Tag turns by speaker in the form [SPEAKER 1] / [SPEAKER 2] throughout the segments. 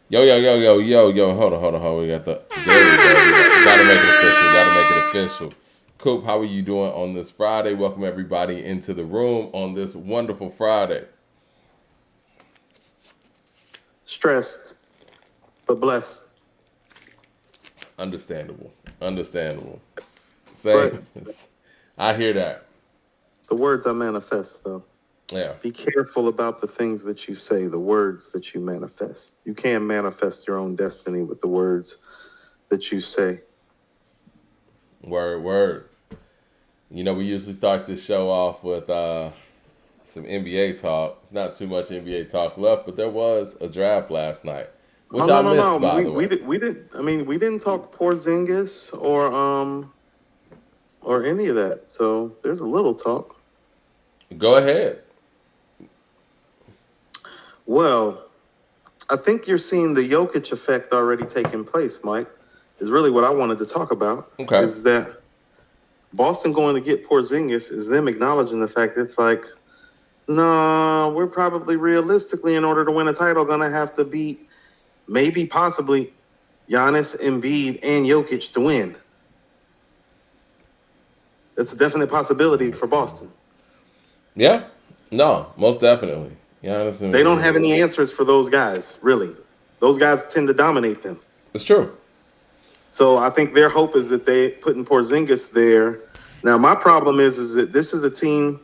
[SPEAKER 1] Yo. Hold on. We got the. There we go. Gotta make it official. Gotta make it official. Coop, how are you doing on this Friday? Welcome everybody into the room on this wonderful Friday.
[SPEAKER 2] Stressed, but blessed.
[SPEAKER 1] Understandable.
[SPEAKER 2] But
[SPEAKER 1] Same. I hear that.
[SPEAKER 2] the words I manifest, though.
[SPEAKER 1] Yeah.
[SPEAKER 2] Be careful about the things that you say, the words that you manifest. You can't manifest your own destiny with the words that you say.
[SPEAKER 1] Word. We usually start this show off with some NBA talk. It's not too much NBA talk left, but there was a draft last night,
[SPEAKER 2] Oh
[SPEAKER 1] which I
[SPEAKER 2] no, no,
[SPEAKER 1] missed,
[SPEAKER 2] no.
[SPEAKER 1] by
[SPEAKER 2] We
[SPEAKER 1] the
[SPEAKER 2] we
[SPEAKER 1] way.
[SPEAKER 2] did we didn't. I mean, we didn't talk Porzingis or any of that. So there's a little talk.
[SPEAKER 1] Go ahead.
[SPEAKER 2] Well, I think you're seeing the Jokic effect already taking place, Mike. Is really what I wanted to talk about.
[SPEAKER 1] Okay.
[SPEAKER 2] Is that Boston going to get Porzingis is them acknowledging the fact it's like, no, we're probably realistically, in order to win a title, going to have to beat maybe possibly Giannis, Embiid, and Jokic to win. That's a definite possibility for Boston.
[SPEAKER 1] Yeah. No, most definitely. Yeah,
[SPEAKER 2] They don't have any answers for those guys, really. Those guys tend to dominate them.
[SPEAKER 1] It's true.
[SPEAKER 2] So I think their hope is that they putting Porzingis there. Now, my problem is that this is a team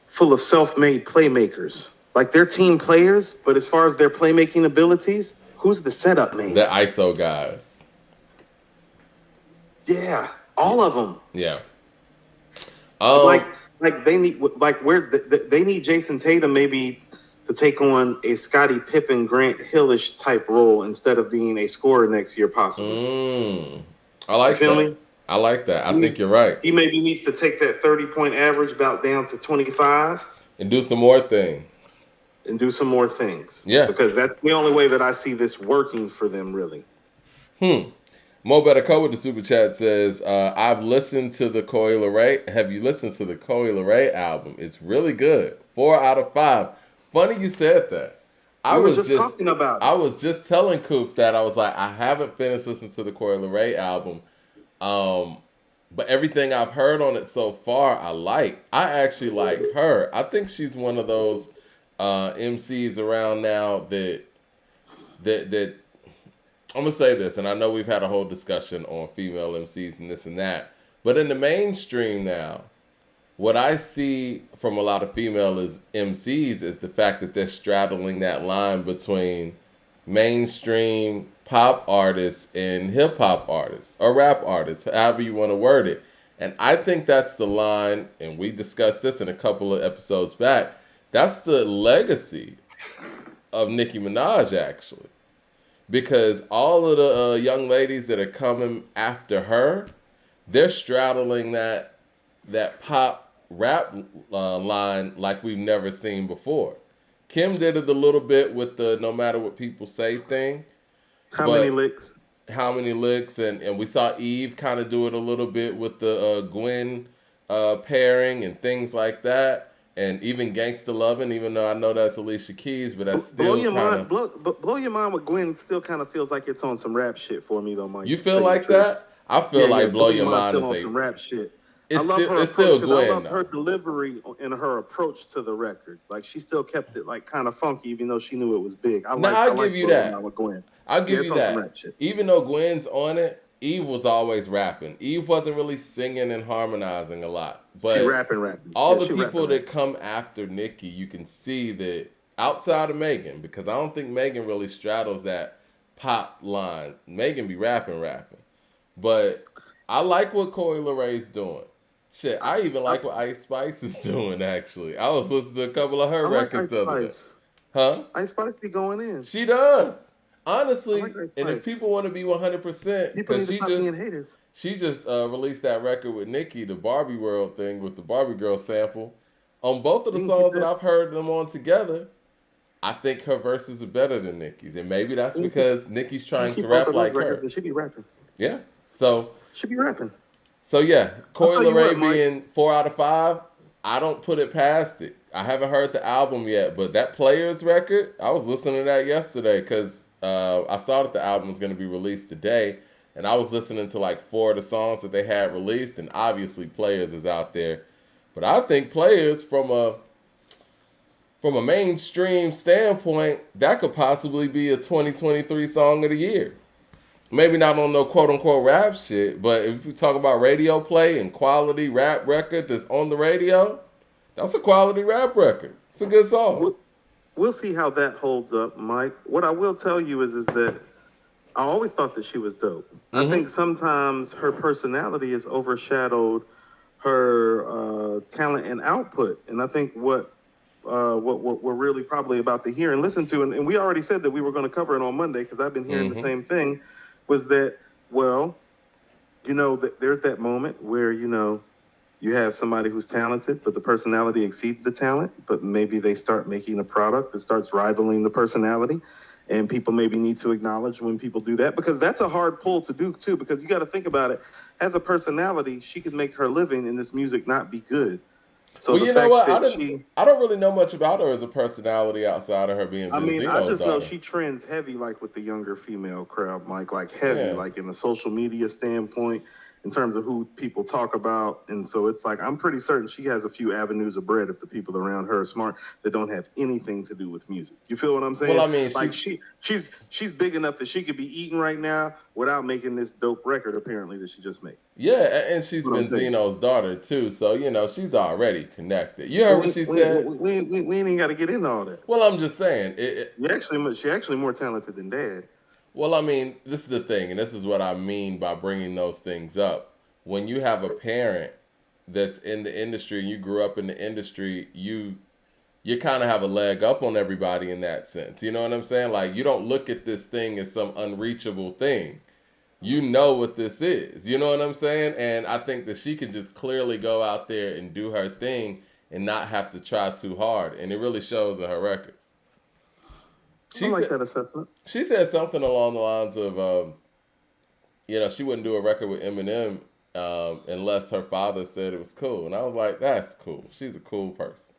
[SPEAKER 2] full of self-made playmakers. Like they're team players, but as far as their playmaking abilities, who's the setup man?
[SPEAKER 1] The ISO guys.
[SPEAKER 2] Yeah, all of them.
[SPEAKER 1] Yeah.
[SPEAKER 2] Like they need they need Jason Tatum maybe to take on a Scottie Pippen, Grant Hillish type role instead of being a scorer next year, possibly.
[SPEAKER 1] I like
[SPEAKER 2] You feel
[SPEAKER 1] that.
[SPEAKER 2] me?
[SPEAKER 1] I like that. I think you're right.
[SPEAKER 2] He maybe needs to take that 30-point average about down to 25
[SPEAKER 1] And do some more things.
[SPEAKER 2] and do some more things.
[SPEAKER 1] Yeah.
[SPEAKER 2] Because that's the only way that I see this working for them, really.
[SPEAKER 1] Mo Better Co with the super chat says, I've listened to the Coi Leray. Have you listened to the Coi Leray album? It's really good. 4 out of 5. Funny you said that.
[SPEAKER 2] I was just talking about it.
[SPEAKER 1] I was just telling Coop that I was like, I haven't finished listening to the Coi Leray album. But everything I've heard on it so far, I like. I actually like her. I think she's one of those MCs around now that I'm gonna say this, and I know we've had a whole discussion on female MCs and this and that, but in the mainstream now, what I see from a lot of female MCs is the fact that they're straddling that line between mainstream pop artists and hip hop artists or rap artists, however you want to word it. And I think that's the line, and we discussed this in a couple of episodes back. That's the legacy of Nicki Minaj, actually. Because all of the young ladies that are coming after her, they're straddling that pop rap line like we've never seen before. Kim did it a little bit with the "no matter what people say" thing.
[SPEAKER 2] How many licks?
[SPEAKER 1] How many licks? And we saw Eve kind of do it a little bit with the Gwen pairing and things like that. And even Gangsta Lovin', even though I know that's Alicia Keys, but that's still
[SPEAKER 2] blow your mind with Gwen still kind of feels like it's on some rap shit for me though, Mike.
[SPEAKER 1] You feel like that? I feel like Blow Your Mind is
[SPEAKER 2] on some rap shit.
[SPEAKER 1] It's still Gwen.
[SPEAKER 2] I love her delivery and her approach to the record. Like she still kept it like kind of funky, even though she knew it was big.
[SPEAKER 1] I'll give you that. I'll give you
[SPEAKER 2] that.
[SPEAKER 1] Even though Gwen's on it, Eve was always rapping. Eve wasn't really singing and harmonizing a lot. But
[SPEAKER 2] she rapping.
[SPEAKER 1] All the people that come after Nicki, you can see that outside of Megan, because I don't think Megan really straddles that pop line. Megan be rapping. But I like what Coi Leray's doing. Shit, I even like what Ice Spice is doing, actually. I was listening to a couple of her records the other day. Huh?
[SPEAKER 2] Ice Spice be going in.
[SPEAKER 1] She does. Honestly, and if people want to be 100%, because she just released that record with Nicki, the Barbie World thing with the Barbie Girl sample. On both of the songs that I've heard them on together, I think her verses are better than Nicki's, and maybe that's because Nicki's trying to rap like her.
[SPEAKER 2] She be rapping.
[SPEAKER 1] Yeah, so
[SPEAKER 2] she be rapping.
[SPEAKER 1] So yeah, Coi Leray being 4 out of 5, I don't put it past it. I haven't heard the album yet, but that Players record, I was listening to that yesterday because I saw that the album was going to be released today, and I was listening to like four of the songs that they had released, and obviously Players is out there. But I think Players from a mainstream standpoint, that could possibly be a 2023 song of the year. Maybe not on no quote unquote rap shit, but if we talk about radio play and quality rap record that's on the radio, that's a quality rap record. It's a good song.
[SPEAKER 2] We'll see how that holds up, Mike. What I will tell you is that I always thought that she was dope. I think sometimes her personality is overshadowed her talent and output, and I think what we're really probably about to hear and listen to, and we already said that we were going to cover it on Monday because I've been hearing the same thing, was that, well, there's that moment where, you have somebody who's talented, but the personality exceeds the talent, but maybe they start making a product that starts rivaling the personality. And people maybe need to acknowledge when people do that, because that's a hard pull to do too, because you got to think about it. As a personality, she could make her living in this music not be good. So
[SPEAKER 1] well, you know what? I don't really know much about her as a personality outside of her being Benzino's
[SPEAKER 2] I just know
[SPEAKER 1] daughter.
[SPEAKER 2] she trends heavy, like with the younger female crowd, Mike, like heavy, like in a social media standpoint, in terms of who people talk about. And so it's like, I'm pretty certain she has a few avenues of bread if the people around her are smart that don't have anything to do with music. You feel what I'm saying?
[SPEAKER 1] Well, I mean,
[SPEAKER 2] like she's big enough that she could be eating right now without making this dope record, apparently, that she just made.
[SPEAKER 1] Yeah, and she's Benzino's daughter too, so she's already connected. You heard what she said?
[SPEAKER 2] We ain't even got to get into all that.
[SPEAKER 1] Well, I'm just saying,
[SPEAKER 2] she actually more talented than Dad.
[SPEAKER 1] Well, I mean, this is the thing, and this is what I mean by bringing those things up. When you have a parent that's in the industry and you grew up in the industry, you kind of have a leg up on everybody in that sense. You know what I'm saying? Like, you don't look at this thing as some unreachable thing. You know what this is. You know what I'm saying? And I think that she can just clearly go out there and do her thing and not have to try too hard. And it really shows in her records.
[SPEAKER 2] I like that assessment.
[SPEAKER 1] She said something along the lines of, she wouldn't do a record with Eminem unless her father said it was cool. And I was like, that's cool. She's a cool person.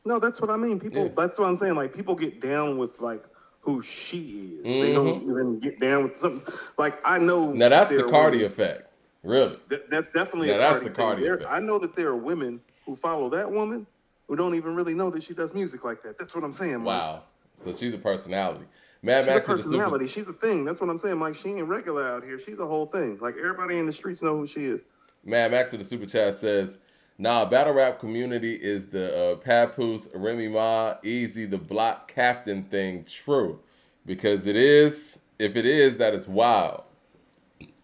[SPEAKER 2] No, that's what I mean. That's what I'm saying. Like, people get down with, like, who she is. They don't even get down with something. Like, I know.
[SPEAKER 1] Now, that's the Cardi effect. Really.
[SPEAKER 2] That's definitely
[SPEAKER 1] that's the Cardi effect.
[SPEAKER 2] I know that there are women who follow that woman who don't even really know that she does music like that. That's what I'm saying, Mike.
[SPEAKER 1] Wow. So she's a personality. Mad Max
[SPEAKER 2] she's a personality. She's a thing. That's what I'm saying, Mike. She ain't regular out here. She's a whole thing. Like, everybody in the streets know who she is.
[SPEAKER 1] Mad Max with the super chat says, nah, battle rap community is the Papoose, Remy Ma, Easy, the block captain thing true. Because it is, if it is, that is wild.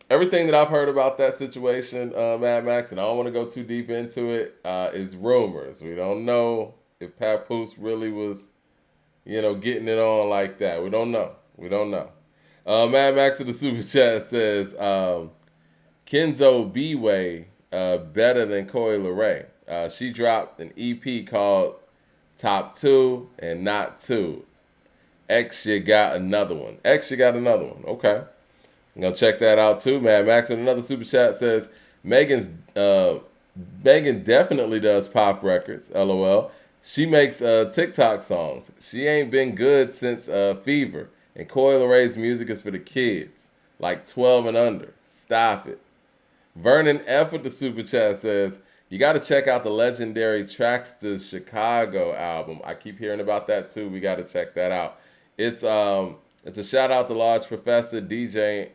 [SPEAKER 1] Everything that I've heard about that situation, Mad Max, and I don't want to go too deep into it, is rumors. We don't know if Papoose really was, getting it on like that. We don't know. Mad Max in the super chat says, Kenzo B-Way better than Coi Leray. She dropped an EP called Top 2 and Not 2. X, you got another one. Okay. I'm going to check that out too. Mad Max in another super chat says, Megan definitely does pop records, LOL. She makes TikTok songs. She ain't been good since Fever. And Coi Leray's music is for the kids, like 12 and under. Stop it. Vernon F with the super chat says, you got to check out the legendary Traxxas Chicago album. I keep hearing about that too. We got to check that out. It's a shout out to Large Professor DJing.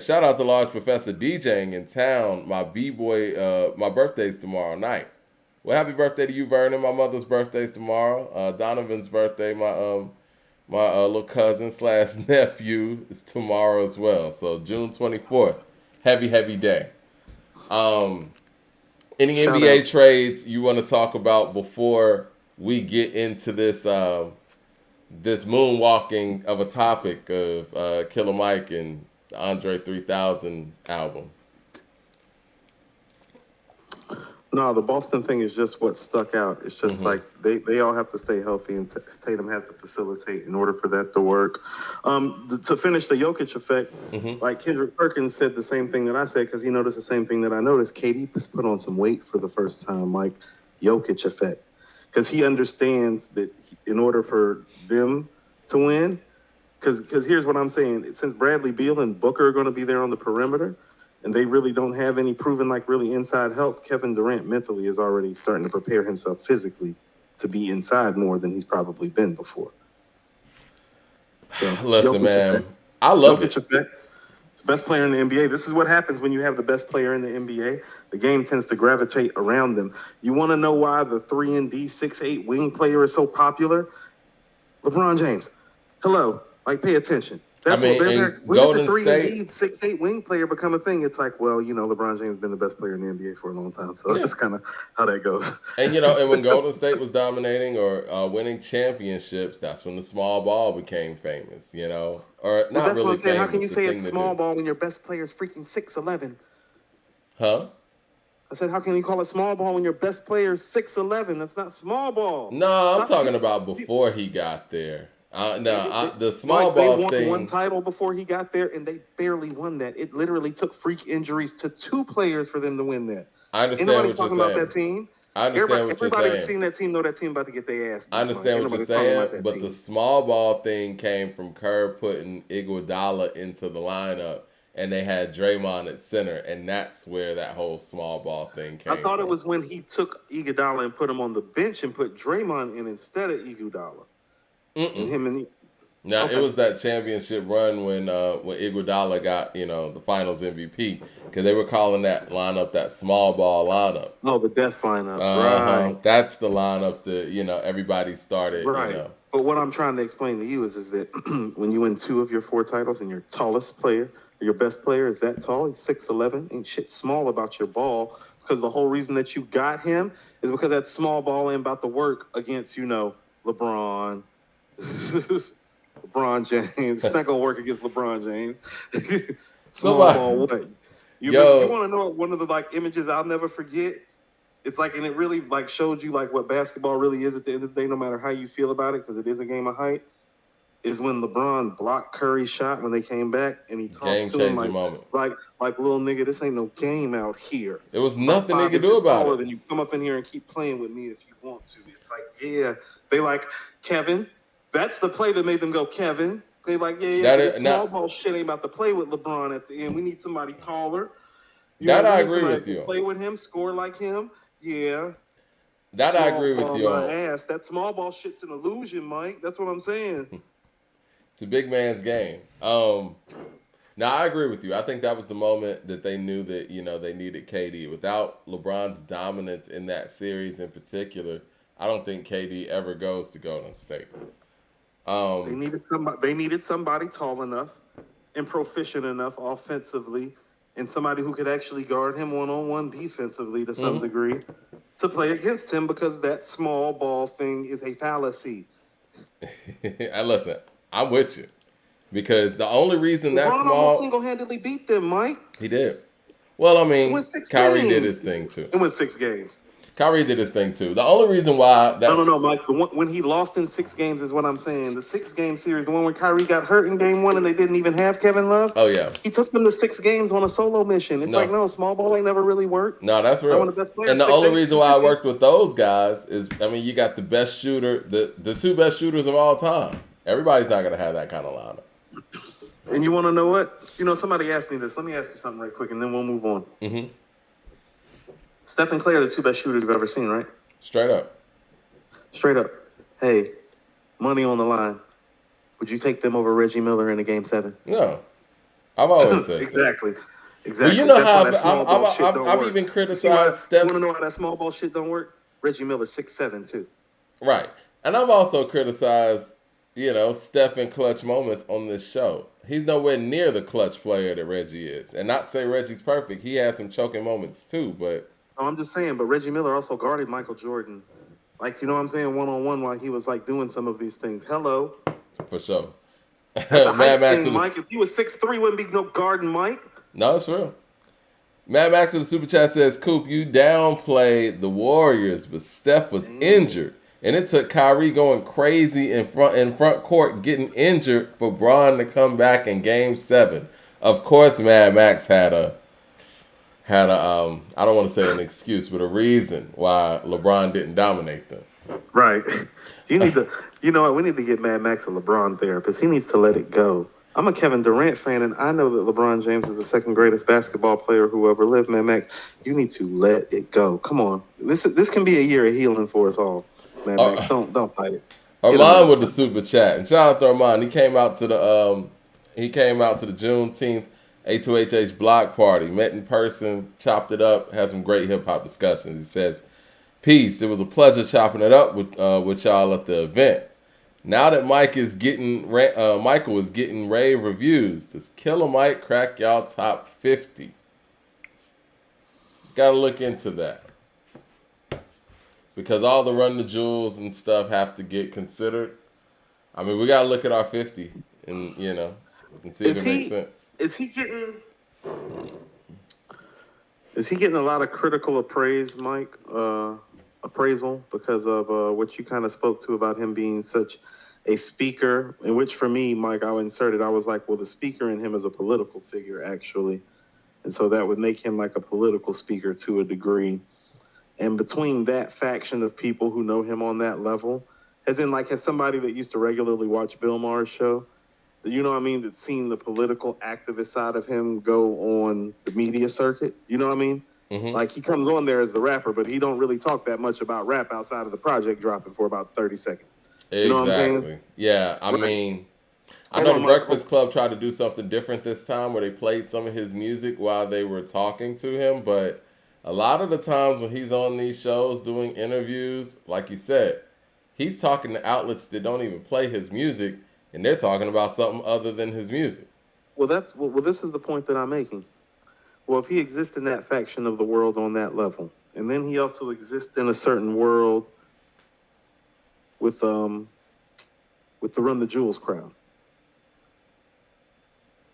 [SPEAKER 1] Shout out to Large Professor DJing in town. My B-boy, my birthday's tomorrow night. Well, happy birthday to you, Vernon. My mother's birthday's tomorrow. Donovan's birthday, my little cousin / nephew, is tomorrow as well. So June 24th, heavy day. Any NBA trades you want to talk about before we get into this this moonwalking of a topic of Killer Mike and the Andre 3000 album?
[SPEAKER 2] No, the Boston thing is just what stuck out. It's just like they all have to stay healthy, and Tatum has to facilitate in order for that to work. To finish the Jokic effect, like Kendrick Perkins said the same thing that I said, because he noticed the same thing that I noticed. KD has put on some weight for the first time. Like, Jokic effect, because he understands that in order for them to win, because here's what I'm saying: since Bradley Beal and Booker are going to be there on the perimeter, and they really don't have any proven like really inside help, Kevin Durant mentally is already starting to prepare himself physically to be inside more than he's probably been before. So,
[SPEAKER 1] Listen,
[SPEAKER 2] Jokic
[SPEAKER 1] man,
[SPEAKER 2] effect.
[SPEAKER 1] I love
[SPEAKER 2] Jokic
[SPEAKER 1] it.
[SPEAKER 2] effect. It's the best player in the NBA. This is what happens when you have the best player in the NBA. The game tends to gravitate around them. You want to know why the 3-and-D 6'8" wing player is so popular? LeBron James. Hello, like pay attention. That's
[SPEAKER 1] I mean,
[SPEAKER 2] what
[SPEAKER 1] in
[SPEAKER 2] they're when
[SPEAKER 1] Golden
[SPEAKER 2] did the 3-and-D
[SPEAKER 1] State,
[SPEAKER 2] 6'8" wing player become a thing? It's like, well, LeBron James has been the best player in the NBA for a long time, so
[SPEAKER 1] Yeah.
[SPEAKER 2] that's kind of how that goes.
[SPEAKER 1] and and when Golden State was dominating or winning championships, that's when the small ball became famous. Or
[SPEAKER 2] Well,
[SPEAKER 1] not
[SPEAKER 2] that's
[SPEAKER 1] really
[SPEAKER 2] what I'm saying. How
[SPEAKER 1] famous.
[SPEAKER 2] can you
[SPEAKER 1] the
[SPEAKER 2] say
[SPEAKER 1] thing
[SPEAKER 2] it's
[SPEAKER 1] to
[SPEAKER 2] small
[SPEAKER 1] do.
[SPEAKER 2] ball when your best player is freaking 6'11"?
[SPEAKER 1] Huh?
[SPEAKER 2] I said, how can you call it small ball when your best player is 6'11"? That's not small ball.
[SPEAKER 1] No, I'm
[SPEAKER 2] Stop-
[SPEAKER 1] talking about before he got there. The small
[SPEAKER 2] Mike, they
[SPEAKER 1] ball
[SPEAKER 2] won
[SPEAKER 1] thing.
[SPEAKER 2] one title before he got there, and they barely won that. It literally took freak injuries to 2 players for them to win that.
[SPEAKER 1] I understand
[SPEAKER 2] Anybody
[SPEAKER 1] what you're
[SPEAKER 2] talking about
[SPEAKER 1] saying.
[SPEAKER 2] that team?
[SPEAKER 1] I understand what you're
[SPEAKER 2] Everybody who's
[SPEAKER 1] saying.
[SPEAKER 2] seen that team know that team about to get their ass beat.
[SPEAKER 1] I understand
[SPEAKER 2] Mike.
[SPEAKER 1] what you're
[SPEAKER 2] Ain't nobody talking about
[SPEAKER 1] saying,
[SPEAKER 2] that
[SPEAKER 1] but
[SPEAKER 2] team.
[SPEAKER 1] the small ball thing came from Kerr putting Iguodala into the lineup, and they had Draymond at center, and that's where that whole small ball thing came
[SPEAKER 2] I thought
[SPEAKER 1] from.
[SPEAKER 2] it was when he took Iguodala and put him on the bench and put Draymond in instead of Iguodala. And him and
[SPEAKER 1] Now
[SPEAKER 2] Okay.
[SPEAKER 1] it was that championship run when Iguodala got the Finals MVP because they were calling that lineup that small ball lineup.
[SPEAKER 2] the death lineup, right?
[SPEAKER 1] That's the lineup that everybody started.
[SPEAKER 2] Right. But what I'm trying to explain to you is that when you win 2 of your 4 titles and your tallest player, your best player is that tall, he's 6'11", ain't shit small about your ball, because the whole reason that you got him is because that small ball ain't about to work against, LeBron. LeBron James. It's not going to work against LeBron James. Small ball what? You want to know one of the images I'll never forget? It's and it really showed you what basketball really is at the end of the day, no matter how you feel about it, because it is a game of height, is when LeBron blocked Curry's shot when they came back, and he talked to him
[SPEAKER 1] moment.
[SPEAKER 2] like little nigga, this ain't no game out here.
[SPEAKER 1] It was nothing they could do about it.
[SPEAKER 2] Then you come up in here and keep playing with me if you want to. It's yeah, they Kevin. That's the play that made them go Kevin. They small ball shit ain't about to play with LeBron at the end. We need somebody taller.
[SPEAKER 1] I agree with you.
[SPEAKER 2] Play with him, score like him. Yeah.
[SPEAKER 1] That I agree with you on.
[SPEAKER 2] Ass. That small ball shit's an illusion, Mike. That's what I'm saying.
[SPEAKER 1] It's a big man's game. Now I agree with you. I think that was the moment that they knew that they needed KD. Without LeBron's dominance in that series in particular, I don't think KD ever goes to Golden State.
[SPEAKER 2] They needed somebody tall enough and proficient enough offensively, and somebody who could actually guard him one-on-one defensively to some degree to play against him, because that small ball thing is a fallacy.
[SPEAKER 1] And listen, I'm with you, because the only reason that
[SPEAKER 2] LeBron
[SPEAKER 1] small
[SPEAKER 2] almost single-handedly beat them, Mike.
[SPEAKER 1] He did. Well, I mean, Kyrie
[SPEAKER 2] games.
[SPEAKER 1] did his thing too.
[SPEAKER 2] It went 6 games.
[SPEAKER 1] Kyrie did his thing too. The only reason why that's
[SPEAKER 2] No, Mike. When he lost in 6 games is what I'm saying. The 6-game series, the one when Kyrie got hurt in game 1 and they didn't even have Kevin Love.
[SPEAKER 1] Oh yeah.
[SPEAKER 2] He took them to 6 games on a solo mission. It's no, small ball ain't never really worked.
[SPEAKER 1] No, that's real.
[SPEAKER 2] One of the best players,
[SPEAKER 1] and the only reason why I worked with those guys is, you got the best shooter, the 2 best shooters of all time. Everybody's not gonna have that kind of lineup.
[SPEAKER 2] And you want to know what? Somebody asked me this. Let me ask you something right quick, and then we'll move on.
[SPEAKER 1] Mm-hmm.
[SPEAKER 2] Steph and Clay are the 2 best shooters you've ever seen, right?
[SPEAKER 1] Straight up.
[SPEAKER 2] Hey, money on the line. Would you take them over Reggie Miller in a game 7?
[SPEAKER 1] No. I've always said
[SPEAKER 2] Exactly.
[SPEAKER 1] Well, you know how I've even criticized Steph.
[SPEAKER 2] You want to know how that small ball shit don't work? Reggie Miller 6'7" too.
[SPEAKER 1] Right. And I've also criticized, Steph in clutch moments on this show. He's nowhere near the clutch player that Reggie is. And not to say Reggie's perfect. He had some choking moments too, but
[SPEAKER 2] No, I'm just saying, but Reggie Miller also guarded Michael Jordan. You know what I'm saying, one-on-one while he was doing some of these things. Hello.
[SPEAKER 1] For sure.
[SPEAKER 2] Mad Max thing, Mike. If he was 6'3", wouldn't be no guarding Mike.
[SPEAKER 1] No, it's real. Mad Max with the super chat says, Coop, you downplayed the Warriors, but Steph was injured. And it took Kyrie going crazy in front court, getting injured, for Bron to come back in Game 7. Of course, Mad Max had had a I don't want to say an excuse, but a reason why LeBron didn't dominate them.
[SPEAKER 2] Right. You need to, you know what? We need to get Mad Max a LeBron therapist. He needs to let it go. I'm a Kevin Durant fan, and I know that LeBron James is the second greatest basketball player who ever lived. Mad Max, you need to let it go. Come on, this can be a year of healing for us all. Mad Max, don't fight it.
[SPEAKER 1] Armand with the super chat, and shout out to Armand. He came out to the Juneteenth A2HH block party, met in person, chopped it up, had some great hip hop discussions. He says, "Peace. It was a pleasure chopping it up with y'all at the event. Now that Michael is getting rave reviews, does Killer Mike crack y'all top 50? Gotta look into that. Because all the Run the Jewels and stuff have to get considered. I mean, we gotta look at our 50 and, and see if it makes sense.
[SPEAKER 2] Is he getting a lot of critical appraisal because of what you kind of spoke to about him being such a speaker, in which for me, Mike, I was like, well, the speaker in him is a political figure, actually. And so that would make him like a political speaker to a degree. And between that faction of people who know him on that level, as somebody that used to regularly watch Bill Maher's show, you know what I mean, that's seen the political activist side of him go on the media circuit, you know what I mean?
[SPEAKER 1] Mm-hmm.
[SPEAKER 2] Like, he comes on there as the rapper, but he don't really talk that much about rap outside of the project dropping for about 30 seconds. You know what I'm saying?
[SPEAKER 1] Yeah, I mean, I know the Breakfast Club tried to do something different this time where they played some of his music while they were talking to him, but a lot of the times when he's on these shows doing interviews, like you said, he's talking to outlets that don't even play his music, and they're talking about something other than his music.
[SPEAKER 2] Well, this is the point that I'm making. Well, if he exists in that faction of the world on that level, and then he also exists in a certain world with the Run the Jewels crowd,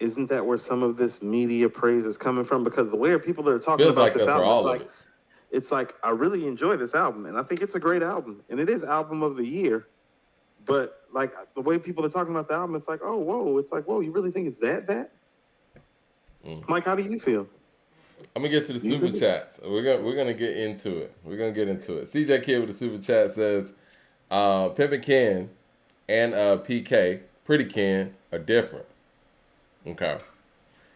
[SPEAKER 2] isn't that where some of this media praise is coming from? Because the way people are talking
[SPEAKER 1] Feels
[SPEAKER 2] about
[SPEAKER 1] like
[SPEAKER 2] this
[SPEAKER 1] that's
[SPEAKER 2] album, it's like I really enjoy this album, and I think it's a great album, and it is album of the year. But like the way people are talking about the album, it's like, oh, whoa, it's like, whoa, you really think it's that? Mike, how do you feel?
[SPEAKER 1] I'm gonna get to the super chats. We're gonna get into it. CJ Kid with the super chat says, Pimpin' Ken and PK, Pretty Ken, are different. Okay,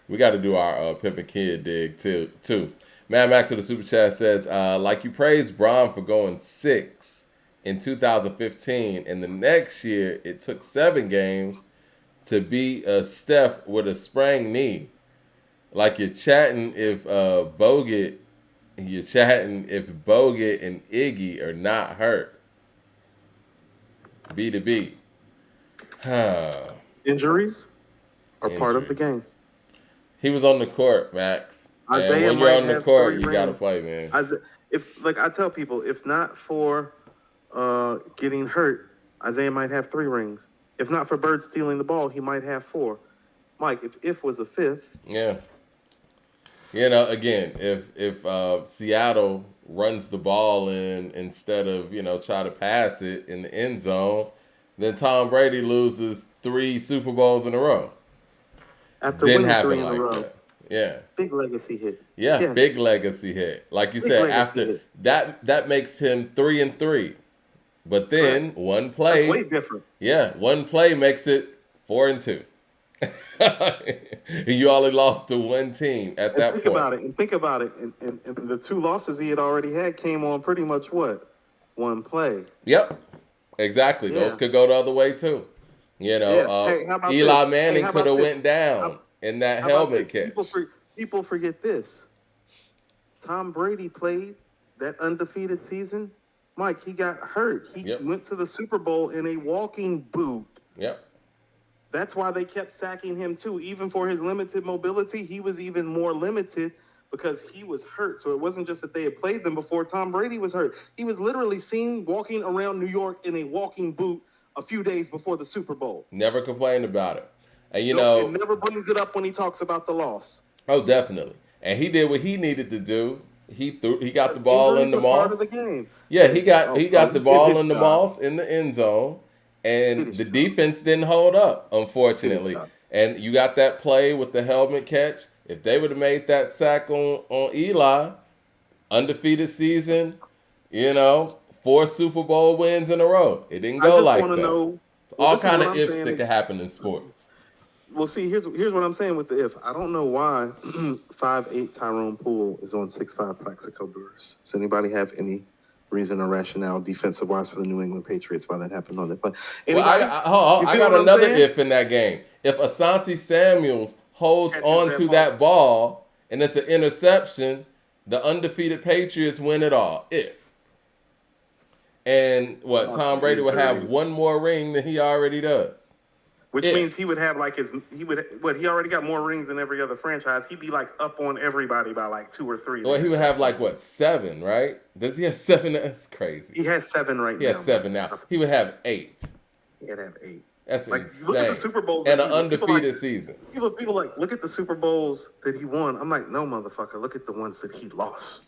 [SPEAKER 1] we got to do our Pimpin' Kid dig too. Mad Max with the super chat says, like you praised Bron for going 6 in 2015, and the next year it took 7 games to beat Steph with a sprained knee. Like you're chatting if Bogut and Iggy are not hurt. B to B.
[SPEAKER 2] Injuries are part of the game.
[SPEAKER 1] He was on the court, Max.
[SPEAKER 2] Isaiah,
[SPEAKER 1] and when you're on the court, you gotta play, man.
[SPEAKER 2] I tell people, if not for getting hurt, Isaiah might have 3 rings. If not for Bird stealing the ball, he might have 4. Mike, if was a 5th.
[SPEAKER 1] Yeah. Again, if Seattle runs the ball in instead of, try to pass it in the end zone, then Tom Brady loses 3 Super Bowls in a row.
[SPEAKER 2] After winning 3 in a row.
[SPEAKER 1] Yeah.
[SPEAKER 2] Big legacy hit.
[SPEAKER 1] Yeah, big legacy hit. Like you said, after that makes him 3-3. But then one play.
[SPEAKER 2] That's way different.
[SPEAKER 1] Yeah, one play makes it 4-2. You only lost to one team at that point.
[SPEAKER 2] Think about it. And the 2 losses he had already had came on pretty much what? One play.
[SPEAKER 1] Yep. Exactly. Yeah. Those could go the other way too. Eli Manning could have went down in that helmet catch.
[SPEAKER 2] People forget this. Tom Brady played that undefeated season. Mike, he got hurt. He went to the Super Bowl in a walking boot.
[SPEAKER 1] Yep.
[SPEAKER 2] That's why they kept sacking him too. Even for his limited mobility, he was even more limited because he was hurt. So it wasn't just that they had played them before. Tom Brady was hurt. He was literally seen walking around New York in a walking boot a few days before the Super Bowl.
[SPEAKER 1] Never complained about it. And
[SPEAKER 2] he never brings it up when he talks about the loss.
[SPEAKER 1] Oh, definitely. And he did what he needed to do. He got the ball in the Moss.
[SPEAKER 2] Part of the game.
[SPEAKER 1] Yeah, he got the ball in the Moss in the end zone. And the defense didn't hold up, unfortunately. And you got that play with the helmet catch. If they would have made that sack on Eli, undefeated season, 4 Super Bowl wins in a row. It didn't
[SPEAKER 2] I
[SPEAKER 1] go
[SPEAKER 2] just
[SPEAKER 1] like
[SPEAKER 2] want to
[SPEAKER 1] that.
[SPEAKER 2] know.
[SPEAKER 1] It's
[SPEAKER 2] Well,
[SPEAKER 1] all
[SPEAKER 2] this is
[SPEAKER 1] kind
[SPEAKER 2] what
[SPEAKER 1] of
[SPEAKER 2] I'm
[SPEAKER 1] ifs
[SPEAKER 2] saying.
[SPEAKER 1] that can happen in sports.
[SPEAKER 2] Well, see, here's what I'm saying with the if. I don't know why 5'8" Tyrone Poole is on 6'5" Plaxico Burress. Does anybody have any reason or rationale defensive wise for the New England Patriots why that happened on it? But
[SPEAKER 1] Well,
[SPEAKER 2] anybody?
[SPEAKER 1] I got another if in that game. If Asante Samuels holds on to that ball and it's an interception, the undefeated Patriots win it all. If. And what, Tom Brady would have one more ring than he already does.
[SPEAKER 2] Which means he would have he already got more rings than every other franchise. He'd be like up on everybody by like 2 or 3.
[SPEAKER 1] Well, he would have like 7, right? Does he have 7? That's crazy.
[SPEAKER 2] He has 7 right now.
[SPEAKER 1] He has 7 now. He would have 8.
[SPEAKER 2] He'd have 8.
[SPEAKER 1] That's
[SPEAKER 2] like,
[SPEAKER 1] insane.
[SPEAKER 2] Look at the Super Bowls
[SPEAKER 1] and an undefeated season.
[SPEAKER 2] People like, look at the Super Bowls that he won. I'm like, no, motherfucker. Look at the ones that he lost.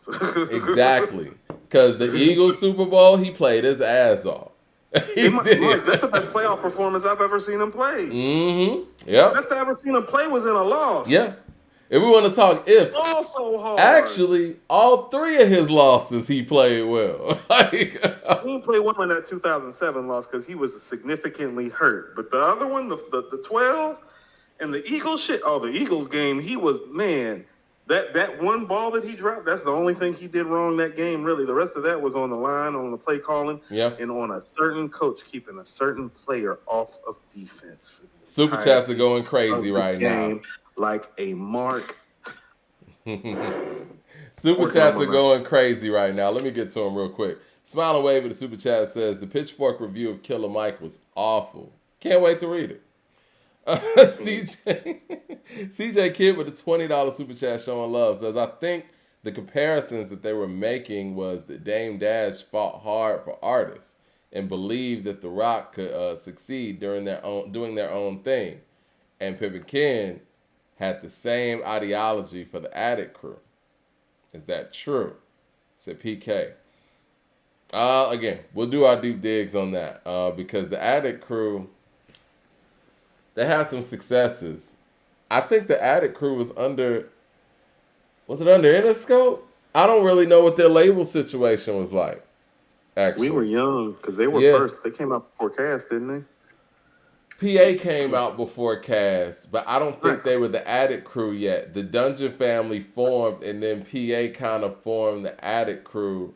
[SPEAKER 1] Exactly. Because the Eagles Super Bowl, he played his ass off.
[SPEAKER 2] That's the best playoff performance I've ever seen him play.
[SPEAKER 1] Mm-hmm. Yeah.
[SPEAKER 2] The best I ever seen him play was in a loss.
[SPEAKER 1] Yeah. If we want to talk ifs,
[SPEAKER 2] so hard.
[SPEAKER 1] Actually, all 3 of his losses he played well.
[SPEAKER 2] He didn't play well in that 2007 loss because he was significantly hurt. But the other one, the 12 and the Eagles shit. Oh, the Eagles game, he was, man, that one ball that he dropped, that's the only thing he did wrong that game, really. The rest of that was on the line, on the play calling, and on a certain coach keeping a certain player off of defense.
[SPEAKER 1] Super chats are going crazy right now.
[SPEAKER 2] Like a mark.
[SPEAKER 1] Super chats are going crazy right now. Let me get to them real quick. Smile and Wave with the super chat says, the Pitchfork review of Killer Mike was awful. Can't wait to read it. CJ Kidd with the $20 super chat showing love says, I think the comparisons that they were making was that Dame Dash fought hard for artists and believed that The Rock could succeed doing their own thing. And Pippin Ken had the same ideology for the Attic Crew. Is that true? Said PK. Again, we'll do our deep digs on that because the Attic Crew, they had some successes. I think the Attic Crew was it under Interscope? I don't really know what their label situation was like, actually.
[SPEAKER 2] We were young because they were first. They came out before Cast, didn't they?
[SPEAKER 1] PA came out before Cast, but I don't think they were the Attic Crew yet. The Dungeon family formed, and then PA kind of formed the Attic Crew.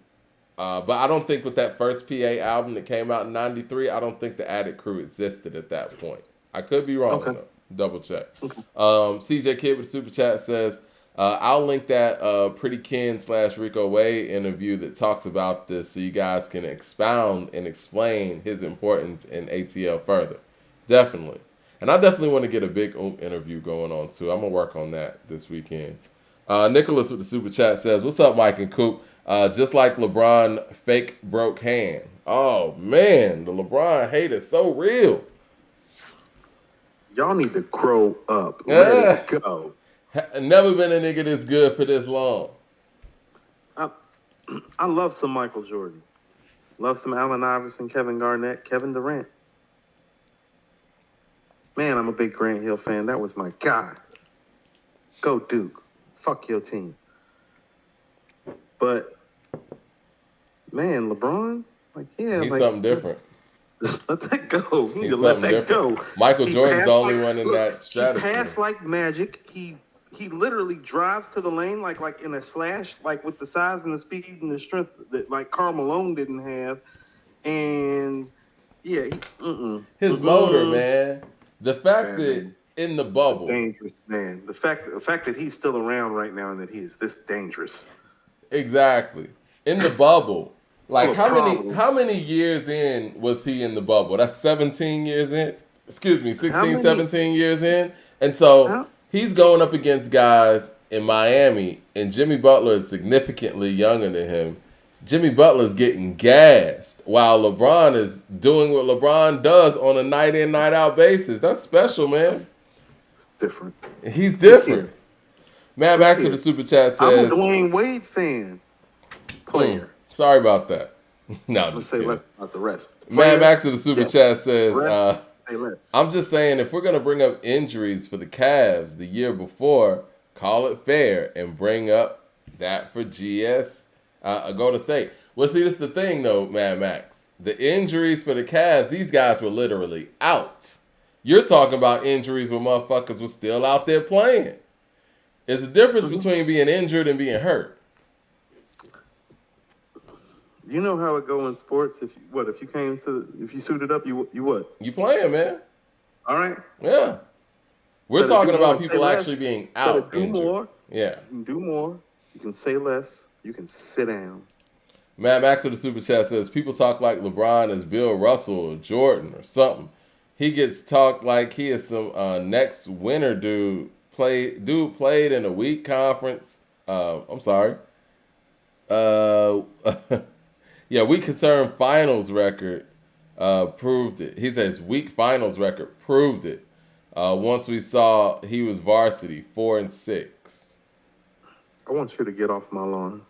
[SPEAKER 1] But I don't think with that first PA album that came out in '93, I don't think the Attic Crew existed at that point. I could be wrong, though. Double check. CJ Kidd with Super Chat says, I'll link that Pretty Ken / Rico Wade interview that talks about this so you guys can expound and explain his importance in ATL further. Definitely. And I definitely want to get a big interview going on, too. I'm going to work on that this weekend. Nicholas with the Super Chat says, what's up, Mike and Coop? Just like LeBron fake broke hand. Oh, man. The LeBron hate is so real.
[SPEAKER 2] Y'all need to grow up. Let it go.
[SPEAKER 1] Never been a nigga this good for this long.
[SPEAKER 2] I love some Michael Jordan. Love some Allen Iverson, Kevin Garnett, Kevin Durant. Man, I'm a big Grant Hill fan. That was my guy. Go Duke. Fuck your team. But, man, LeBron,
[SPEAKER 1] he's something different.
[SPEAKER 2] Let that go. You need to
[SPEAKER 1] let that go. Michael Jordan's the only one in that stratosphere.
[SPEAKER 2] He passed like magic. He literally drives to the lane like in a slash, like with the size and the speed and the strength that like Karl Malone didn't have. And yeah,
[SPEAKER 1] his motor, man. The fact that in the bubble,
[SPEAKER 2] dangerous man. The fact that he's still around right now and that he is this dangerous.
[SPEAKER 1] Exactly. In the bubble. Like how many years in was he in the bubble? That's 17 years in. 17 years in. And so he's going up against guys in Miami, and Jimmy Butler is significantly younger than him. Jimmy Butler's getting gassed while LeBron is doing what LeBron does on a night in, night out basis. That's special, man.
[SPEAKER 2] It's different.
[SPEAKER 1] He's different. Matt Max with the Super Chat says,
[SPEAKER 2] I'm a Dwayne Wade fan. Player.
[SPEAKER 1] Sorry about that. No,
[SPEAKER 2] let's say less about the rest.
[SPEAKER 1] Matt Max with the Super Chat says,
[SPEAKER 2] say less.
[SPEAKER 1] I'm just saying, if we're going to bring up injuries for the Cavs the year before, call it fair and bring up that for Golden State. Well, see, this is the thing, though, Mad Max. The injuries for the Cavs, these guys were literally out. You're talking about injuries where motherfuckers were still out there playing. There's a difference between being injured and being hurt.
[SPEAKER 2] You know how it go in sports. If you suited up, you what?
[SPEAKER 1] You playing, man.
[SPEAKER 2] All right.
[SPEAKER 1] Yeah. We're
[SPEAKER 2] Better
[SPEAKER 1] talking
[SPEAKER 2] do more
[SPEAKER 1] about
[SPEAKER 2] and
[SPEAKER 1] people
[SPEAKER 2] say
[SPEAKER 1] actually
[SPEAKER 2] less.
[SPEAKER 1] being
[SPEAKER 2] Better
[SPEAKER 1] out
[SPEAKER 2] do
[SPEAKER 1] injured.
[SPEAKER 2] more.
[SPEAKER 1] Yeah.
[SPEAKER 2] You can do more. You can say less. You can sit down.
[SPEAKER 1] Matt Max with the super chat says people talk like LeBron is Bill Russell or Jordan or something. He gets talked like he is some next winner dude. Played in a weak conference. I'm sorry. Yeah, weak concern finals record proved it. He says weak finals record proved it. Once we saw he was varsity 4-6.
[SPEAKER 2] I want you to get off my lawn.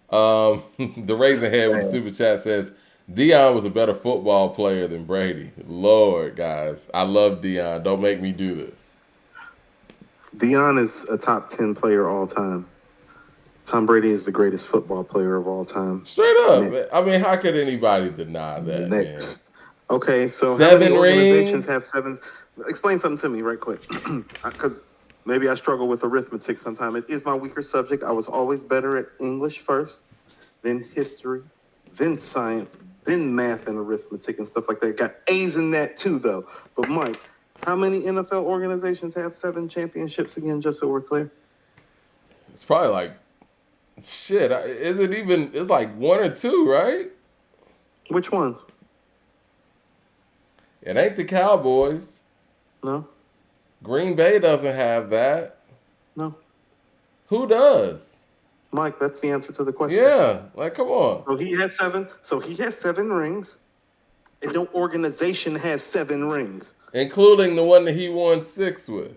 [SPEAKER 1] The Razorhead with the super chat says Deion was a better football player than Brady. Lord, guys, I love Deion. Don't make me do this.
[SPEAKER 2] Deion is a top 10 player all time. Tom Brady is the greatest football player of all time.
[SPEAKER 1] Straight up. Next. I mean, how could anybody deny that?
[SPEAKER 2] Next.
[SPEAKER 1] Man?
[SPEAKER 2] Okay, so
[SPEAKER 1] 7
[SPEAKER 2] how many organizations
[SPEAKER 1] rings?
[SPEAKER 2] have 7? Explain something to me right quick. Because maybe I struggle with arithmetic sometimes. It is my weaker subject. I was always better at English first, then history, then science, then math and arithmetic and stuff like that. Got A's in that too, though. But Mike, how many NFL organizations have 7 championships again, just so we're clear?
[SPEAKER 1] It's probably like, shit, is it even, it's like 1 or 2, right?
[SPEAKER 2] Which ones?
[SPEAKER 1] It ain't the Cowboys.
[SPEAKER 2] No.
[SPEAKER 1] Green Bay doesn't have that.
[SPEAKER 2] No.
[SPEAKER 1] Who does?
[SPEAKER 2] Mike, that's the answer to the question.
[SPEAKER 1] Yeah, like, come on.
[SPEAKER 2] So he has 7. So he has 7 rings. And no organization has 7 rings.
[SPEAKER 1] Including the one that he won 6 with.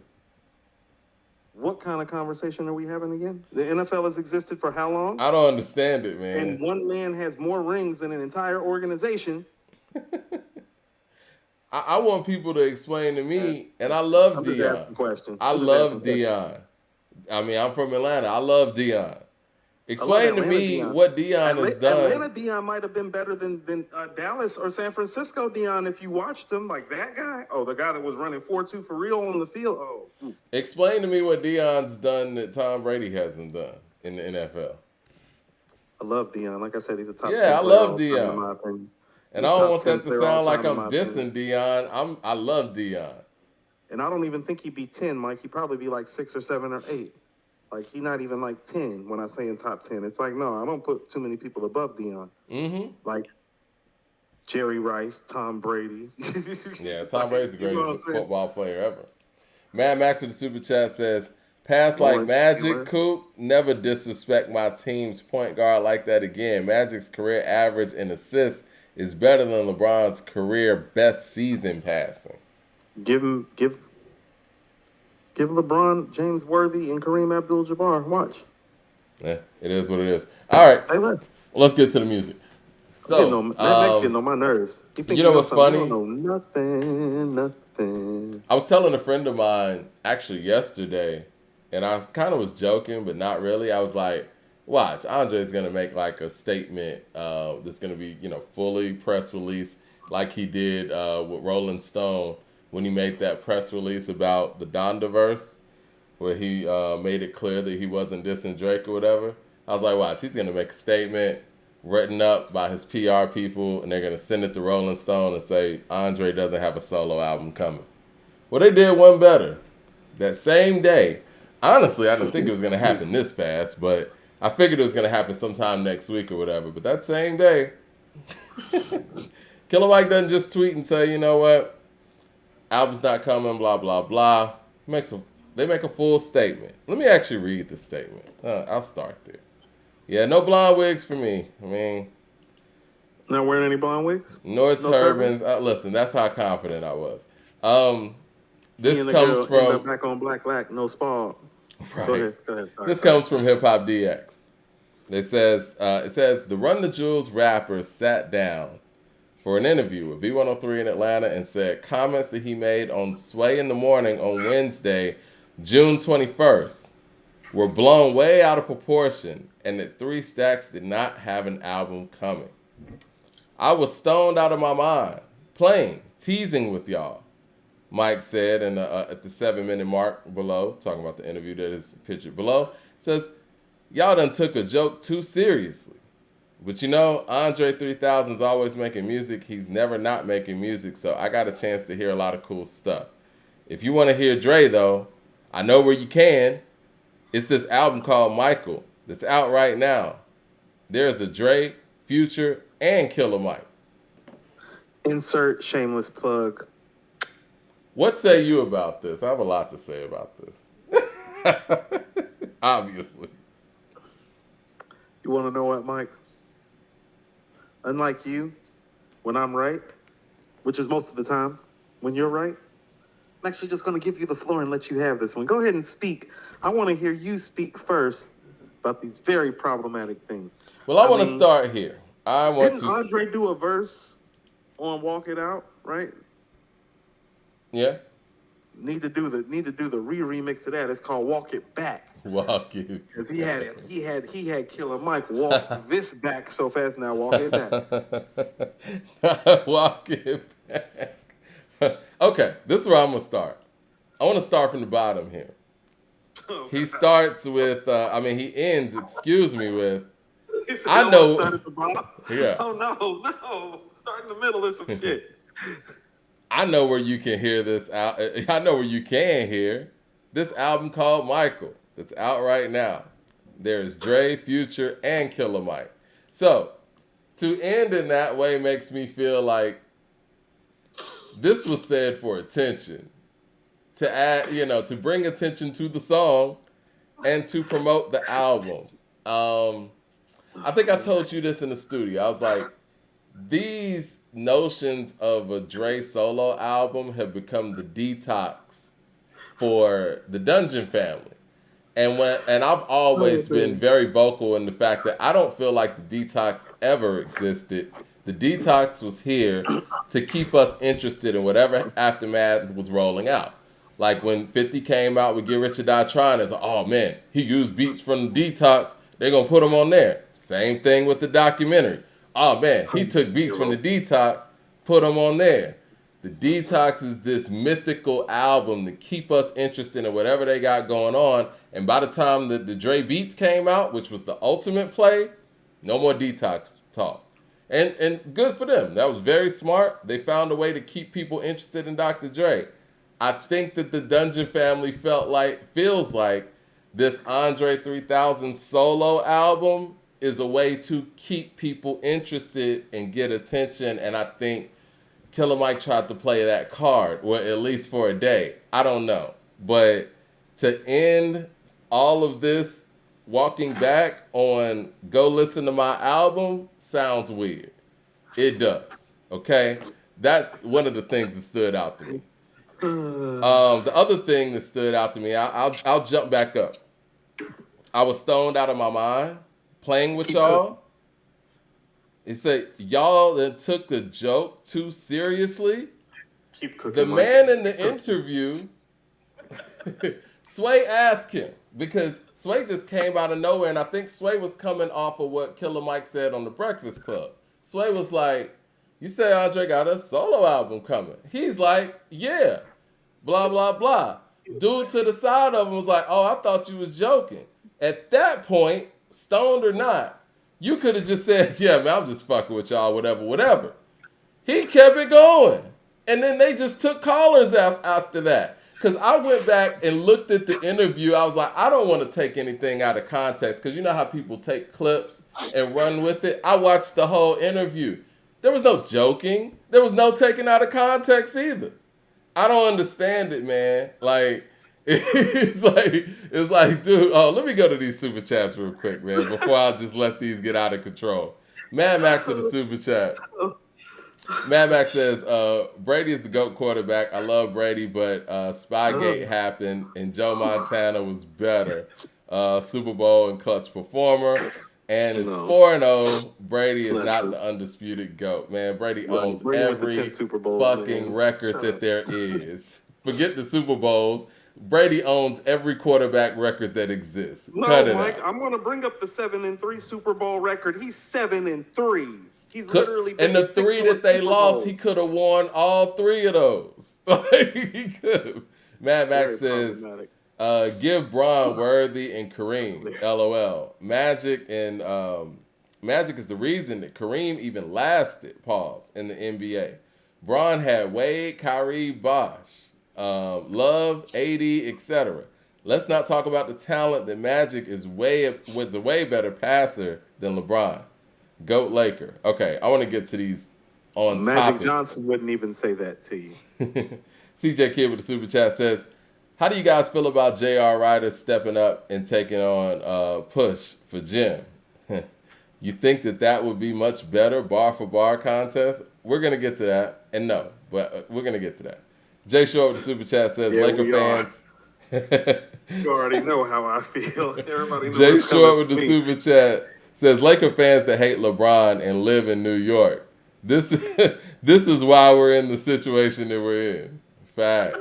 [SPEAKER 2] What kind of conversation are we having again? The NFL has existed for how long?
[SPEAKER 1] I don't understand it, man.
[SPEAKER 2] And one man has more rings than an entire organization.
[SPEAKER 1] I want people to explain to me, and I love
[SPEAKER 2] I'm
[SPEAKER 1] Deion.
[SPEAKER 2] just asking questions.
[SPEAKER 1] I love Deion. I mean, I'm from Atlanta. I love Deion. Explain to me what Deion has done.
[SPEAKER 2] Atlanta Deion might have been better than Dallas or San Francisco Deion if you watched him, like that guy. Oh, the guy that was running 4-2 for real on the field. Oh.
[SPEAKER 1] Explain to me what Deion's done that Tom Brady hasn't done in the NFL.
[SPEAKER 2] I love Deion. Like I said, he's a top.
[SPEAKER 1] Yeah, I love Deion.
[SPEAKER 2] In my opinion.
[SPEAKER 1] And I don't want that to sound like I'm dissing Deion. I love Deion.
[SPEAKER 2] And I don't even think he'd be 10, Mike. He'd probably be like 6 or 7 or 8. Like, he's not even like 10 when I say in top 10. It's like, no, I don't put too many people above Deion.
[SPEAKER 1] Mm-hmm.
[SPEAKER 2] Like Jerry Rice, Tom Brady.
[SPEAKER 1] Yeah, Tom Brady's the greatest football player ever. Mad Max with the super chat says, pass like Magic, Coop, never disrespect my team's point guard like that again. Magic's career average in assists is better than LeBron's career best season passing.
[SPEAKER 2] Give LeBron, James Worthy, and Kareem Abdul-Jabbar. Watch.
[SPEAKER 1] Yeah, it is what it is. All right.
[SPEAKER 2] Say less.
[SPEAKER 1] Let's get to the music. So,
[SPEAKER 2] Max getting on my nerves.
[SPEAKER 1] You know what's funny?
[SPEAKER 2] You don't know nothing.
[SPEAKER 1] I was telling a friend of mine actually yesterday, and I kind of was joking, but not really. I was like, watch, Andre's going to make like a statement that's going to be, fully press release like he did with Rolling Stone when he made that press release about the Dondaverse, where he made it clear that he wasn't dissing Drake or whatever. I was like, watch, he's going to make a statement written up by his PR people, and they're going to send it to Rolling Stone and say, Andre doesn't have a solo album coming. Well, they did one better. That same day, honestly, I didn't think it was going to happen this fast, but I figured it was going to happen sometime next week or whatever. But that same day, Killer Mike doesn't just tweet and say, you know what, album's not coming, blah, blah, blah. They make a full statement. Let me actually read the statement. I'll start there. Yeah, no blonde wigs for me. I mean,
[SPEAKER 2] not wearing any blonde wigs?
[SPEAKER 1] No turbans. Listen, that's how confident I was. This comes from
[SPEAKER 2] black on black, no spall.
[SPEAKER 1] Right.
[SPEAKER 2] Go ahead. Sorry.
[SPEAKER 1] This comes from Hip Hop DX. It says the Run the Jewels rapper sat down for an interview with V103 in Atlanta and said comments that he made on Sway in the Morning on Wednesday June 21st were blown way out of proportion and that 3 Stacks did not have an album coming. I was stoned out of my mind, playing, teasing with y'all. Mike said at the 7-minute mark below, talking about the interview that is pictured below, says, y'all done took a joke too seriously. But you know, Andre 3000's always making music. He's never not making music, so I got a chance to hear a lot of cool stuff. If you want to hear Dre, though, I know where you can. It's this album called Michael that's out right now. There's a Dre, Future, and Killer Mike.
[SPEAKER 2] Insert shameless plug.
[SPEAKER 1] What say you about this? I have a lot to say about this. Obviously.
[SPEAKER 2] You want to know what, Mike? Unlike you, when I'm right, which is most of the time, when you're right, I'm actually just going to give you the floor and let you have this one. Go ahead and speak. I want to hear you speak first about these very problematic things.
[SPEAKER 1] Well, I want to start here.
[SPEAKER 2] Didn't Andre do a verse on "Walk It Out"? Right?
[SPEAKER 1] Yeah.
[SPEAKER 2] Need to do the remix of that. It's called "Walk It Back."
[SPEAKER 1] Walk it.
[SPEAKER 2] Because he had Killer Mike walk this back so fast. Now walk it back.
[SPEAKER 1] Walk it back. Okay, this is where I'm gonna start. I want to start from the bottom here. He starts with, he ends, excuse me, with, I know.
[SPEAKER 2] Start at the bottom?
[SPEAKER 1] Yeah.
[SPEAKER 2] Oh, no. Start in the middle of some shit.
[SPEAKER 1] I know where you can hear this out. I know where you can hear this album called Michael that's out right now. There's Dre, Future, and Killer Mike. So, to end in that way makes me feel like this was said for attention. To add, to bring attention to the song and to promote the album. I think I told you this in the studio. I was like, these notions of a Dre solo album have become the detox for the Dungeon family. And I've always been very vocal in the fact that I don't feel like the detox ever existed. The detox was here to keep us interested in whatever Aftermath was rolling out. Like when 50 came out with Get Rich or Die Trying, it's like, oh man, he used beats from the detox. They're going to put them on there. Same thing with the documentary. Oh man, he took beats from the detox, put them on there. The detox is this mythical album to keep us interested in whatever they got going on. And by the time the Dre Beats came out, which was the ultimate play, no more detox talk. And good for them. That was very smart. They found a way to keep people interested in Dr. Dre. I think that the Dungeon family feels like this Andre 3000 solo album is a way to keep people interested and get attention. And I think Killer Mike tried to play that card, well, at least for a day. I don't know. But to end all of this walking back on go listen to my album sounds weird. It does. Okay? That's one of the things that stood out to me. The other thing that stood out to me, I'll jump back up. I was stoned out of my mind playing with y'all. He said, y'all then took the joke too seriously.
[SPEAKER 2] Keep cooking.
[SPEAKER 1] The man in the interview, Sway asked him, because Sway just came out of nowhere, and I think Sway was coming off of what Killer Mike said on The Breakfast Club. Sway was like, you say Andre got a solo album coming. He's like, yeah, blah, blah, blah. Dude to the side of him was like, oh, I thought you was joking. At that point, stoned or not, you could have just said, yeah, man, I'm just fucking with y'all, whatever. He kept it going. And then they just took callers after that. Because I went back and looked at the interview. I was like, I don't want to take anything out of context. Because you know how people take clips and run with it? I watched the whole interview. There was no joking. There was no taking out of context either. I don't understand it, man. Like, it's like, dude, oh, let me go to these super chats real quick, man, before I just let these get out of control. Mad Max with the super chat. Mad Max says, Brady is the GOAT quarterback. I love Brady, but Spygate happened and Joe Montana was better. Super Bowl and clutch performer. And it's 4-0. Brady is not the undisputed GOAT. Man, Brady owns every fucking record that there is. Forget the Super Bowls. Brady owns every quarterback record that exists.
[SPEAKER 2] No,
[SPEAKER 1] Cut it
[SPEAKER 2] Mike,
[SPEAKER 1] out.
[SPEAKER 2] I'm gonna bring up the 7-3 Super Bowl record. He's 7-3. He's literally been
[SPEAKER 1] And the
[SPEAKER 2] to 6
[SPEAKER 1] three
[SPEAKER 2] more
[SPEAKER 1] that they
[SPEAKER 2] Super
[SPEAKER 1] lost,
[SPEAKER 2] Bowls.
[SPEAKER 1] he could have won all three of those. Like, he could have. Mad Max
[SPEAKER 2] Very
[SPEAKER 1] says,
[SPEAKER 2] problematic.
[SPEAKER 1] give Braun, Worthy, and Kareem. LOL. Magic is the reason that Kareem even lasted. Pause in the NBA. Braun had Wade, Kyrie, Bosh, Love, AD, etc. Let's not talk about the talent that Magic was a way better passer than LeBron. Goat Laker. Okay, I want to get to these on
[SPEAKER 2] Magic
[SPEAKER 1] topic.
[SPEAKER 2] Johnson wouldn't even say that to you.
[SPEAKER 1] CJ Kid with the super chat says, "How do you guys feel about J.R. Ryder stepping up and taking on Push for Jim? You think that would be much better bar for bar contest? We're gonna get to that, and no, but we're gonna get to that." Jay Short with the super chat says,
[SPEAKER 2] Yeah,
[SPEAKER 1] "Laker
[SPEAKER 2] we
[SPEAKER 1] fans."
[SPEAKER 2] You already know how I feel. Everybody knows.
[SPEAKER 1] Jay
[SPEAKER 2] what's
[SPEAKER 1] Short with
[SPEAKER 2] coming
[SPEAKER 1] the
[SPEAKER 2] to me.
[SPEAKER 1] super chat says, "Laker fans that hate LeBron and live in New York. This this is why we're in the situation that we're in." Facts.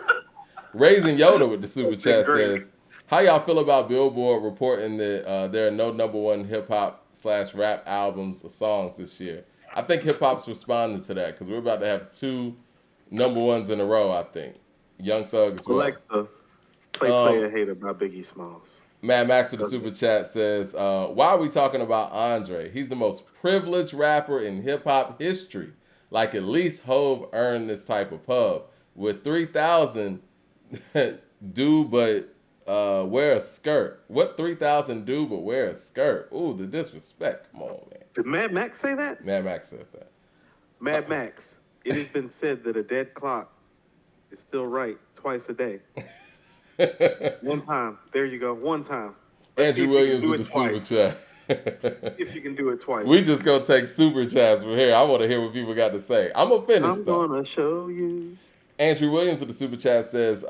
[SPEAKER 1] Raising Yoda with the super chat
[SPEAKER 2] Great.
[SPEAKER 1] says, "How y'all feel about Billboard reporting that there are no #1 hip hop / rap albums or songs this year?" I think hip hop's responding to that because we're about to have 2 #1s in a row. I think Young Thug as well.
[SPEAKER 2] Alexa, play Player Hater by Biggie Smalls.
[SPEAKER 1] Mad Max with the super chat says, "Why are we talking about Andre? He's the most privileged rapper in hip hop history. Like at least Hove earned this type of pub with 3,000 do but wear a skirt. What 3,000 do but wear a skirt? Ooh, the disrespect. Come on, man."
[SPEAKER 2] Did Mad Max say that?
[SPEAKER 1] Mad Max said that.
[SPEAKER 2] Mad Max, it has been said that a dead clock is still right twice a day. One time. There you go. One time. Let's
[SPEAKER 1] Andrew
[SPEAKER 2] see if you can
[SPEAKER 1] Williams
[SPEAKER 2] do
[SPEAKER 1] with the
[SPEAKER 2] it
[SPEAKER 1] super
[SPEAKER 2] twice.
[SPEAKER 1] chat.
[SPEAKER 2] If you can do it twice.
[SPEAKER 1] We just gonna take super chats from here. I want to hear what people got to say. I'm gonna finish
[SPEAKER 2] I'm
[SPEAKER 1] though.
[SPEAKER 2] gonna show you.
[SPEAKER 1] Andrew Williams with the super chat says,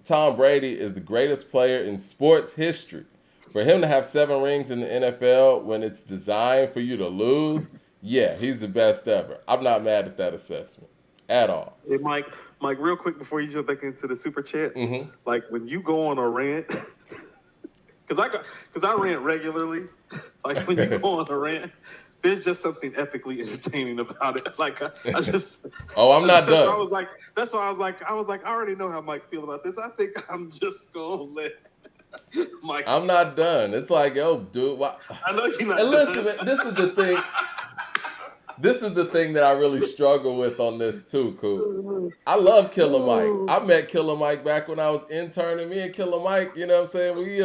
[SPEAKER 1] "Tom Brady is the greatest player in sports history. For him to have 7 rings in the NFL when it's designed for you to lose, yeah, he's the best ever." I'm not mad at that assessment at all.
[SPEAKER 2] Hey, Mike, real quick before you jump back into the super chat,
[SPEAKER 1] Mm-hmm.
[SPEAKER 2] like when you go on a rant, because I rant regularly. Like when you go on a rant, there's just something epically entertaining about it. Like I just.
[SPEAKER 1] Oh, I'm not
[SPEAKER 2] that's why
[SPEAKER 1] done.
[SPEAKER 2] I was like, I already know how Mike feel about this. I think I'm just gonna let Mike.
[SPEAKER 1] I'm not done. It's like, yo, dude. Why?
[SPEAKER 2] I know you're not.
[SPEAKER 1] And listen,
[SPEAKER 2] done.
[SPEAKER 1] man, this is the thing. This is the thing that I really struggle with on this too, Coop. I love Killer Mike. I met Killer Mike back when I was interning. Me and Killer Mike, you know what I'm saying? We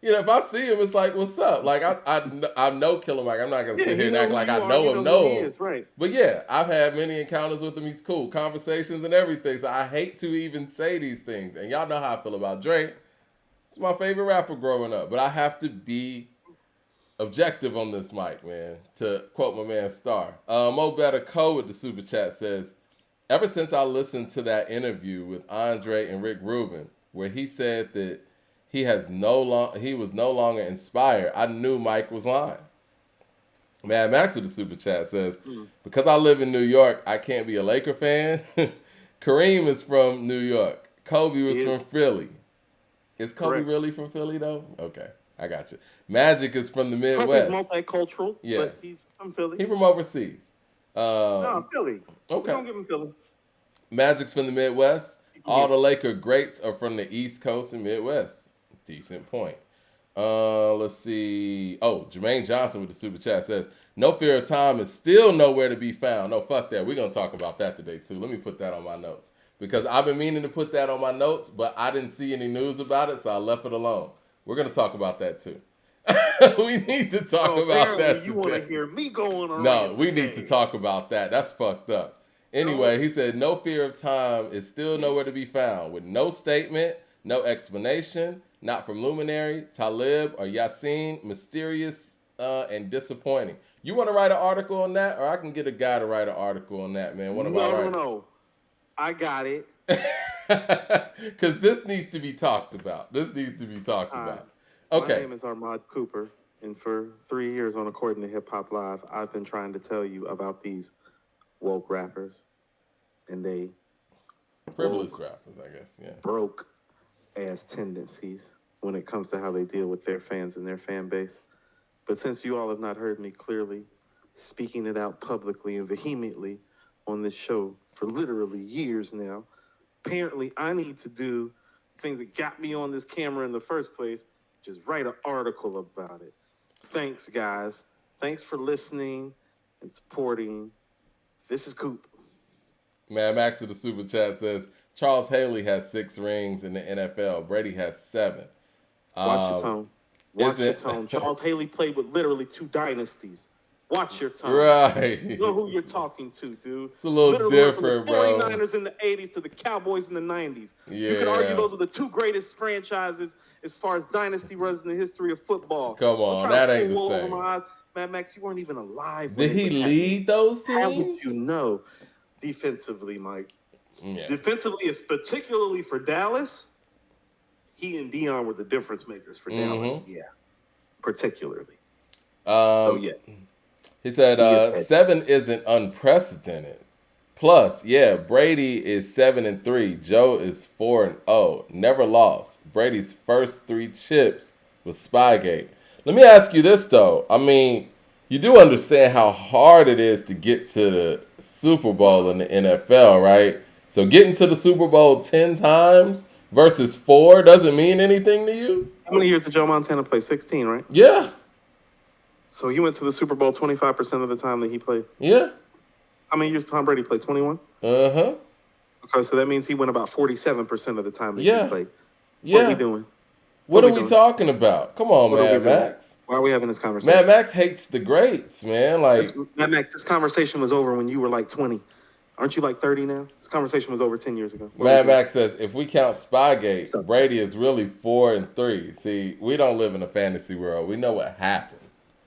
[SPEAKER 1] if I see him, it's like, what's up? Like I know Killer Mike. I'm not gonna sit here and act like I know him.
[SPEAKER 2] Know him. Right.
[SPEAKER 1] But yeah, I've had many encounters with him. He's cool, conversations and everything. So I hate to even say these things. And y'all know how I feel about Drake. It's my favorite rapper growing up, but I have to be objective on this mic, man, to quote my man Star. Mo Better Co with the super chat says, "Ever since I listened to that interview with Andre and Rick Rubin, where he said that he was no longer inspired, I knew Mike was lying." Mad Max with the super chat says, "Because I live in New York, I can't be a Laker fan." Kareem is from New York. Kobe was from Philly. Is Kobe
[SPEAKER 2] Correct.
[SPEAKER 1] really from Philly though? Okay, I got you. Magic is from the
[SPEAKER 2] Kobe's
[SPEAKER 1] Midwest.
[SPEAKER 2] multicultural,
[SPEAKER 1] Yeah.
[SPEAKER 2] but he's from Philly.
[SPEAKER 1] He from overseas.
[SPEAKER 2] No, Philly.
[SPEAKER 1] Okay.
[SPEAKER 2] Don't give him Philly.
[SPEAKER 1] Magic's from the Midwest. All the Laker greats are from the East Coast and Midwest. Decent point. Let's see. Oh, Jermaine Johnson with the super chat says, "No Fear of Time is still nowhere to be found." No, fuck that. We're going to talk about that today, too. Let me put that on my notes. Because I've been meaning to put that on my notes, but I didn't see any news about it, so I left it alone. We're going to talk about that, too. We need to talk about that
[SPEAKER 2] You
[SPEAKER 1] today.
[SPEAKER 2] want to hear me going around?
[SPEAKER 1] No, we need to talk about that. That's fucked up. Anyway, he said, "No Fear of Time is still nowhere to be found, with no statement, no explanation, not from Luminary, Talib, or Yassine, mysterious and disappointing." You want to write an article on that, or I can get a guy to write an article on that, man?
[SPEAKER 2] No. I got it.
[SPEAKER 1] Because this needs to be talked about. This needs to be talked about. Okay.
[SPEAKER 2] My name is Armand Cooper, and for 3 years on According to Hip Hop Live, I've been trying to tell you about these woke rappers, and they
[SPEAKER 1] Privileged rappers, I guess. Yeah.
[SPEAKER 2] broke ass tendencies when it comes to how they deal with their fans and their fan base. But since you all have not heard me clearly speaking it out publicly and vehemently on this show for literally years now, apparently I need to do things that got me on this camera in the first place, just write an article about it. Thanks, guys. Thanks for listening and supporting. This is Coop.
[SPEAKER 1] Mad Max of the Super Chat says, Charles Haley has 6 rings in the NFL. Brady has 7.
[SPEAKER 2] Watch your tone. Watch your tone. Charles Haley played with literally 2 dynasties. Watch your tone.
[SPEAKER 1] Right.
[SPEAKER 2] You know who you're talking to, dude.
[SPEAKER 1] It's a little
[SPEAKER 2] literally
[SPEAKER 1] different,
[SPEAKER 2] from the 49ers in the 80s to the Cowboys in the 90s.
[SPEAKER 1] Yeah.
[SPEAKER 2] You could argue those are the 2 greatest franchises as far as dynasty runs in the history of football.
[SPEAKER 1] Come on, that ain't the same.
[SPEAKER 2] Mad Max, you weren't even alive.
[SPEAKER 1] Did he lead those teams?
[SPEAKER 2] How would you know? Defensively, Mike.
[SPEAKER 1] Yeah.
[SPEAKER 2] Defensively, is particularly for Dallas, he and Dion were the difference makers for Dallas. Yeah, particularly. So, yes.
[SPEAKER 1] He said 7 isn't unprecedented. Plus, yeah, Brady is 7-3. Joe is 4-0. Never lost. Brady's first 3 chips was Spygate. Let me ask you this, though. I mean, you do understand how hard it is to get to the Super Bowl in the NFL, right? So getting to the Super Bowl 10 times versus 4 doesn't mean anything to you?
[SPEAKER 2] How many years did Joe Montana play? 16, right?
[SPEAKER 1] Yeah.
[SPEAKER 2] So he went to the Super Bowl 25% of the time that he played?
[SPEAKER 1] Yeah.
[SPEAKER 2] How many years Tom Brady played? 21?
[SPEAKER 1] Uh-huh.
[SPEAKER 2] Okay, so that means he went about 47% of the time that he played.
[SPEAKER 1] Yeah.
[SPEAKER 2] What are we doing?
[SPEAKER 1] What are we talking about? Come on, Mad Max.
[SPEAKER 2] Why are we having this conversation?
[SPEAKER 1] Mad Max hates the greats, man. Like
[SPEAKER 2] Mad Max, this conversation was over when you were like 20. Aren't you like 30 now? This conversation was over 10 years ago.
[SPEAKER 1] Mad Max says, if we count Spygate, Brady is really 4-3. See, we don't live in a fantasy world. We know what happened.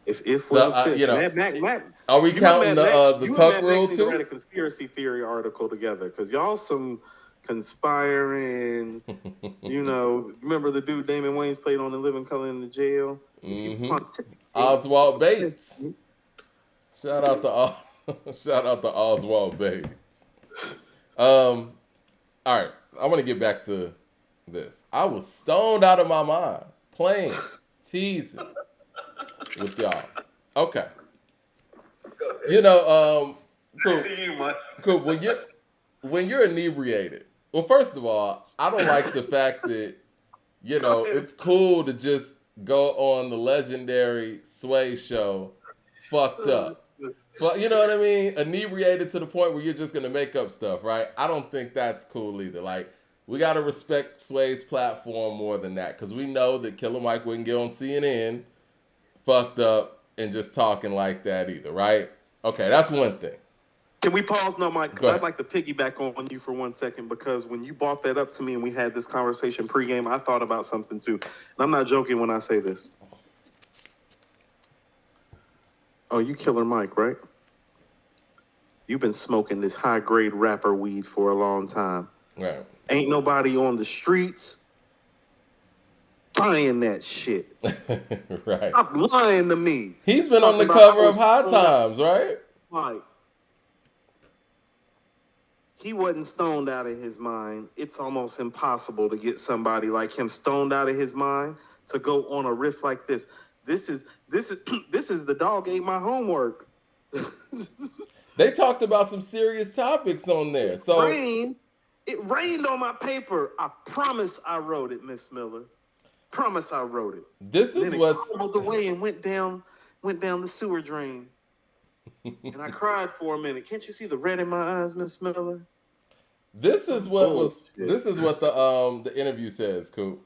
[SPEAKER 2] Matt,
[SPEAKER 1] are we counting the Tuck rule too?
[SPEAKER 2] We read a conspiracy theory article together because y'all some conspiring. Remember the dude Damon Wayans played on The Living Color in the jail?
[SPEAKER 1] Mm-hmm. Oswald Bates. Shout out to Oswald Bates. All right, I want to get back to this. I was stoned out of my mind, playing, teasing with y'all. Okay. Cool. When you're inebriated, well, first of all, I don't like the fact that, it's cool to just go on the legendary Sway show fucked up. You know what I mean? Inebriated to the point where you're just going to make up stuff, right? I don't think that's cool either. Like, we got to respect Sway's platform more than that because we know that Killer Mike wouldn't get on CNN fucked up and just talking like that either, right? Okay, that's one thing.
[SPEAKER 2] Can we pause? No, Mike, because I'd like to piggyback on you for 1 second because when you brought that up to me and we had this conversation pregame, I thought about something too. And I'm not joking when I say this. Oh, you Killer Mike, right? You've been smoking this high-grade rapper weed for a long time.
[SPEAKER 1] Right.
[SPEAKER 2] Ain't nobody on the streets buying that shit.
[SPEAKER 1] Right.
[SPEAKER 2] Stop lying to me.
[SPEAKER 1] He's been on the cover of High Times, right?
[SPEAKER 2] Like, he wasn't stoned out of his mind. It's almost impossible to get somebody like him stoned out of his mind to go on a riff like this. This is the dog ate my homework.
[SPEAKER 1] They talked about some serious topics on there. So
[SPEAKER 2] it rained on my paper. I promise I wrote it, Miss Miller. Promise I wrote it.
[SPEAKER 1] This is what's
[SPEAKER 2] tumbled away and went down the sewer drain. And I cried for a minute. Can't you see the red in my eyes, Miss Miller?
[SPEAKER 1] This is what the interview says, Coop.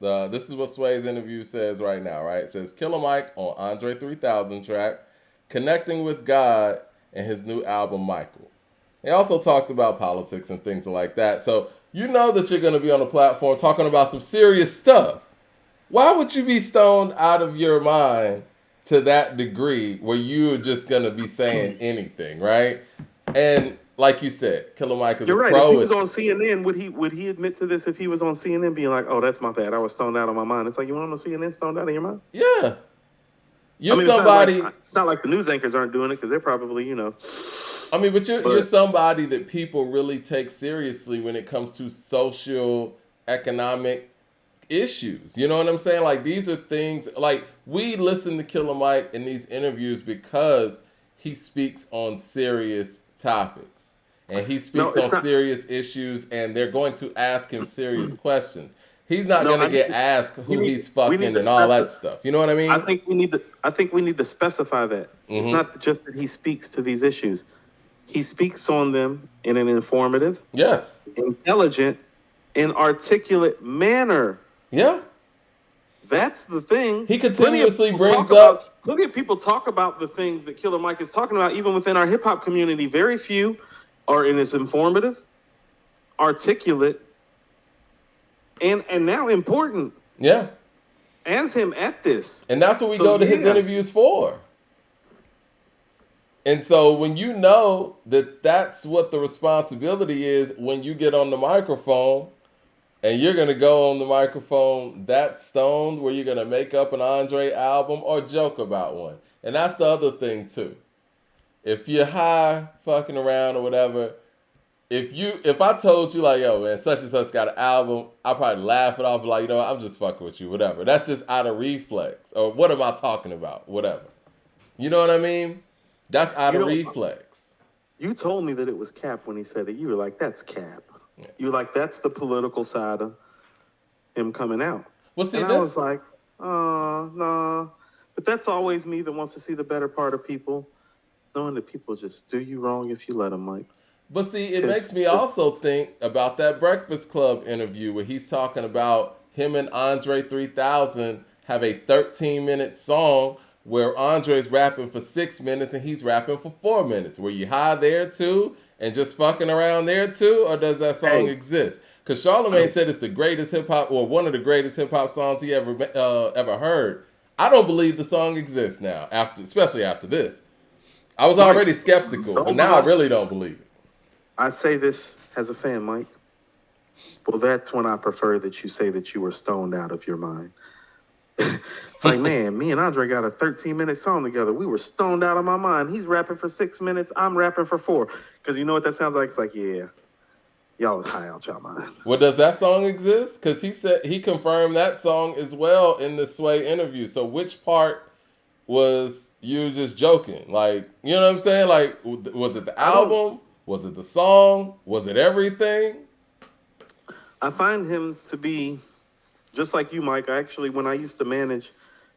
[SPEAKER 1] This is what Sway's interview says right now, right? It says Killer Mike on Andre 3000 track, connecting with God and his new album Michael. They also talked about politics and things like that. So you know that you're going to be on the platform talking about some serious stuff. Why would you be stoned out of your mind to that degree where you're just going to be saying anything, right? And like you said, Killer Mike is
[SPEAKER 2] You're
[SPEAKER 1] a
[SPEAKER 2] right.
[SPEAKER 1] pro.
[SPEAKER 2] If he was on CNN, would he admit to this if he was on CNN being like, oh, that's my bad. I was stoned out of my mind. It's like, you want on CNN stoned out of your mind?
[SPEAKER 1] Yeah. Somebody.
[SPEAKER 2] It's not like the news anchors aren't doing it because they're probably,
[SPEAKER 1] but you're somebody that people really take seriously when it comes to social, economic, issues. You know what I'm saying? Like these are things like we listen to Killer Mike in these interviews because he speaks on serious topics and he
[SPEAKER 2] No,
[SPEAKER 1] speaks on
[SPEAKER 2] it's not.
[SPEAKER 1] serious issues, and they're going to ask him serious questions. He's not
[SPEAKER 2] No,
[SPEAKER 1] going to get asked who he's
[SPEAKER 2] we need
[SPEAKER 1] fucking
[SPEAKER 2] to
[SPEAKER 1] and all that
[SPEAKER 2] specify.
[SPEAKER 1] stuff. You know what I mean?
[SPEAKER 2] I think we need to specify that. It's not just that he speaks to these issues. He speaks on them in an informative,
[SPEAKER 1] Yes.
[SPEAKER 2] intelligent, and articulate manner.
[SPEAKER 1] Yeah.
[SPEAKER 2] That's the thing.
[SPEAKER 1] He continuously
[SPEAKER 2] Plenty of people
[SPEAKER 1] brings
[SPEAKER 2] talk
[SPEAKER 1] up.
[SPEAKER 2] about- Plenty of people talk about the things that Killer Mike is talking about, even within our hip hop community. Very few are in as informative, articulate, and now important
[SPEAKER 1] Yeah.
[SPEAKER 2] as him at this.
[SPEAKER 1] And that's what we
[SPEAKER 2] So,
[SPEAKER 1] go to his
[SPEAKER 2] yeah.
[SPEAKER 1] interviews for. And so when you know that that's what the responsibility is when you get on the microphone, and you're going to go on the microphone that stoned where you're going to make up an Andre album or joke about one. And that's the other thing too. If you're high fucking around or whatever, if I told you like, yo man, such and such got an album, I'd probably laugh it off like, you know what, I'm just fucking with you, whatever. That's just out of reflex. Or what am I talking about? Whatever. You know what I mean? That's out of reflex.
[SPEAKER 2] You told me that it was cap when he said it. You were like, that's cap. Yeah. You were like, that's the political side of him coming out.
[SPEAKER 1] Well, see,
[SPEAKER 2] and I was like, oh, no. But that's always me that wants to see the better part of people, knowing that people just do you wrong if you let them, Mike.
[SPEAKER 1] But see, it makes me also think about that Breakfast Club interview where he's talking about him and Andre 3000 have a 13-minute song where Andre's rapping for 6 minutes and he's rapping for 4 minutes. Were you high there too and just fucking around there too, or does that song exist? Because Charlamagne said it's the greatest hip hop, or one of the greatest hip hop songs he ever heard. I don't believe the song exists now, especially after this. I was already skeptical, but now I really don't believe it.
[SPEAKER 2] I say this as a fan, Mike. Well, that's when I prefer that you say that you were stoned out of your mind. It's like, man, me and Andre got a 13-minute song together. We were stoned out of my mind. He's rapping for 6 minutes. I'm rapping for 4. Because you know what that sounds like? It's like, yeah, y'all was high out y'all mind.
[SPEAKER 1] Well, does that song exist? Because he confirmed that song as well in the Sway interview. So which part was you just joking? Like, you know what I'm saying? Like, was it the album? Was it the song? Was it everything?
[SPEAKER 2] I find him to be just like you, Mike. Actually, when I used to manage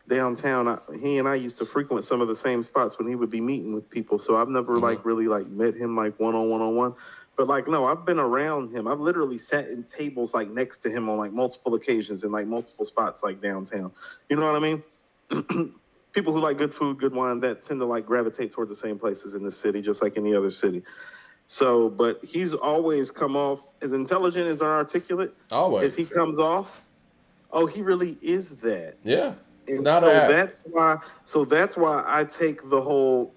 [SPEAKER 2] downtown, he and I used to frequent some of the same spots when he would be meeting with people. So I've never really met him like one-on-one. But like, no, I've been around him. I've literally sat in tables like next to him on like multiple occasions in like multiple spots like downtown. You know what I mean? People who like good food, good wine, that tend to like gravitate toward the same places in the city, just like any other city. So, but he's always come off as intelligent as articulate.
[SPEAKER 1] Always.
[SPEAKER 2] As he comes off. Oh, he really is that.
[SPEAKER 1] Yeah. It's
[SPEAKER 2] and
[SPEAKER 1] not
[SPEAKER 2] so
[SPEAKER 1] a
[SPEAKER 2] that's why I take the whole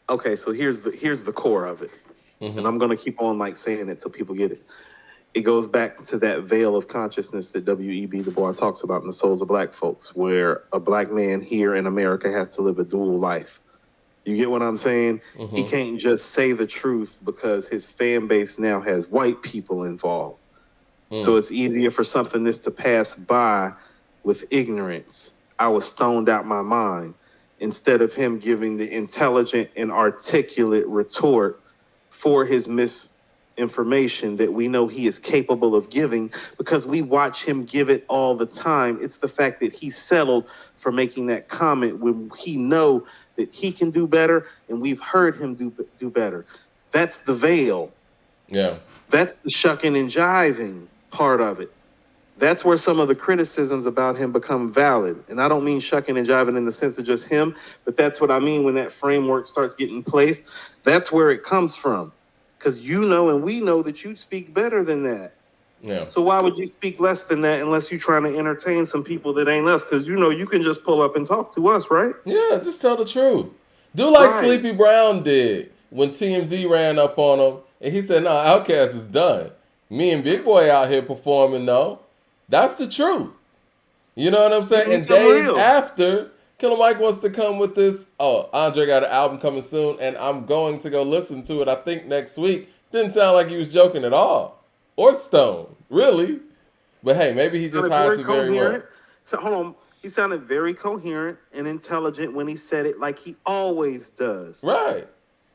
[SPEAKER 2] okay, so here's the core of it. Mm-hmm. And I'm gonna keep on like saying it so people get it. It goes back to that veil of consciousness that W.E.B. Du Bois talks about in The Souls of Black Folks, where a black man here in America has to live a dual life. You get what I'm saying? Mm-hmm. He can't just say the truth because his fan base now has white people involved. So it's easier for something this to pass by with ignorance. I was stoned out my mind, instead of him giving the intelligent and articulate retort for his misinformation that we know he is capable of giving because we watch him give it all the time. It's the fact that he settled for making that comment when he know that he can do better and we've heard him do better. That's the veil.
[SPEAKER 1] Yeah.
[SPEAKER 2] That's the shucking and jiving part of it. That's where some of the criticisms about him become valid. And I don't mean shucking and jiving in the sense of just him, but that's what I mean when that framework starts getting placed. That's where it comes from. Because you know and we know that you speak better than that.
[SPEAKER 1] Yeah.
[SPEAKER 2] So why would you speak less than that unless you're trying to entertain some people that ain't us? Because you know you can just pull up and talk to us, right?
[SPEAKER 1] Yeah, just tell the truth. Do like Sleepy Brown did when TMZ ran up on him and he said, "No, Outkast is done. Me and Big Boy out here performing though." That's the truth. You know what I'm saying? And days after, Killer Mike wants to come with this, oh, Andre got an album coming soon and I'm going to go listen to it, I think next week. Didn't sound like he was joking at all. or stoned, really. But hey, maybe he just
[SPEAKER 2] Sounded
[SPEAKER 1] hides
[SPEAKER 2] very
[SPEAKER 1] it very well.
[SPEAKER 2] coherent. So hold on. He sounded very coherent and intelligent when he said it, like he always does.
[SPEAKER 1] Right.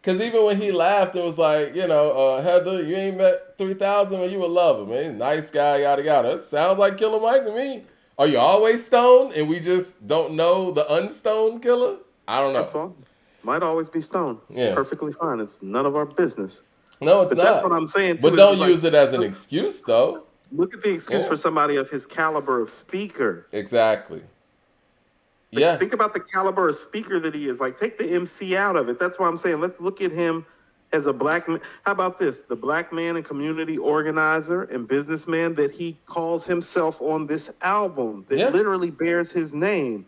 [SPEAKER 1] Because even when he laughed, it was like, Heather, you ain't met 3000 and you would love him, man. Nice guy, yada, yada. That sounds like Killer Mike to me. Are you always stoned and we just don't know the unstoned killer? I don't
[SPEAKER 2] That's
[SPEAKER 1] know.
[SPEAKER 2] fine. Might always be stoned. It's
[SPEAKER 1] Yeah.
[SPEAKER 2] perfectly fine. It's none of our business.
[SPEAKER 1] No, it's
[SPEAKER 2] But
[SPEAKER 1] not.
[SPEAKER 2] that's what I'm saying, too.
[SPEAKER 1] But
[SPEAKER 2] is
[SPEAKER 1] don't
[SPEAKER 2] like,
[SPEAKER 1] use it as an excuse, though.
[SPEAKER 2] Look at the excuse
[SPEAKER 1] Yeah.
[SPEAKER 2] for somebody of his caliber of speaker.
[SPEAKER 1] Exactly.
[SPEAKER 2] Like,
[SPEAKER 1] Yeah.
[SPEAKER 2] think about the caliber of speaker that he is. Like, take the MC out of it. That's why I'm saying let's look at him as a black man. How about this? The black man and community organizer and businessman that he calls himself on this album that
[SPEAKER 1] Yeah.
[SPEAKER 2] literally bears his name.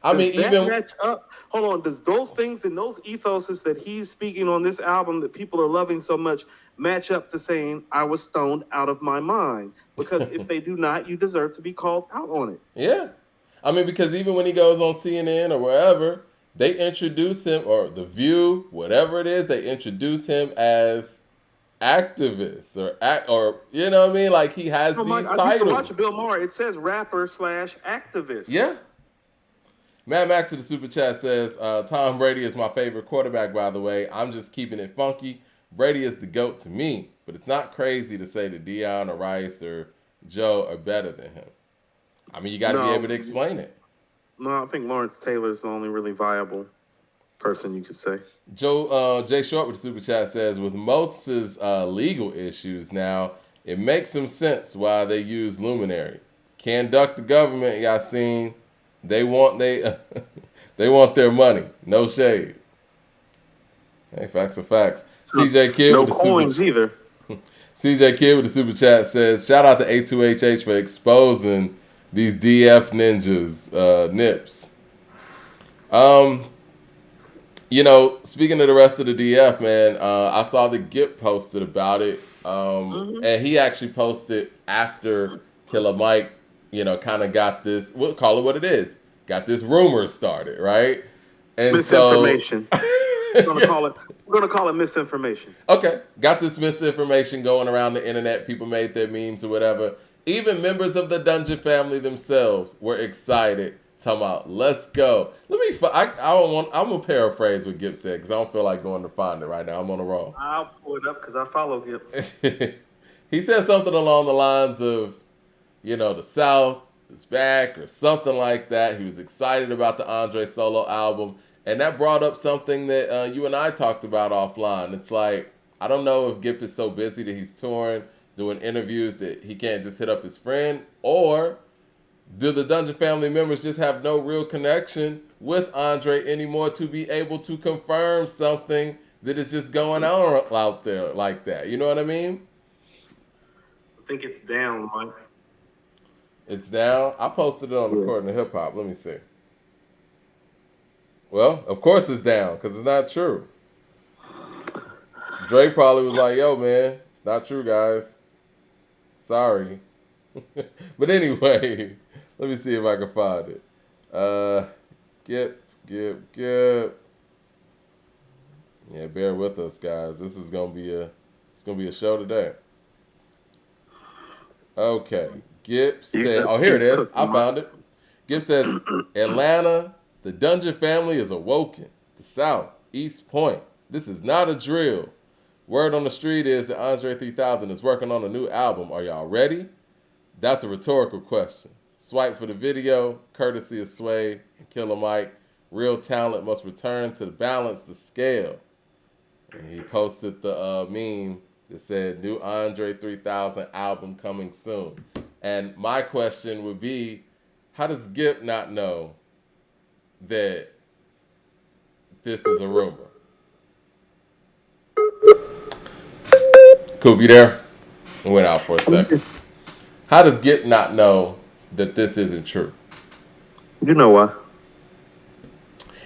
[SPEAKER 1] I mean,
[SPEAKER 2] Does that
[SPEAKER 1] even
[SPEAKER 2] match up? Hold on. Does those things and those ethoses that he's speaking on this album that people are loving so much match up to saying I was stoned out of my mind? Because if they do not, you deserve to be called out on it.
[SPEAKER 1] yeah. I mean, because even when he goes on CNN or wherever, they introduce him, or The View, whatever it is, they introduce him as activist or you know what I mean? Like he has
[SPEAKER 2] Oh,
[SPEAKER 1] these
[SPEAKER 2] Mike, I used
[SPEAKER 1] titles.
[SPEAKER 2] to watch Bill Maher. It says rapper / activist.
[SPEAKER 1] Yeah. Mad Max to the super chat says, Tom Brady is my favorite quarterback, by the way. I'm just keeping it funky. Brady is the GOAT to me, but it's not crazy to say that Deion or Rice or Joe are better than him. I mean, you got to be
[SPEAKER 2] No.
[SPEAKER 1] able to explain it.
[SPEAKER 2] No, I think Lawrence Taylor is the only really viable person you could say.
[SPEAKER 1] Jay Short with the super chat says, with Moses' legal issues now, it makes some sense why they use Luminary. Can't duck the government, y'all seen. They want they want their money. No shade. Hey, facts are facts. CJ Kidd
[SPEAKER 2] No
[SPEAKER 1] with the
[SPEAKER 2] coins
[SPEAKER 1] super
[SPEAKER 2] either.
[SPEAKER 1] CJ Kidd with the super chat says, shout out to A2HH for exposing these DF ninjas, nips. Speaking of the rest of the DF, man, I saw the Gip posted about it. And he actually posted after Killer Mike, kind of got this, we'll call it what it is, got this rumor started, right? And
[SPEAKER 2] Misinformation. We're gonna call it misinformation.
[SPEAKER 1] Okay, got this misinformation going around the internet. People made their memes or whatever. Even members of the Dungeon family themselves were excited. Talking about, let's go. I'm gonna paraphrase what Gip said because I don't feel like going to find it right now. I'm on a roll.
[SPEAKER 2] I'll pull it up because I follow Gip.
[SPEAKER 1] He said something along the lines of, the South is back or something like that. He was excited about the Andre solo album. And that brought up something that you and I talked about offline. It's like, I don't know if Gip is so busy that he's touring, doing interviews that he can't just hit up his friend, or do the Dungeon family members just have no real connection with Andre anymore to be able to confirm something that is just going on out there like that? You know what I mean?
[SPEAKER 2] I think it's down, Mike.
[SPEAKER 1] It's down. I posted it on According to Hip Hop. Let me see. Well, of course it's down because it's not true. Dre probably was like, yo, man, it's not true, guys. Sorry. But anyway, let me see if I can find it. Gip. Yeah, bear with us, guys. This is gonna be a show today. Okay. Gip said, oh, here it is. I found it. Gip says, Atlanta, the Dungeon family is awoken. The South, East Point. This is not a drill. Word on the street is that Andre 3000 is working on a new album. Are y'all ready? That's a rhetorical question. Swipe for the video, courtesy of Sway and Killer Mike. Real talent must return to balance the scale. And he posted the meme that said, new Andre 3000 album coming soon. And my question would be, how does Gip not know that this is a rumor? Coop, you there? I went out for a second. How does Gip not know that this isn't true?
[SPEAKER 2] You know why?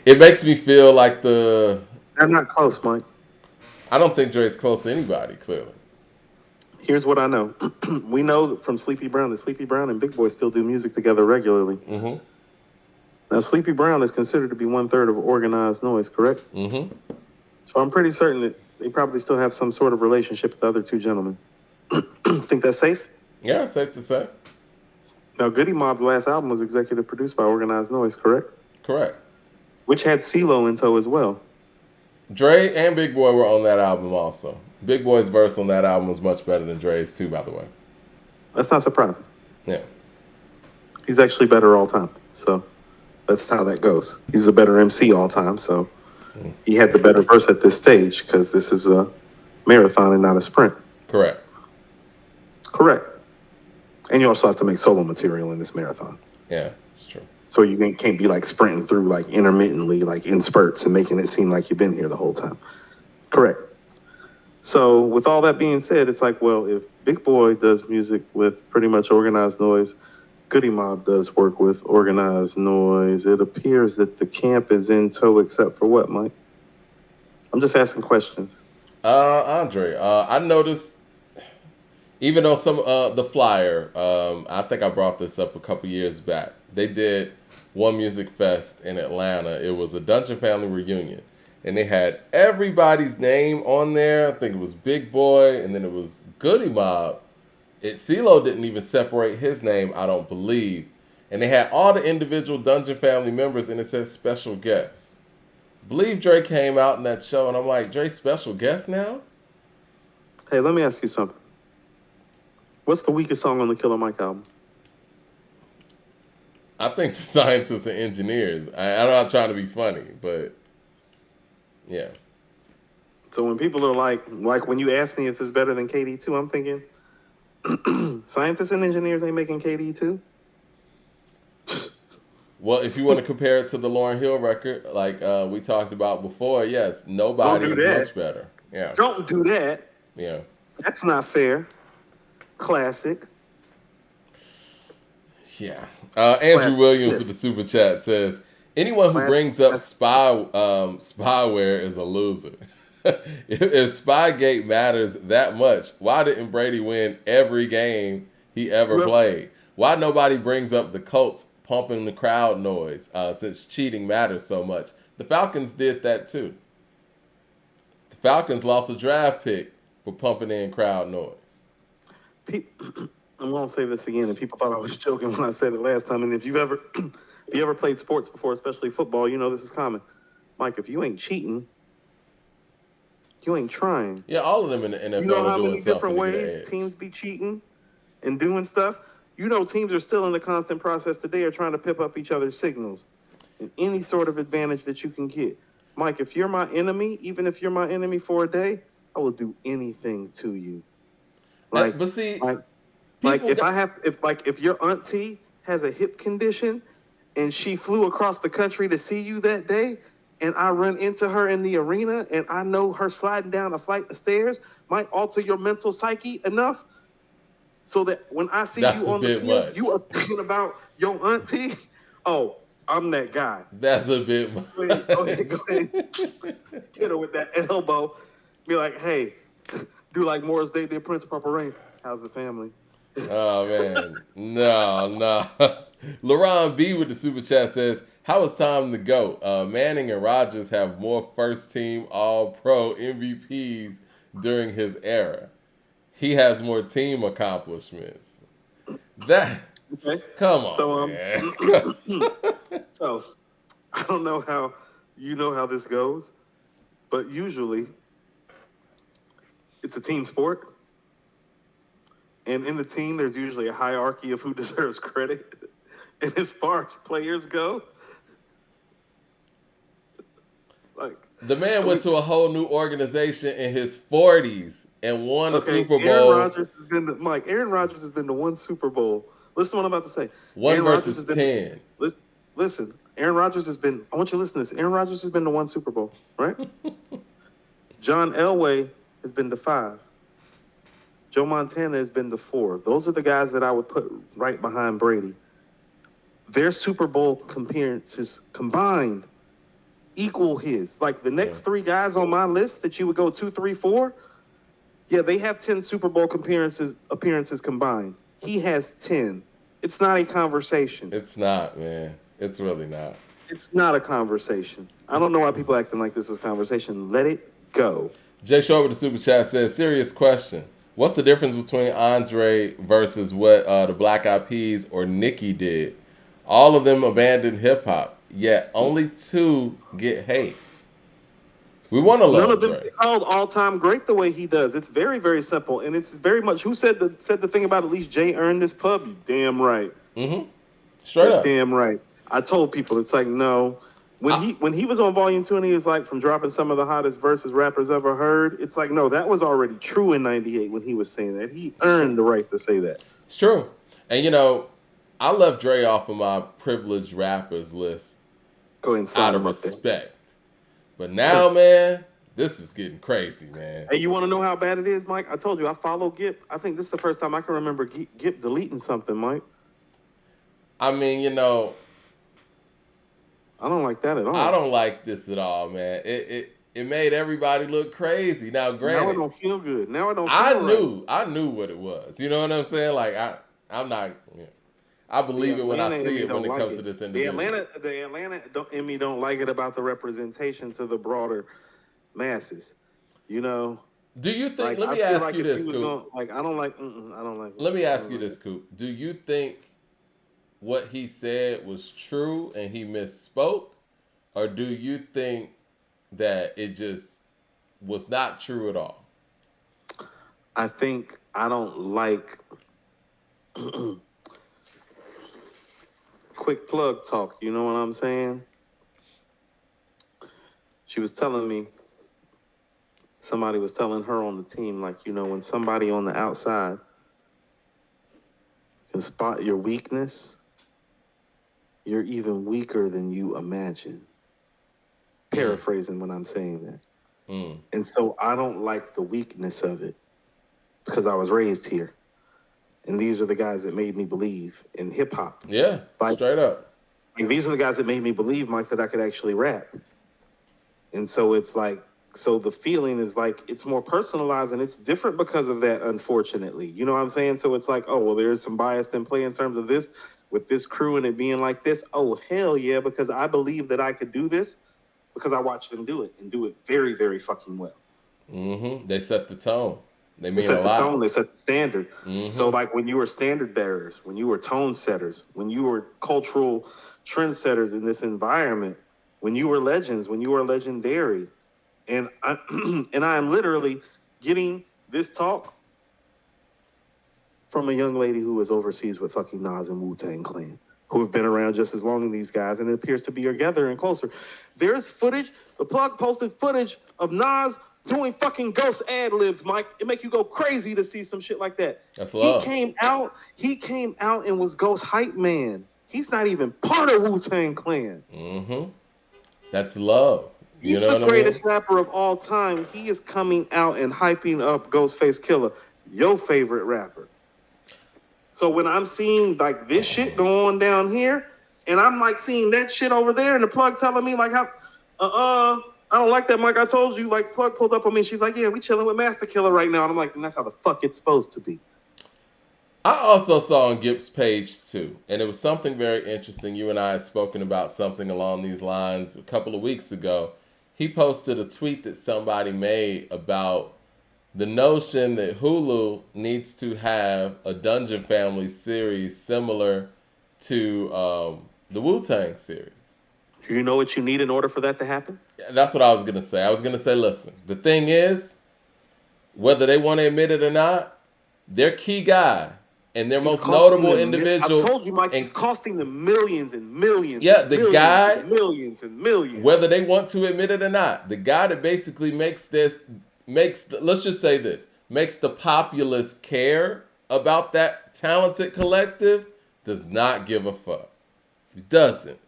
[SPEAKER 1] It makes me feel like
[SPEAKER 2] They're not close, Mike.
[SPEAKER 1] I don't think Dre's close to anybody, clearly.
[SPEAKER 2] Here's what I know. We know from Sleepy Brown that Sleepy Brown and Big Boy still do music together regularly.
[SPEAKER 1] Mm-hmm.
[SPEAKER 2] Now, Sleepy Brown is considered to be 1/3 of Organized Noise, correct?
[SPEAKER 1] Mm-hmm.
[SPEAKER 2] So I'm pretty certain that they probably still have some sort of relationship with the other two gentlemen. Think that's safe?
[SPEAKER 1] Yeah, safe to say.
[SPEAKER 2] Now, Goody Mob's last album was executive produced by Organized Noise, correct?
[SPEAKER 1] Correct.
[SPEAKER 2] Which had CeeLo in tow as well.
[SPEAKER 1] Dre and Big Boy were on that album also. Big Boy's verse on that album was much better than Dre's too, by the way.
[SPEAKER 2] That's not surprising.
[SPEAKER 1] Yeah.
[SPEAKER 2] He's actually better all time. So that's how that goes. He's a better MC all time. So he had the better verse at this stage because this is a marathon and not a sprint.
[SPEAKER 1] Correct.
[SPEAKER 2] Correct. And you also have to make solo material in this marathon.
[SPEAKER 1] Yeah, it's true.
[SPEAKER 2] So you can't be like sprinting through like intermittently, like in spurts and making it seem like you've been here the whole time. Correct. So with all that being said, it's like, well, if Big Boy does music with pretty much Organized Noise, Goody Mob does work with Organized Noise, it appears that the camp is in tow except for what, Mike? I'm just asking questions.
[SPEAKER 1] Andre, I noticed, even on some the flyer, I think I brought this up a couple years back. They did One Music Fest in Atlanta. It was a Dungeon Family reunion, and they had everybody's name on there. I think it was Big Boy, and then it was Goody Mob. CeeLo didn't even separate his name, I don't believe. And they had all the individual Dungeon Family members, and it says special guests. Believe Dre came out in that show, and I'm like, Dre special guest now?
[SPEAKER 2] Hey, let me ask you something. What's the weakest song on the Killer Mike album?
[SPEAKER 1] I think Scientists and Engineers. I'm not trying to be funny, but yeah.
[SPEAKER 2] So when people are like when you ask me, is this better than KD2? I'm thinking, Scientists and Engineers ain't making KD2.
[SPEAKER 1] Well, if you want to compare it to the Lauryn Hill record, like we talked about before, yes, nobody is much better. Yeah.
[SPEAKER 2] Don't do that.
[SPEAKER 1] Yeah.
[SPEAKER 2] That's not fair. Classic.
[SPEAKER 1] Yeah. Andrew
[SPEAKER 2] Classic.
[SPEAKER 1] Williams
[SPEAKER 2] Yes.
[SPEAKER 1] with the super chat says, anyone who
[SPEAKER 2] Classic.
[SPEAKER 1] brings up spyware is a loser. If Spygate matters that much, why didn't Brady win every game he ever played? Why nobody brings up the Colts pumping the crowd noise since cheating matters so much? The Falcons did that too. The Falcons lost a draft pick for pumping in crowd noise.
[SPEAKER 2] I'm going to say this again, and people thought I was joking when I said it last time. And if you ever played sports before, especially football, you know this is common. Mike, if you ain't cheating, you ain't trying.
[SPEAKER 1] Yeah, all of them in the NFL
[SPEAKER 2] you know
[SPEAKER 1] are
[SPEAKER 2] how
[SPEAKER 1] doing
[SPEAKER 2] many
[SPEAKER 1] something
[SPEAKER 2] different
[SPEAKER 1] to get an
[SPEAKER 2] ways
[SPEAKER 1] edge.
[SPEAKER 2] teams be cheating and doing stuff? You know teams are still in the constant process today of trying to pip up each other's signals and any sort of advantage that you can get. Mike, if you're my enemy, even if you're my enemy for a day, I will do anything to you. Like,
[SPEAKER 1] but see,
[SPEAKER 2] if your auntie has a hip condition and she flew across the country to see you that day, and I run into her in the arena and I know her sliding down a flight of stairs might alter your mental psyche enough so that when I see
[SPEAKER 1] That's
[SPEAKER 2] you
[SPEAKER 1] a
[SPEAKER 2] on the
[SPEAKER 1] bit
[SPEAKER 2] field,
[SPEAKER 1] much.
[SPEAKER 2] you are thinking about your auntie. Oh, I'm that guy.
[SPEAKER 1] That's a bit much.
[SPEAKER 2] Go ahead. Hit her with that elbow. Be like, hey, do like Morris Day did Prince Purple Rain. How's the family?
[SPEAKER 1] Oh, man. No. LaRon B with the super chat says, how is time to go? Manning and Rodgers have more first-team All-Pro MVPs during his era. He has more team accomplishments. Come on, man.
[SPEAKER 2] So, I don't know how this goes, but usually it's a team sport. And in the team, there's usually a hierarchy of who deserves credit. And as far as players go,
[SPEAKER 1] the man went to a whole new organization in his 40s and won a Super Bowl.
[SPEAKER 2] Aaron Rodgers has been to one Super Bowl. Listen to what I'm about to say.
[SPEAKER 1] One versus 10.
[SPEAKER 2] Listen, Aaron Rodgers has been. I want you to listen to this. Aaron Rodgers has been to one Super Bowl, right? John Elway has been to 5. Joe Montana has been to 4. Those are the guys that I would put right behind Brady. Their Super Bowl appearances combined equal his. Like the next 3 guys on my list that you would go 2, 3, 4. Yeah, they have 10 Super Bowl appearances combined. He has 10. It's not a conversation.
[SPEAKER 1] It's not, man. It's really not.
[SPEAKER 2] It's not a conversation. I don't know why people acting like this is a conversation. Let it go.
[SPEAKER 1] Jay Short with the super chat says, serious question. What's the difference between Andre versus what the Black Eyed Peas or Nicki did? All of them abandoned hip hop, yet only two get hate. We want to
[SPEAKER 2] None
[SPEAKER 1] love
[SPEAKER 2] of them
[SPEAKER 1] Dre.
[SPEAKER 2] get called all time great the way he does. It's very, very simple, and it's very much. Who said the thing about at least Jay earned this pub? You damn right.
[SPEAKER 1] Straight
[SPEAKER 2] You're
[SPEAKER 1] up.
[SPEAKER 2] damn right. I told people it's like no. When he was on Volume 2 and he was like from dropping some of the hottest verses rappers ever heard, it's like no, that was already true in '98 when he was saying that. He earned the right to say that.
[SPEAKER 1] It's true. And I left Dre off of my privileged rappers list
[SPEAKER 2] Go ahead and
[SPEAKER 1] out
[SPEAKER 2] slide
[SPEAKER 1] of
[SPEAKER 2] him up there.
[SPEAKER 1] respect. But now, man, this is getting crazy, man.
[SPEAKER 2] Hey, you want to know how bad it is, Mike? I told you I follow Gip. I think this is the first time I can remember Gip deleting something, Mike.
[SPEAKER 1] I mean,
[SPEAKER 2] I don't like that at all.
[SPEAKER 1] I don't like this at all, man. It made everybody look crazy. Now,
[SPEAKER 2] Now
[SPEAKER 1] granted,
[SPEAKER 2] it don't feel good. Now it don't feel
[SPEAKER 1] I knew what it was. You know what I'm saying? Like I'm not. I believe it when I see it when it comes to this individual.
[SPEAKER 2] The Atlanta in me don't like it about the representation to the broader masses. You know.
[SPEAKER 1] Do you think?
[SPEAKER 2] Like,
[SPEAKER 1] Let
[SPEAKER 2] I
[SPEAKER 1] me
[SPEAKER 2] feel
[SPEAKER 1] ask
[SPEAKER 2] like
[SPEAKER 1] you
[SPEAKER 2] if
[SPEAKER 1] this,
[SPEAKER 2] he was
[SPEAKER 1] Coop.
[SPEAKER 2] gonna- like I don't like. I don't like.
[SPEAKER 1] Let me ask you
[SPEAKER 2] like
[SPEAKER 1] this, Coop. Do you think what he said was true and he misspoke, or do you think that it just was not true at all?
[SPEAKER 2] I think I don't like quick plug talk. You know what I'm saying? She was telling me, somebody was telling her on the team, like, when somebody on the outside can spot your weakness, you're even weaker than you imagine. Paraphrasing when I'm saying that. And so I don't like the weakness of it because I was raised here. And these are the guys that made me believe in hip hop.
[SPEAKER 1] Yeah, straight up.
[SPEAKER 2] Like, these are the guys that made me believe, Mike, that I could actually rap. And so it's like, so the feeling is like, it's more personalized and it's different because of that, unfortunately. You know what I'm saying? So it's like, oh, well, there's some bias in play in terms of this, with this crew and it being like this. Oh, hell yeah, because I believe that I could do this because I watched them do it and do it very, very fucking well.
[SPEAKER 1] They set the tone. They mean
[SPEAKER 2] set
[SPEAKER 1] a lot.
[SPEAKER 2] the tone, they set the standard. So like when you were standard bearers, when you were tone setters, when you were cultural trendsetters in this environment, when you were legends, when you were legendary, and I am literally getting this talk from a young lady who is overseas with fucking Nas and Wu-Tang Clan, who have been around just as long as these guys, and it appears to be together and closer. There's footage, the plug posted footage of Nas doing fucking ghost ad-libs, Mike. It make you go crazy to see some shit like that.
[SPEAKER 1] That's love.
[SPEAKER 2] He came out and was Ghost hype man. He's not even part of Wu-Tang Clan.
[SPEAKER 1] That's love.
[SPEAKER 2] He's the greatest rapper of all time. He is coming out and hyping up Ghostface Killah, your favorite rapper. So when I'm seeing like this shit go on down here, and I'm like seeing that shit over there, and the plug telling me like how, I don't like that, Mike. I told you, like, plug pulled up on me. She's like, yeah, we chilling with Master Killer right now. And I'm like, and that's how the fuck it's supposed to be.
[SPEAKER 1] I also saw on Gip's page too, and it was something very interesting. You and I had spoken about something along these lines a couple of weeks ago. He posted a tweet that somebody made about the notion that Hulu needs to have a Dungeon Family series similar to the Wu-Tang series.
[SPEAKER 2] Do you know what you need in order for that to happen?
[SPEAKER 1] That's what I was going to say. I was going to say, listen, the thing is, whether they want to admit it or not, their key guy and their most notable individual.
[SPEAKER 2] I told you, Mike, it's costing them millions and millions.
[SPEAKER 1] Yeah, the guy.
[SPEAKER 2] Millions and millions.
[SPEAKER 1] Whether they want to admit it or not, the guy that basically makes let's just say this, makes the populace care about that talented collective, does not give a fuck. He doesn't.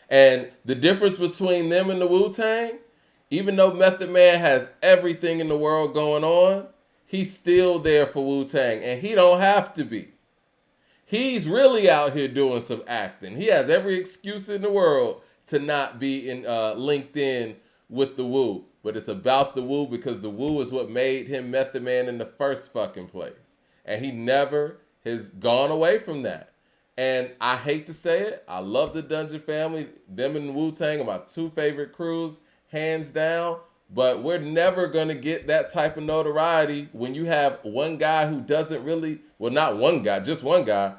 [SPEAKER 1] And the difference between them and the Wu-Tang, even though Method Man has everything in the world going on, he's still there for Wu-Tang, and he don't have to be. He's really out here doing some acting. He has every excuse in the world to not be linked in with the Wu. But it's about the Wu because the Wu is what made him Method Man in the first fucking place. And he never has gone away from that. And I hate to say it, I love the Dungeon Family. Them and Wu-Tang are my two favorite crews, hands down. But we're never going to get that type of notoriety when you have one guy who doesn't really, well, not one guy, just one guy,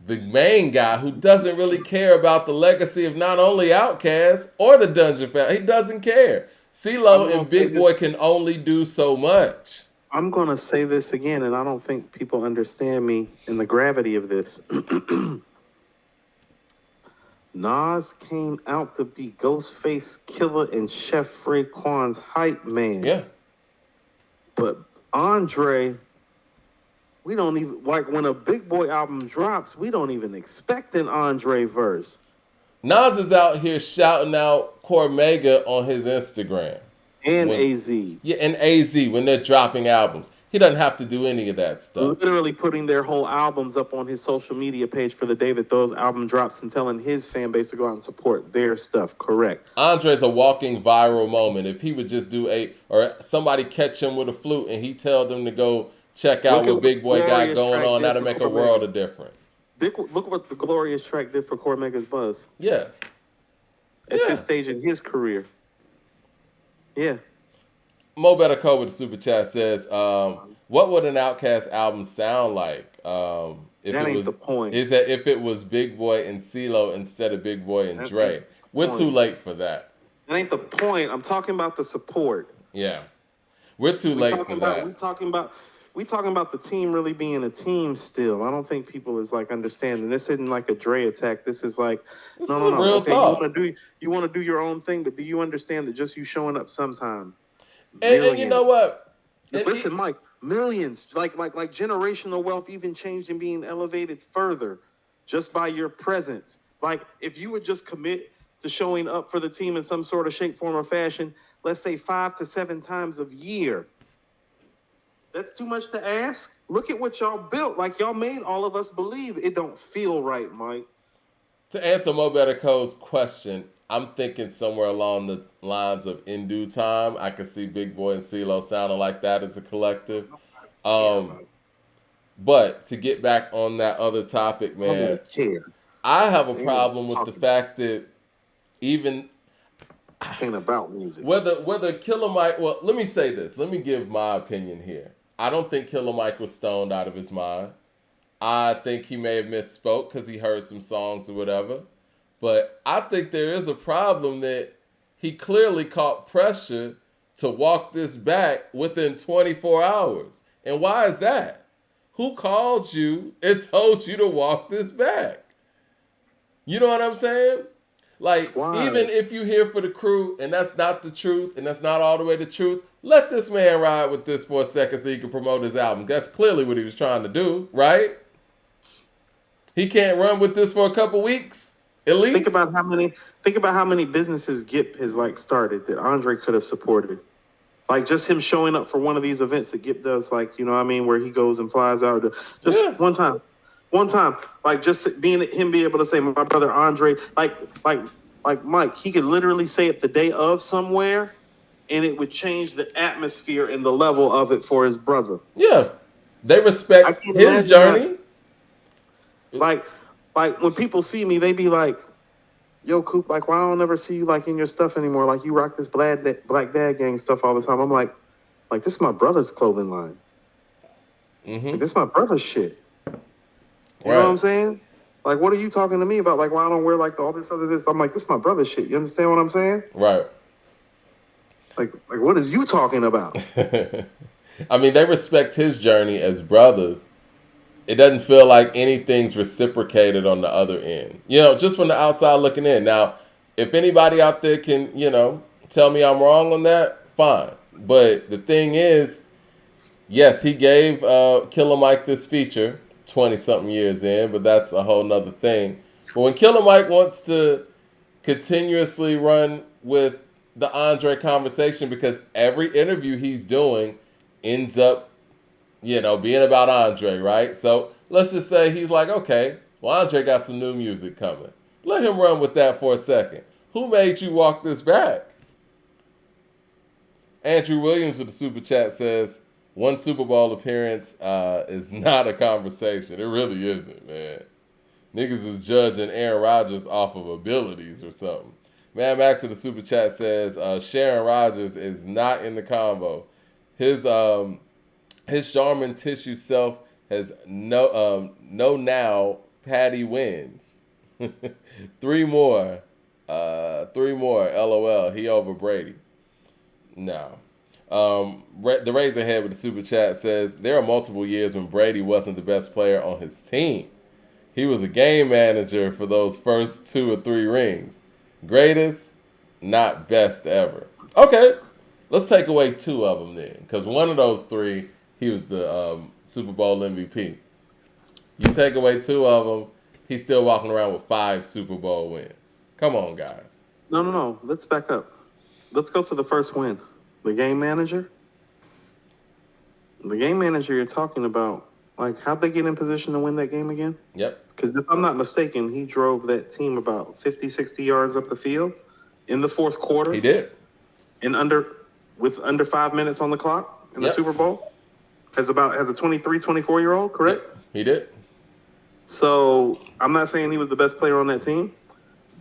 [SPEAKER 1] the main guy who doesn't really care about the legacy of not only Outkast or the Dungeon Family. He doesn't care. CeeLo and Big Boy can only do so much.
[SPEAKER 2] I'm going to say this again, and I don't think people understand me in the gravity of this. Nas came out to be Ghostface Killer and Chef Raekwon's hype man.
[SPEAKER 1] Yeah.
[SPEAKER 2] But Andre, we don't even, like when a Big Boy album drops, we don't even expect an Andre verse.
[SPEAKER 1] Nas is out here shouting out Cormega on his Instagram.
[SPEAKER 2] And AZ.
[SPEAKER 1] Yeah, and AZ when they're dropping albums. He doesn't have to do any of that stuff.
[SPEAKER 2] Literally putting their whole albums up on his social media page for the day that those album drops and telling his fan base to go out and support their stuff. Correct.
[SPEAKER 1] Andre's a walking viral moment. If he would just do or somebody catch him with a flute and he tell them to go check out what Big Boy got going on, that'll make a world of difference.
[SPEAKER 2] Look what the Glorious track did for Cormega's buzz.
[SPEAKER 1] Yeah.
[SPEAKER 2] At this stage in his career. Yeah.
[SPEAKER 1] Mo Better Code with the super chat says, what would an Outkast album sound like? If
[SPEAKER 2] that
[SPEAKER 1] it
[SPEAKER 2] ain't
[SPEAKER 1] was
[SPEAKER 2] the point.
[SPEAKER 1] Is that if it was Big Boy and CeeLo instead of Big Boy and Dre? We're too late for that.
[SPEAKER 2] That ain't the point. I'm talking about the support.
[SPEAKER 1] Yeah. We're too late for that.
[SPEAKER 2] We talking about the team really being a team still. I don't think people is like understanding. This isn't like a Dre attack. This is like no.
[SPEAKER 1] Real talk.
[SPEAKER 2] You want to do your own thing, but do you understand that just you showing up sometime?
[SPEAKER 1] And you know what?
[SPEAKER 2] Listen, Mike, millions, like generational wealth even changed and being elevated further just by your presence. Like if you would just commit to showing up for the team in some sort of shape, form, or fashion, let's say 5 to 7 times a year. That's too much to ask. Look at what y'all built. Like y'all made all of us believe it don't feel right, Mike.
[SPEAKER 1] To answer Mo Better Code's question, I'm thinking somewhere along the lines of In Due Time. I could see Big Boy and CeeLo sounding like that as a collective. But to get back on that other topic, man, I have a problem with the fact that even
[SPEAKER 2] ain't about music.
[SPEAKER 1] Whether Killer Mike, well, let me say this. Let me give my opinion here. I don't think Killer Mike was stoned out of his mind. I think he may have misspoke because he heard some songs or whatever. But I think there is a problem that he clearly caught pressure to walk this back within 24 hours. And why is that? Who called you and told you to walk this back? You know what I'm saying? Like, even if you here for the crew and that's not the truth and that's not all the way the truth, let this man ride with this for a second so he can promote his album. That's clearly what he was trying to do, right? He can't run with this for a couple weeks, at least.
[SPEAKER 2] Think about how many businesses Gip has like started that Andre could have supported. Like just him showing up for one of these events that Gip does, like, you know what I mean, where he goes and flies out. One time, like just being him be able to say, my brother Andre, like Mike, he could literally say it the day of somewhere, and it would change the atmosphere and the level of it for his brother.
[SPEAKER 1] Yeah, they respect his journey.
[SPEAKER 2] Like when people see me, they be like, "Yo, Coop, like why I don't ever see you like in your stuff anymore? Like you rock this Black Dad Gang stuff all the time." I'm like this is my brother's clothing line.
[SPEAKER 1] Mm-hmm.
[SPEAKER 2] Like, this is my brother's shit. You know what I'm saying? Like, what are you talking to me about? Like, why I don't wear like all this other this? I'm like, this is my brother's shit. You understand what I'm saying?
[SPEAKER 1] Right.
[SPEAKER 2] Like what is you talking about?
[SPEAKER 1] I mean, they respect his journey as brothers. It doesn't feel like anything's reciprocated on the other end. You know, just from the outside looking in. Now, if anybody out there can, you know, tell me I'm wrong on that, fine. But the thing is, yes, he gave Killer Mike this feature 20-something years in, but that's a whole nother thing. But when Killer Mike wants to continuously run with the Andre conversation, because every interview he's doing ends up, you know, being about Andre, right? So let's just say he's like, okay, well, Andre got some new music coming. Let him run with that for a second. Who made you walk this back? Andrew Williams with the super chat says, one Super Bowl appearance is not a conversation. It really isn't, man. Niggas is judging Aaron Rodgers off of abilities or something. Man Max in the super chat says Sharon Rogers is not in the combo. His Charmin tissue self has no now. Patty wins. Three more. LOL. He over Brady. No. The Razorhead with the super chat says there are multiple years when Brady wasn't the best player on his team. He was a game manager for those first 2 or 3 rings. Greatest, not best ever. Okay, let's take away 2 of them then, because one of those 3, he was the Super Bowl MVP. You take away 2 of them, he's still walking around with 5 Super Bowl wins. Come on, guys.
[SPEAKER 2] No. Let's back up. Let's go to the first win. The game manager. The game manager you're talking about, like, how'd they get in position to win that game again?
[SPEAKER 1] Yep.
[SPEAKER 2] Because if I'm not mistaken, he drove that team about 50, 60 yards up the field in the fourth quarter.
[SPEAKER 1] He did.
[SPEAKER 2] With under 5 minutes on the clock in the
[SPEAKER 1] Yep.
[SPEAKER 2] Super Bowl. As a 23, 24-year-old, correct?
[SPEAKER 1] Yep. He did.
[SPEAKER 2] So I'm not saying he was the best player on that team,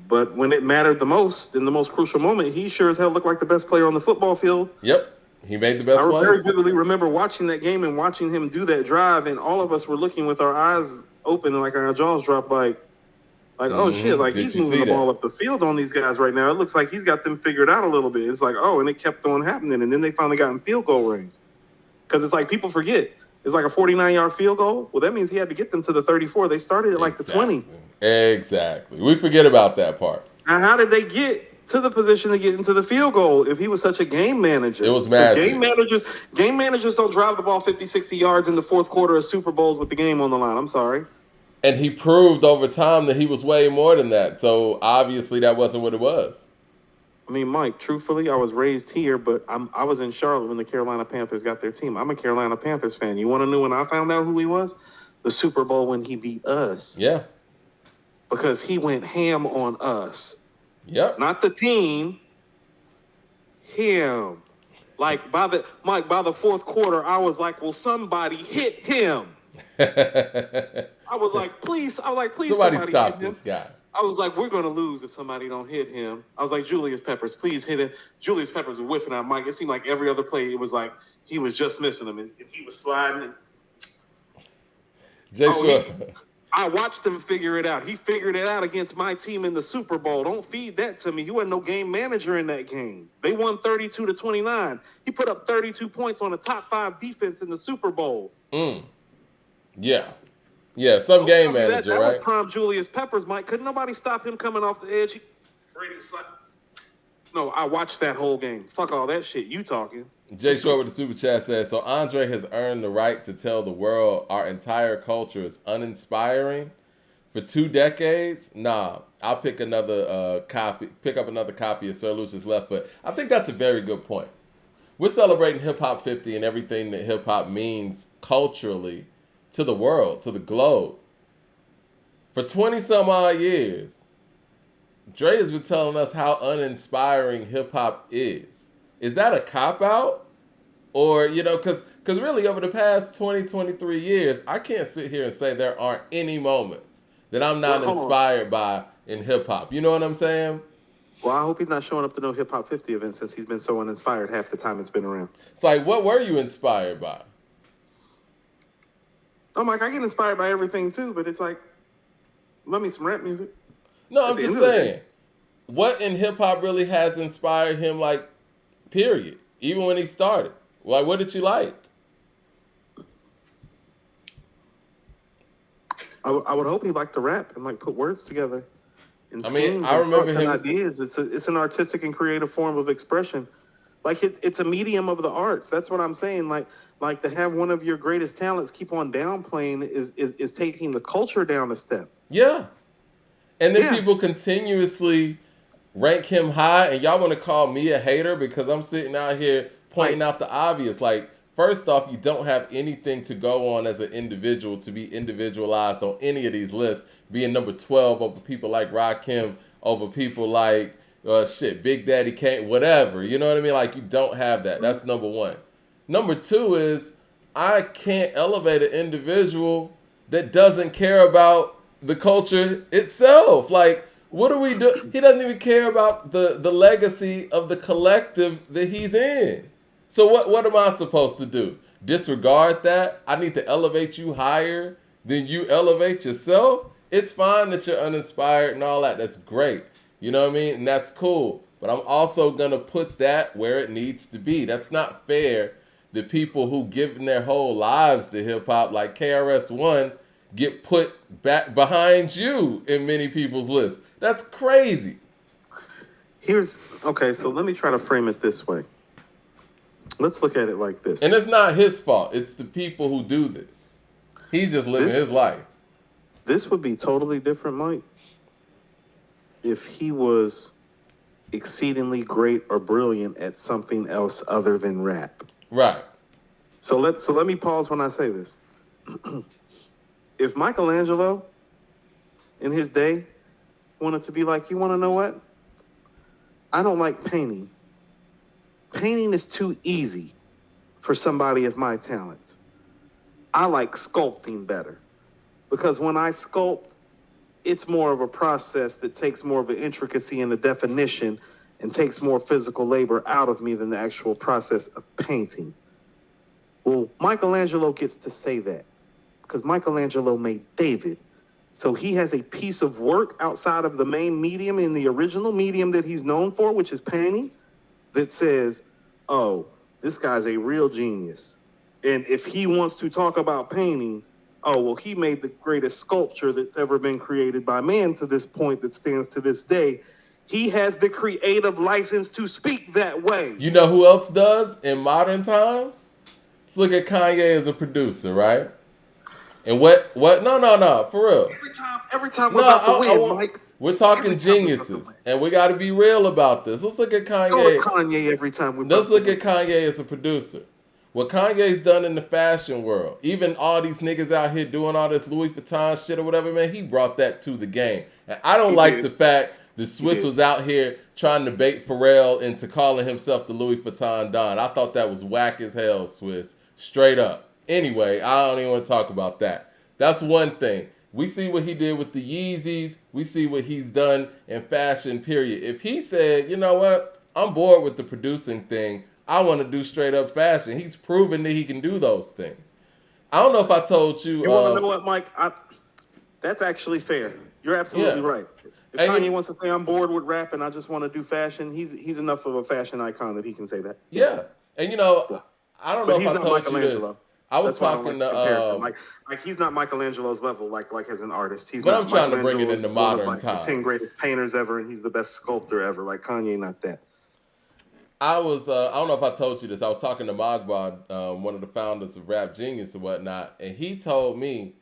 [SPEAKER 2] but when it mattered the most, in the most crucial moment, he sure as hell looked like the best player on the football field.
[SPEAKER 1] Yep. He made the best
[SPEAKER 2] I
[SPEAKER 1] plays.
[SPEAKER 2] very vividly remember watching that game and watching him do that drive, and all of us were looking with our eyes open and like our jaws dropped, like oh shit, like
[SPEAKER 1] Did
[SPEAKER 2] he's
[SPEAKER 1] you
[SPEAKER 2] moving
[SPEAKER 1] see
[SPEAKER 2] the ball
[SPEAKER 1] that?
[SPEAKER 2] up the field on these guys right now. It looks like he's got them figured out a little bit. It's like, oh, and it kept on happening, and then they finally got in field goal range. Because it's like people forget. It's like a 49-yard field goal. Well, that means he had to get them to the 34. They started at like the 20.
[SPEAKER 1] Exactly. We forget about that part.
[SPEAKER 2] Now, how did they get to the position to get into the field goal if he was such a game manager?
[SPEAKER 1] It was magic.
[SPEAKER 2] Game managers don't drive the ball 50, 60 yards in the fourth quarter of Super Bowls with the game on the line. I'm sorry.
[SPEAKER 1] And he proved over time that he was way more than that. So obviously that wasn't what it was.
[SPEAKER 2] I mean, Mike, truthfully, I was raised here, but I was in Charlotte when the Carolina Panthers got their team. I'm a Carolina Panthers fan. You want to know when I found out who he was? The Super Bowl when he beat us.
[SPEAKER 1] Yeah.
[SPEAKER 2] Because he went ham on us.
[SPEAKER 1] Yep.
[SPEAKER 2] Not the team. Him. Like by the fourth quarter, I was like, "Will somebody hit him?" I was like, please
[SPEAKER 1] Somebody stop
[SPEAKER 2] hit him.
[SPEAKER 1] this guy.
[SPEAKER 2] I was like, we're going to lose if somebody don't hit him. I was like, Julius Peppers, please hit him. Julius Peppers was whiffing out Mike. It seemed like every other play, it was like he was just missing him. And he was sliding. I watched him figure it out. He figured it out against my team in the Super Bowl. Don't feed that to me. You wasn't no game manager in that game. They won 32-29. He put up 32 points on a top 5 defense in the Super Bowl.
[SPEAKER 1] Yeah. Yeah, some game manager,
[SPEAKER 2] that
[SPEAKER 1] right?
[SPEAKER 2] was prime Julius Peppers, Mike. Couldn't nobody stop him coming off the edge? No, I watched that whole game. Fuck all that shit. You talking.
[SPEAKER 1] Jay Short with the super chat says, so Andre has earned the right to tell the world our entire culture is uninspiring for 2 decades? Nah, I'll pick up another copy of Sir Lucius Left Foot. I think that's a very good point. We're celebrating Hip Hop 50 and everything that hip hop means culturally to the world, to the globe. For 20 some odd years, Dre has been telling us how uninspiring hip hop is. Is that a cop-out? Or, because really over the past 20, 23 years, I can't sit here and say there aren't any moments that I'm not inspired by in hip hop. You know what I'm saying?
[SPEAKER 2] Well, I hope he's not showing up to no Hip Hop 50 event since he's been so uninspired half the time it's been around.
[SPEAKER 1] It's like, what were you inspired by?
[SPEAKER 2] Oh, Mike, I get inspired by everything too, but it's like, love me some rap music.
[SPEAKER 1] No, I'm just saying, what in hip hop really has inspired him, like, period? Even when he started. Like, what did you like?
[SPEAKER 2] I would hope he liked to rap and, like, put words together.
[SPEAKER 1] I mean, I remember him.
[SPEAKER 2] Ideas. It's an artistic and creative form of expression. Like, it's a medium of the arts. That's what I'm saying. Like to have one of your greatest talents keep on downplaying is taking the culture down a step.
[SPEAKER 1] Yeah. And then people continuously rank him high, and y'all want to call me a hater because I'm sitting out here pointing out the obvious. Like, first off, you don't have anything to go on as an individual to be individualized on any of these lists, being number 12 over people like Rakim, over people like, Big Daddy Kane, whatever. You know what I mean? Like, you don't have that. That's number 1. Number 2 is I can't elevate an individual that doesn't care about the culture itself. Like, What do we do? He doesn't even care about the legacy of the collective that he's in. So what am I supposed to do? Disregard that? I need to elevate you higher than you elevate yourself? It's fine that you're uninspired and all that. That's great. You know what I mean? And that's cool. But I'm also gonna put that where it needs to be. That's not fair. The people who given their whole lives to hip hop, like KRS-One, get put back behind you in many people's lists. That's crazy.
[SPEAKER 2] Okay, so let me try to frame it this way. Let's look at it like this.
[SPEAKER 1] And it's not his fault. It's the people who do this. He's just living his life.
[SPEAKER 2] This would be totally different, Mike, if he was exceedingly great or brilliant at something else other than rap.
[SPEAKER 1] Right.
[SPEAKER 2] So let me pause when I say this. If Michelangelo in his day wanted to be like, you want to know what? I don't like painting. Painting is too easy for somebody of my talents. I like sculpting better. Because when I sculpt, it's more of a process that takes more of an intricacy and a definition and takes more physical labor out of me than the actual process of painting. Well, Michelangelo gets to say that because Michelangelo made David. So he has a piece of work outside of the main medium in the original medium that he's known for, which is painting, that says, oh, this guy's a real genius. And if he wants to talk about painting, oh, well, he made the greatest sculpture that's ever been created by man to this point that stands to this day. He has the creative license to speak that way.
[SPEAKER 1] You know who else does in modern times? Let's look at Kanye as a producer, right? And what? No, for real.
[SPEAKER 2] Every time we're about to win, Mike.
[SPEAKER 1] We're talking geniuses, and we got to be real about this. Let's look at Kanye.
[SPEAKER 2] Go with Kanye every time.
[SPEAKER 1] Let's look at Kanye as a producer. What Kanye's done in the fashion world, even all these niggas out here doing all this Louis Vuitton shit or whatever, man, he brought that to the game. And I don't like the fact that Swiss was out here trying to bait Pharrell into calling himself the Louis Vuitton Don. I thought that was whack as hell, Swiss. Straight up. Anyway, I don't even want to talk about that. That's one thing. We see what he did with the Yeezys. We see what he's done in fashion, period. If he said, you know what, I'm bored with the producing thing, I want to do straight up fashion, he's proven that he can do those things. I don't know if I told you.
[SPEAKER 2] You want to know what, Mike? That's actually fair. You're absolutely right. If Kanye wants to say I'm bored with rap and I just want to do fashion, he's enough of a fashion icon that he can say that.
[SPEAKER 1] Yeah. And, you know, I don't know if I told you this. I was talking to
[SPEAKER 2] like he's not Michelangelo's level, like as an artist.
[SPEAKER 1] But I'm trying to bring it into modern times.
[SPEAKER 2] The 10 greatest painters ever, and he's the best sculptor ever. Like Kanye, not that.
[SPEAKER 1] I don't know if I told you this. I was talking to Magbad, one of the founders of Rap Genius and whatnot, and he told me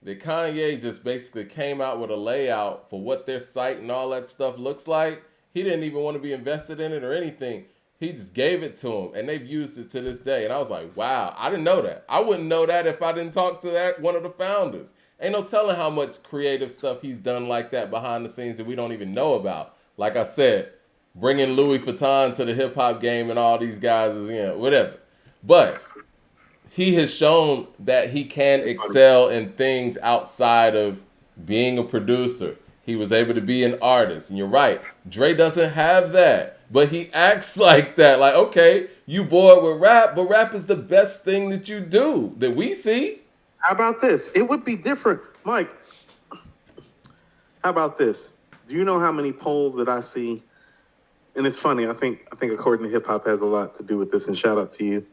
[SPEAKER 1] that Kanye just basically came out with a layout for what their site and all that stuff looks like. He didn't even want to be invested in it or anything. He just gave it to them, and they've used it to this day. And I was like, wow, I didn't know that. I wouldn't know that if I didn't talk to that one of the founders. Ain't no telling how much creative stuff he's done like that behind the scenes that we don't even know about. Like I said, bringing Louis Vuitton to the hip-hop game and all these guys is, you know, whatever. But he has shown that he can excel in things outside of being a producer. He was able to be an artist. And you're right, Dre doesn't have that. But he acts like that. Like, okay, you bored with rap, but rap is the best thing that you do, that we see.
[SPEAKER 2] How about this? It would be different. Mike, how about this? Do you know how many polls that I see? And it's funny, I think According to Hip Hop has a lot to do with this, and shout out to you.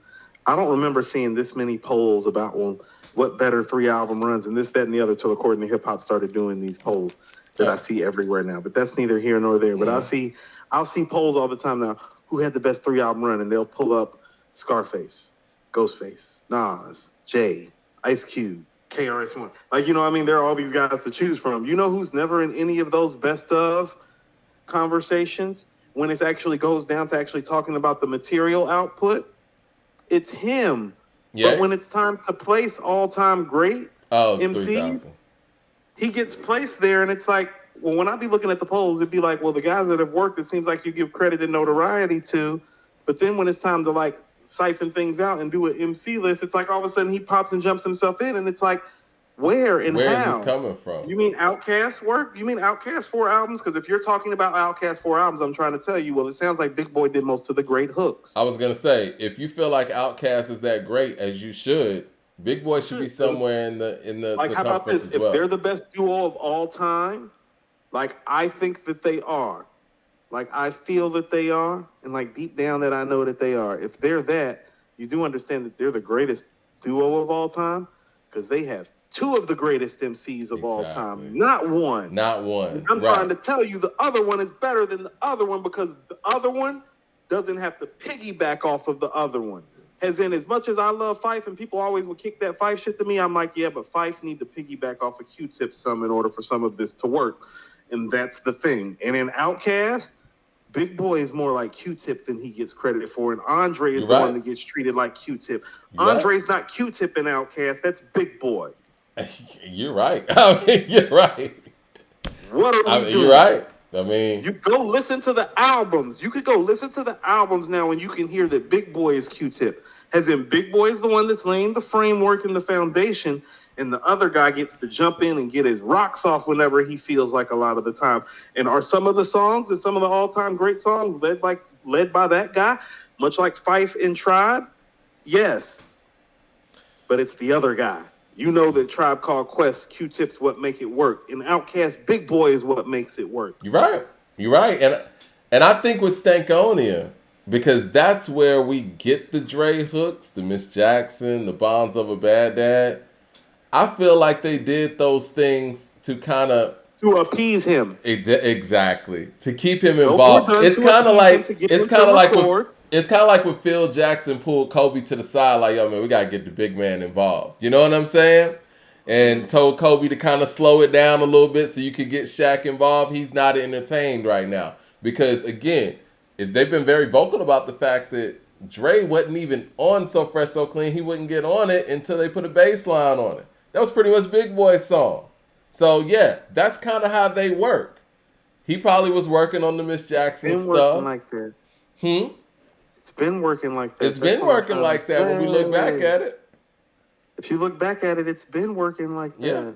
[SPEAKER 2] I don't remember seeing this many polls about, well, what better 3 album runs and this, that, and the other till According to Hip Hop started doing these polls that I see everywhere now. But that's neither here nor there. But I'll see polls all the time now. Who had the best 3 album run? And they'll pull up Scarface, Ghostface, Nas, Jay, Ice Cube, KRS-One. Like, you know what I mean? There are all these guys to choose from. You know who's never in any of those best of conversations when it actually goes down to actually talking about the material output? It's him. Yeah. But when it's time to place all-time great MCs, he gets placed there, and it's like, well, when I be looking at the polls, it'd be like, well, the guys that have worked, it seems like you give credit and notoriety to, but then when it's time to like siphon things out and do an MC list, it's like all of a sudden he pops and jumps himself in, and it's like, Where and
[SPEAKER 1] Where is
[SPEAKER 2] how?
[SPEAKER 1] this coming from?
[SPEAKER 2] You mean Outkast work? You mean Outkast 4 albums? Because if you're talking about Outkast 4 albums, I'm trying to tell you, well, it sounds like Big Boy did most of the great hooks.
[SPEAKER 1] I was gonna say, if you feel like Outkast is that great as you should, Big Boy should be somewhere in the
[SPEAKER 2] Like, how about
[SPEAKER 1] circumference
[SPEAKER 2] this?
[SPEAKER 1] as
[SPEAKER 2] If
[SPEAKER 1] well.
[SPEAKER 2] they're the best duo of all time, like, I think that they are. Like, I feel that they are, and like deep down that I know that they are. If they're that, you do understand that they're the greatest duo of all time, because they have two of the greatest MCs of all time, not one.
[SPEAKER 1] Not one.
[SPEAKER 2] And I'm trying to tell you the other one is better than the other one because the other one doesn't have to piggyback off of the other one. As in, as much as I love Fife and people always would kick that Fife shit to me, I'm like, yeah, but Fife need to piggyback off of Q-Tip some in order for some of this to work. And that's the thing. And in Outkast, Big Boy is more like Q-Tip than he gets credit for, and Andre is the one that gets treated like Q-Tip. Andre's not Q-Tip in Outkast. That's Big Boy.
[SPEAKER 1] You're right. I mean, you're right.
[SPEAKER 2] What are we doing?
[SPEAKER 1] You're right. I mean,
[SPEAKER 2] you go listen to the albums. You could go listen to the albums now, and you can hear that Big Boy is Q-Tip. As in, Big Boy is the one that's laying the framework and the foundation, and the other guy gets to jump in and get his rocks off whenever he feels like a lot of the time. And are some of the songs and some of the all-time great songs led by that guy, much like Fife and Tribe? Yes. But it's the other guy. You know that Tribe Called Quest, Q-Tip's what make it work. And Outkast, Big Boy is what makes it work.
[SPEAKER 1] You're right. You're right. And I think with Stankonia, because that's where we get the Dre hooks, the Miss Jackson, the Bonds of a Bad Dad. I feel like they did those things to kind of
[SPEAKER 2] appease him.
[SPEAKER 1] Exactly. To keep him involved. It's kind of like when Phil Jackson pulled Kobe to the side, like, yo, man, we gotta get the big man involved. You know what I'm saying? And told Kobe to kind of slow it down a little bit so you could get Shaq involved. He's not entertained right now. Because again, they've been very vocal about the fact that Dre wasn't even on So Fresh, So Clean. He wouldn't get on it until they put a bass line on it. That was pretty much Big Boy's song. So yeah, that's kind of how they work. He probably was working on the Miss Jackson stuff.
[SPEAKER 2] Like that. It's been working like that.
[SPEAKER 1] It's been working like that when we look back at it.
[SPEAKER 2] If you look back at it, it's been working like that.
[SPEAKER 1] Yeah.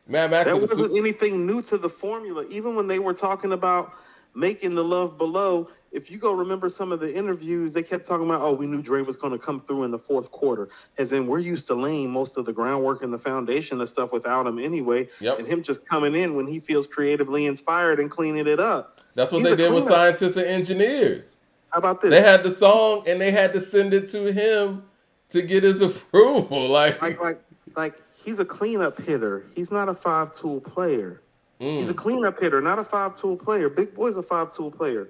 [SPEAKER 1] Mad Max
[SPEAKER 2] that wasn't anything new to the formula. Even when they were talking about making the Love Below, if you go remember some of the interviews, they kept talking about, oh, we knew Dre was going to come through in the fourth quarter. As in, we're used to laying most of the groundwork and the foundation of stuff without him anyway.
[SPEAKER 1] Yep.
[SPEAKER 2] And him just coming in when he feels creatively inspired and cleaning it up.
[SPEAKER 1] That's what they did with Scientists and Engineers.
[SPEAKER 2] How about this?
[SPEAKER 1] They had the song and they had to send it to him to get his approval.
[SPEAKER 2] Like he's a cleanup hitter. He's not a 5-tool player. He's a cleanup hitter, not a 5-tool player. Big Boy's a 5-tool player.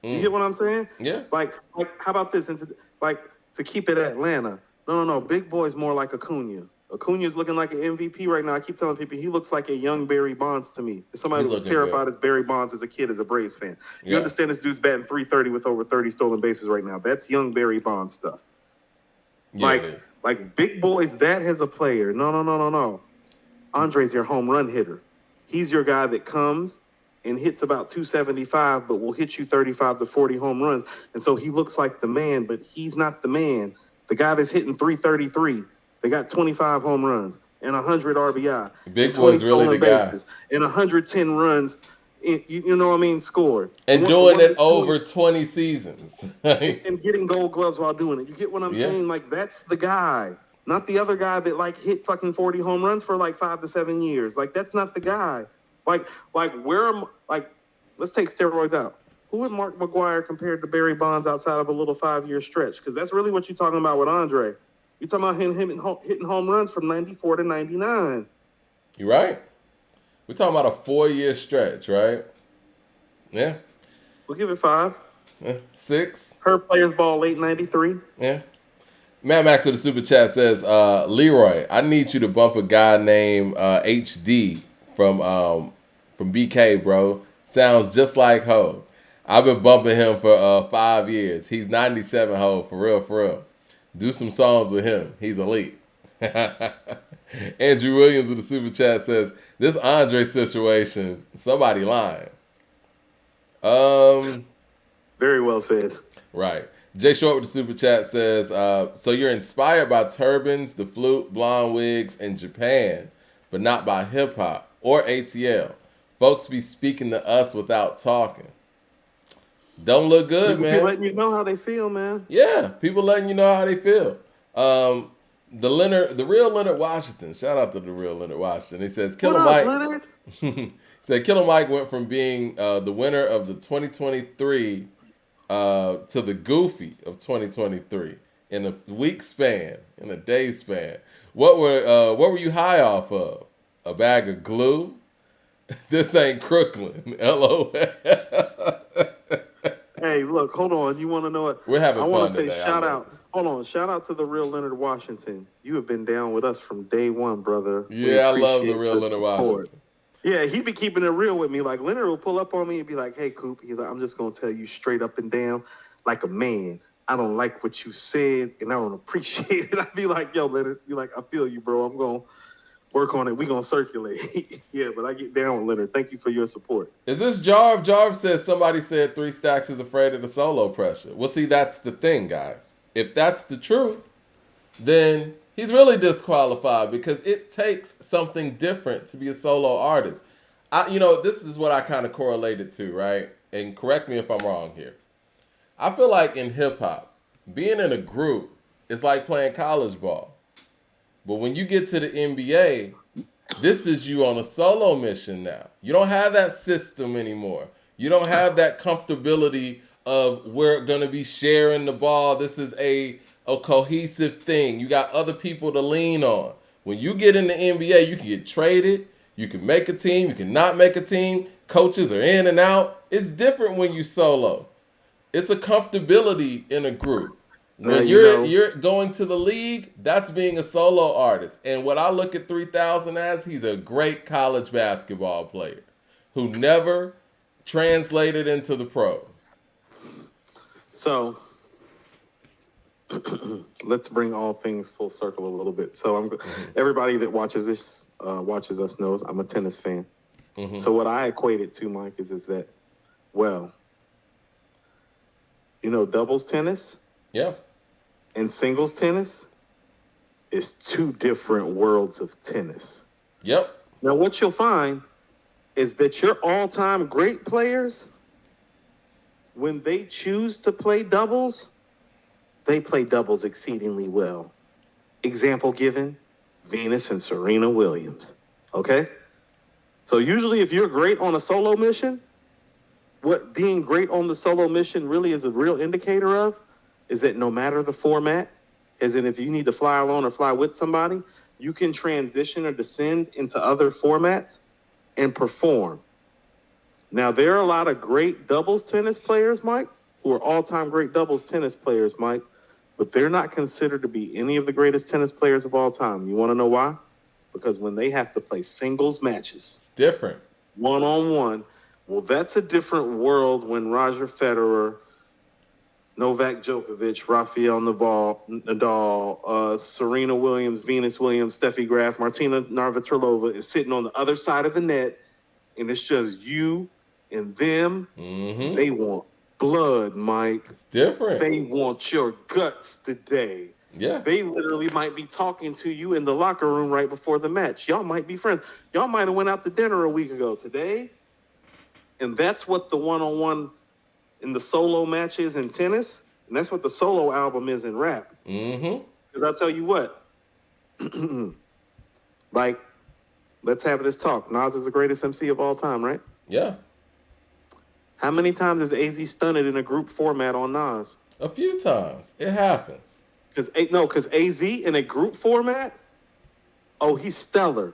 [SPEAKER 2] You get what I'm saying?
[SPEAKER 1] Yeah.
[SPEAKER 2] Like how about this? And to keep it Atlanta. No. Big Boy's more like Acuna. Acuna's looking like an MVP right now. I keep telling people he looks like a young Barry Bonds to me. Somebody who was terrified as Barry Bonds as a kid as a Braves fan. You understand this dude's batting .330 with over 30 stolen bases right now. That's young Barry Bonds stuff. Yeah, like Big Boy's that as a player. No. Andre's your home run hitter. He's your guy that comes and hits about 275, but will hit you 35 to 40 home runs. And so he looks like the man, but he's not the man. The guy that's hitting 333, they got 25 home runs and 100 RBI.
[SPEAKER 1] Big Boy's really the guy.
[SPEAKER 2] And 110 runs, you know what I mean, scored.
[SPEAKER 1] And doing it over 20 seasons.
[SPEAKER 2] And getting gold gloves while doing it. You get what I'm saying? Like, that's the guy. Not the other guy that, like, hit fucking 40 home runs for, like, 5 to 7 years. Like, that's not the guy. Like, let's take steroids out. Who is Mark McGwire compared to Barry Bonds outside of a little 5-year stretch? Because that's really what you're talking about with Andre. You're talking about him hitting home runs from 94 to 99.
[SPEAKER 1] You're right. We're talking about a 4-year stretch, right? Yeah.
[SPEAKER 2] We'll give it 5.
[SPEAKER 1] 6.
[SPEAKER 2] Her Players Ball late 93.
[SPEAKER 1] Yeah. Matt Max with the super chat says, Leroy, I need you to bump a guy named HD from BK, bro. Sounds just like Ho. I've been bumping him for 5 years. He's 97 Ho, for real. Do some songs with him. He's elite. Andrew Williams with the super chat says, this Andre situation, somebody lying.
[SPEAKER 2] Very well said.
[SPEAKER 1] Right. Jay Short with the super chat says, so you're inspired by turbans, the flute, blonde wigs, and Japan. but not by hip hop or ATL. Folks be speaking to us without talking. Don't look good,
[SPEAKER 2] People be
[SPEAKER 1] man.
[SPEAKER 2] letting you know how they feel, man.
[SPEAKER 1] Yeah, people letting you know how they feel. The real Leonard Washington. Shout out to the real Leonard Washington. He says,
[SPEAKER 2] What
[SPEAKER 1] Killer
[SPEAKER 2] up,
[SPEAKER 1] Mike.
[SPEAKER 2] Leonard?
[SPEAKER 1] He said Killer Mike went from being the winner of the 2023 to the Goofy of 2023 in a week span, in a day span. What were you high off of? A bag of glue? This ain't Crooklyn. LOL.
[SPEAKER 2] Hey, look, hold on. You want to know what?
[SPEAKER 1] We're having
[SPEAKER 2] I want
[SPEAKER 1] fun
[SPEAKER 2] to say
[SPEAKER 1] today. I
[SPEAKER 2] shout
[SPEAKER 1] love
[SPEAKER 2] out.
[SPEAKER 1] this.
[SPEAKER 2] Hold on, shout out to the real Leonard Washington. You have been down with us from day one, brother. We
[SPEAKER 1] Yeah, I love the
[SPEAKER 2] appreciate
[SPEAKER 1] real
[SPEAKER 2] your
[SPEAKER 1] Leonard
[SPEAKER 2] support.
[SPEAKER 1] Washington.
[SPEAKER 2] Yeah, he be keeping it real with me. Like Leonard will pull up on me and be like, "Hey, Coop," he's like, "I'm just gonna tell you straight up and down, like a man. I don't like what you said, and I don't appreciate it." I'd be like, "Yo, Leonard," be like, "I feel you, bro. I'm gonna work on it. We gonna circulate." Yeah, but I get down with Leonard. Thank you for your support.
[SPEAKER 1] Is this Jarv? Jarv says somebody said 3 Stacks is afraid of the solo pressure. Well, see, that's the thing, guys. If that's the truth, then he's really disqualified because it takes something different to be a solo artist. This is what I kind of correlated to, right? And correct me if I'm wrong here. I feel like in hip hop, being in a group is like playing college ball. But when you get to the NBA, this is you on a solo mission now. You don't have that system anymore. You don't have that comfortability of we're going to be sharing the ball. This is a cohesive thing. You got other people to lean on. When you get in the NBA, you can get traded. You can make a team. You can not make a team. Coaches are in and out. It's different when you solo. It's a comfortability in a group. When you're going to the league, that's being a solo artist. And what I look at 3000 as, he's a great college basketball player who never translated into the pros.
[SPEAKER 2] So let's bring all things full circle a little bit. So everybody that watches us knows I'm a tennis fan.
[SPEAKER 1] Mm-hmm.
[SPEAKER 2] So what I equate it to, Mike, is that, well, doubles tennis.
[SPEAKER 1] Yeah.
[SPEAKER 2] And singles tennis is 2 different worlds of tennis.
[SPEAKER 1] Yep.
[SPEAKER 2] Now, what you'll find is that your all-time great players, when they choose to play doubles, they play doubles exceedingly well. Example given, Venus and Serena Williams. Okay? So usually if you're great on a solo mission, what being great on the solo mission really is a real indicator of is that no matter the format, as in if you need to fly alone or fly with somebody, you can transition or descend into other formats and perform. Now, there are a lot of great doubles tennis players, Mike, who are all-time great doubles tennis players, Mike, but they're not considered to be any of the greatest tennis players of all time. You want to know why? Because when they have to play singles matches,
[SPEAKER 1] it's different.
[SPEAKER 2] One-on-one, well, that's a different world when Roger Federer, Novak Djokovic, Rafael Nadal, Serena Williams, Venus Williams, Steffi Graf, Martina Navratilova is sitting on the other side of the net, and it's just you and them.
[SPEAKER 1] Mm-hmm.
[SPEAKER 2] They want blood, Mike.
[SPEAKER 1] It's different.
[SPEAKER 2] They want your guts today.
[SPEAKER 1] Yeah.
[SPEAKER 2] They literally might be talking to you in the locker room right before the match. Y'all might be friends. Y'all might have went out to dinner a week ago today. And that's what the one-on-one in the solo matches in tennis, and that's what the solo album is in rap.
[SPEAKER 1] Mm-hmm.
[SPEAKER 2] Because I'll tell you what, like, let's have this talk. Nas is the greatest MC of all time, right?
[SPEAKER 1] Yeah.
[SPEAKER 2] How many times is AZ stunted in a group format on Nas?
[SPEAKER 1] A few times. It happens.
[SPEAKER 2] Because AZ in a group format, oh, he's stellar.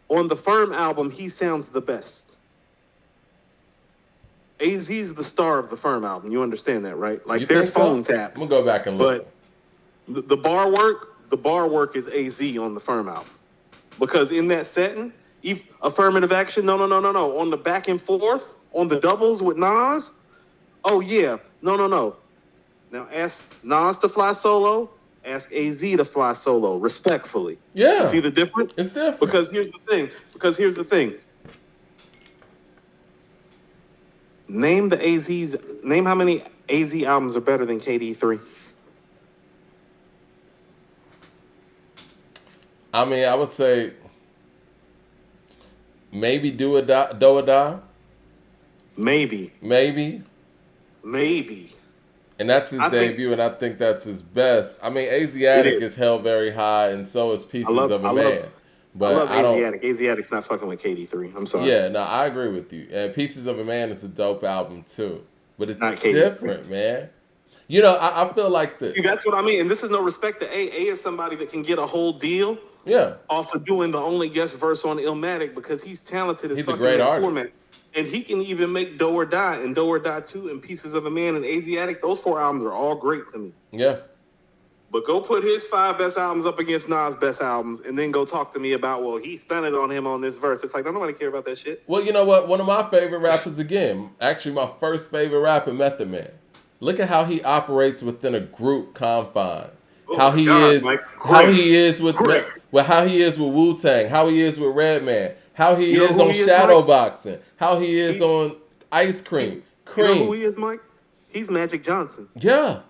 [SPEAKER 2] On the Firm album, he sounds the best. AZ's the star of the Firm album. You understand that, right? Like, there's Phone Tap.
[SPEAKER 1] I'm gonna go back and listen.
[SPEAKER 2] But the bar work is AZ on the Firm album. Because in that setting, affirmative action, no. On the back and forth, on the doubles with Nas, oh yeah, no. Now ask Nas to fly solo, ask AZ to fly solo, respectfully.
[SPEAKER 1] Yeah.
[SPEAKER 2] You see the difference?
[SPEAKER 1] It's different.
[SPEAKER 2] Because here's the thing. Name how many AZ albums are better than KD3?
[SPEAKER 1] I mean, I would say Maybe Do or Die.
[SPEAKER 2] Maybe.
[SPEAKER 1] Maybe. And that's his debut, and I think that's his best. I mean, Asiatic is held very high, and so is Pieces of a Man. But
[SPEAKER 2] I love Asiatic. Asiatic's not fucking with KD3. I'm sorry.
[SPEAKER 1] Yeah, no, I agree with you. And Pieces of a Man is a dope album too. But it's not different, man. You know, I feel like this.
[SPEAKER 2] That's what I mean. And this is no respect to A. A is somebody that can get a whole deal off of doing the only guest verse on Illmatic because he's talented as
[SPEAKER 1] he's a great artist. Format.
[SPEAKER 2] And he can even make Do or Die and Do or Die 2 and Pieces of a Man and Asiatic. Those 4 albums are all great to me.
[SPEAKER 1] Yeah.
[SPEAKER 2] But go put his 5 best albums up against Nas' best albums and then go talk to me about, well, he stunted on him on this verse. It's like, don't nobody care about that shit.
[SPEAKER 1] Well, you know what? One of my favorite rappers, again, actually my first favorite rapper, Method Man. Look at how he operates within a group confine. How he is with Wu-Tang, how he is with Redman, how he is on Shadowboxing, how he is on Ice Cream.
[SPEAKER 2] You know who he is, Mike? He's Magic Johnson.
[SPEAKER 1] Yeah.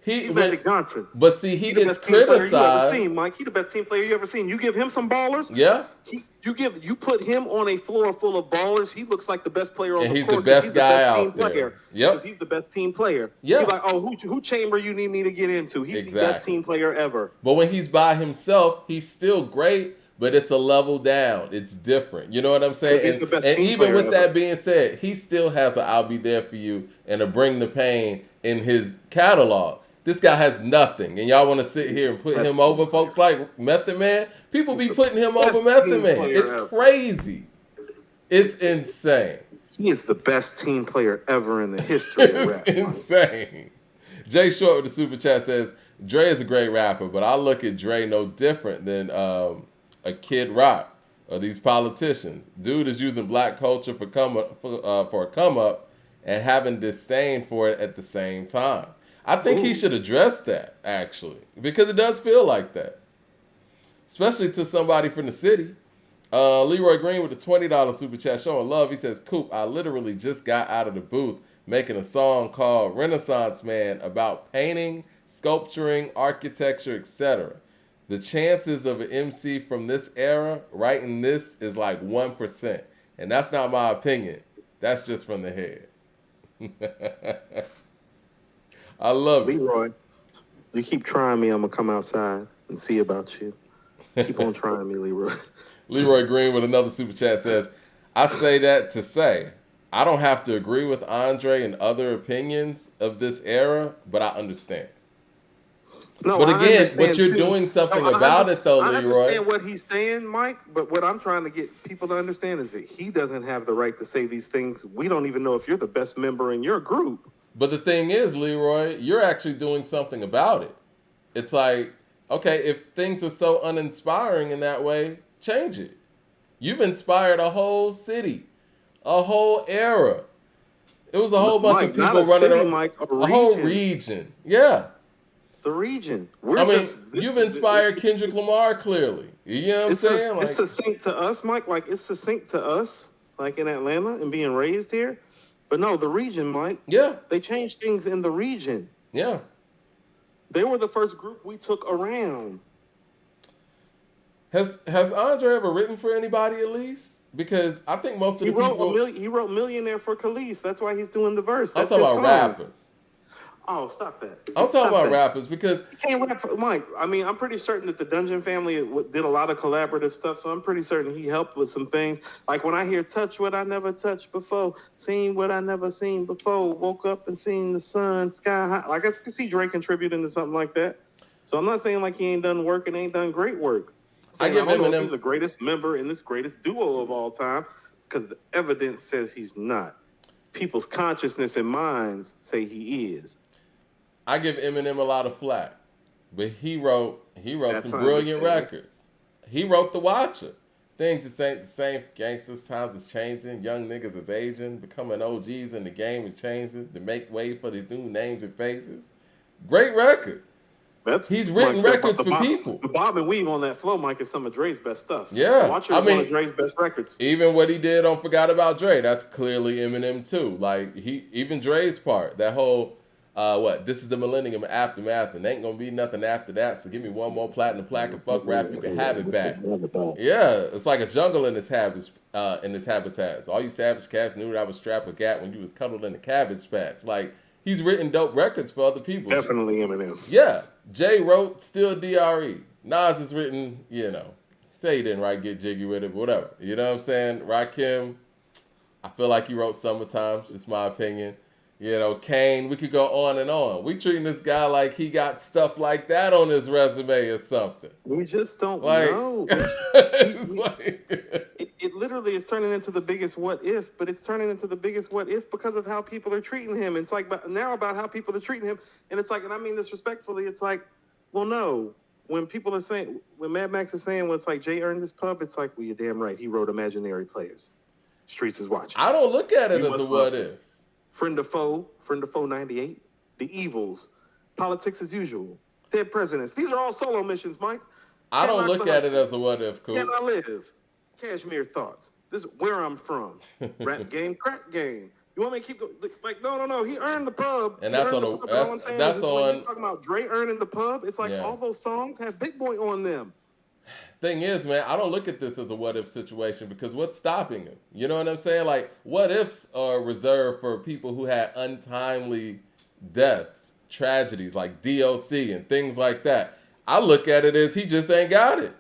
[SPEAKER 2] He's Magic Johnson.
[SPEAKER 1] But see, he gets criticized.
[SPEAKER 2] Mike, he's the best team player you ever seen. You give him some ballers.
[SPEAKER 1] Yeah.
[SPEAKER 2] You put him on a floor full of ballers. He looks like the best player on the court.
[SPEAKER 1] He's the best guy out there.
[SPEAKER 2] Yep. He's the best team player.
[SPEAKER 1] Yeah.
[SPEAKER 2] He's like, oh, who chamber you need me to get into? He's the best team player ever.
[SPEAKER 1] But when he's by himself, he's still great. But it's a level down. It's different. You know what I'm saying? And even with that being said, he still has a "I'll Be There for You" and a "Bring the Pain" in his catalog. This guy has nothing, and y'all want to sit here and put him over folks like Method Man? People be putting him over Method Man. It's crazy. It's insane.
[SPEAKER 2] He is the best team player ever in the history of rap.
[SPEAKER 1] It's insane. Jay Short with the super chat says, Dre is a great rapper, but I look at Dre no different than a Kid Rock or these politicians. Dude is using black culture for a come up and having disdain for it at the same time. I think he should address that, actually, because it does feel like that, especially to somebody from the city. Leroy Green with the $20 super chat showing love. He says, Coop, I literally just got out of the booth making a song called Renaissance Man about painting, sculpturing, architecture, etc. The chances of an MC from this era writing this is like 1%. And that's not my opinion. That's just from the head. I love it.
[SPEAKER 2] Leroy, you keep trying me, I'm going to come outside and see about you. Keep on trying me, Leroy.
[SPEAKER 1] Leroy Green with another super chat says, I say that to say, I don't have to agree with Andre and other opinions of this era, but I understand.
[SPEAKER 2] No,
[SPEAKER 1] but again, but you're doing something about it, though, Leroy.
[SPEAKER 2] I understand what he's saying, Mike, but what I'm trying to get people to understand is that he doesn't have the right to say these things. We don't even know if you're the best member in your group.
[SPEAKER 1] But the thing is, Leroy, you're actually doing something about it. It's like, okay, if things are so uninspiring in that way, change it. You've inspired a whole city, a whole era. It was a whole bunch of people running around, a whole region. Yeah.
[SPEAKER 2] The region.
[SPEAKER 1] You've inspired Kendrick Lamar clearly. You know what I'm saying?
[SPEAKER 2] It's succinct to us, Mike. Like, it's succinct to us, like in Atlanta and being raised here. But no, the region, Mike.
[SPEAKER 1] Yeah.
[SPEAKER 2] They changed things in the region.
[SPEAKER 1] Yeah.
[SPEAKER 2] They were the first group we took around.
[SPEAKER 1] Has Andre ever written for anybody at least? Because I think most of the people...
[SPEAKER 2] He wrote Millionaire for Khalees. That's why he's doing the verse.
[SPEAKER 1] I'm talking about rappers.
[SPEAKER 2] Oh, stop that.
[SPEAKER 1] I'm talking about rappers because...
[SPEAKER 2] You can't rap for Mike. I mean, I'm pretty certain that the Dungeon family did a lot of collaborative stuff, so I'm pretty certain he helped with some things. Like when I hear touch what I never touched before, seen what I never seen before, woke up and seen the sun, sky high. Like I can see Dre contributing to something like that. So I'm not saying like he ain't done work and ain't done great work. I don't know if he's the greatest member in this greatest duo of all time because the evidence says he's not. People's consciousness and minds say he is.
[SPEAKER 1] I give Eminem a lot of flack, but he wrote some brilliant records. He wrote The Watcher. Things just ain't the same. Gangsters, times is changing. Young niggas is aging. Becoming OGs in the game is changing to make way for these new names and faces. Great record. He's written records for people.
[SPEAKER 2] The Bob and Weave on that flow, Mike, is some of Dre's best stuff.
[SPEAKER 1] Yeah.
[SPEAKER 2] Watcher is one of Dre's best records.
[SPEAKER 1] Even what he did on Forgot About Dre, that's clearly Eminem too. Like even Dre's part, that whole What? This is the millennium aftermath, and ain't gonna be nothing after that. So give me one more platinum plaque and fuck rap, you can have it back. Yeah, it's like a jungle in its habits, in its habitats. All you savage cats knew that I was strapped with gat when you was cuddled in the cabbage patch. Like he's written dope records for other people.
[SPEAKER 2] Definitely Eminem.
[SPEAKER 1] Yeah, Jay wrote still Dre. Nas has written, say he didn't write Get Jiggy with it, but whatever. You know what I'm saying? Rakim, I feel like he wrote Summertime, just my opinion. Kane, we could go on and on. We treating this guy like he got stuff like that on his resume or something.
[SPEAKER 2] We just don't
[SPEAKER 1] Like,
[SPEAKER 2] know. It literally is turning into the biggest what if, but it's turning into the biggest what if because of how people are treating him. It's like now about how people are treating him, and it's like, and I mean this respectfully, it's like, well, no. When people are saying, when Mad Max is saying, well, it's like Jay earned his pub, it's like, well, you're damn right. He wrote Imaginary Players. Streets is watching.
[SPEAKER 1] I don't look at it as a what if.
[SPEAKER 2] Friend of Foe 98, The Evils, Politics as Usual, Dead Presidents. These are all solo missions, Mike.
[SPEAKER 1] I don't look at it as a what if, cool.
[SPEAKER 2] Can I Live? Cashmere Thoughts. This is Where I'm From. Rap Game, Crack Game. You want me to keep going? Like, no. He earned the pub.
[SPEAKER 1] And that's on that's on.
[SPEAKER 2] You're talking about Dre earning the pub. It's like all those songs have Big Boy on them.
[SPEAKER 1] Thing is, man, I don't look at this as a what if situation because what's stopping him? You know what I'm saying? Like, what ifs are reserved for people who had untimely deaths, tragedies like DOC and things like that. I look at it as he just ain't got it.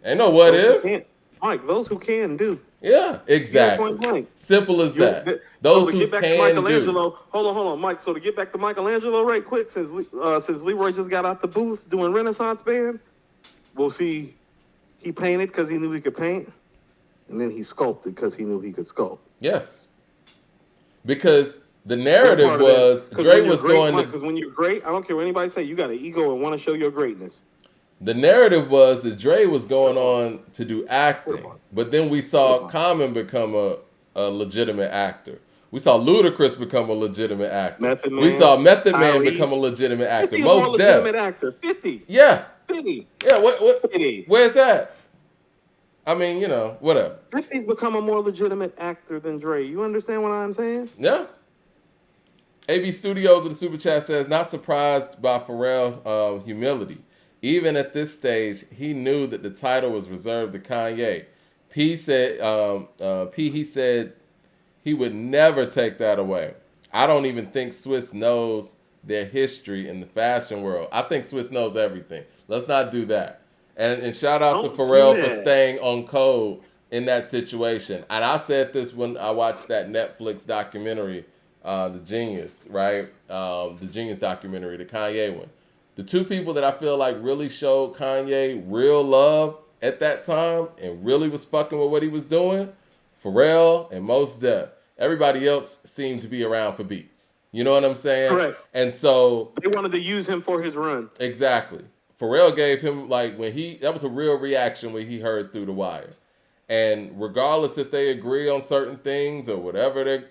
[SPEAKER 1] Ain't no what if.
[SPEAKER 2] Mike, those who can do.
[SPEAKER 1] Yeah, exactly. Simple as that. Those who can do.
[SPEAKER 2] Hold on, Mike. So to get back to Michelangelo right quick, since Leroy just got out the booth doing Renaissance Band, we'll see he painted because he knew he could paint, and then he sculpted because he knew he could sculpt.
[SPEAKER 1] Yes. Because the narrative was Dre was going to...
[SPEAKER 2] Because when you're great, I don't care what anybody say, you got an ego and want to show your greatness.
[SPEAKER 1] The narrative was that Dre was going on to do acting, but then we saw Common become a legitimate actor. We saw Ludacris become a legitimate actor. We saw Method Man become a legitimate actor. Most
[SPEAKER 2] legitimate actor. 50.
[SPEAKER 1] Yeah.
[SPEAKER 2] 50.
[SPEAKER 1] Yeah. What?
[SPEAKER 2] 50.
[SPEAKER 1] Where's that? I mean, whatever.
[SPEAKER 2] 50's become a more legitimate actor than Dre. You understand what I'm saying?
[SPEAKER 1] Yeah. AB Studios with the super chat says, not surprised by Pharrell humility. Even at this stage, he knew that the title was reserved to Kanye. He said he would never take that away. I don't even think Swiss knows their history in the fashion world. I think Swiss knows everything. Let's not do that. And shout out to Pharrell for staying on code in that situation. And I said this when I watched that Netflix documentary, The Genius, right? The Genius documentary, the Kanye one. The two people that I feel like really showed Kanye real love at that time and really was fucking with what he was doing, Pharrell and Mos Def. Everybody else seemed to be around for beats. You know what I'm saying?
[SPEAKER 2] Correct.
[SPEAKER 1] And so...
[SPEAKER 2] they wanted to use him for his run.
[SPEAKER 1] Exactly. Pharrell gave him, like, that was a real reaction when he heard Through the Wire. And regardless if they agree on certain things or whatever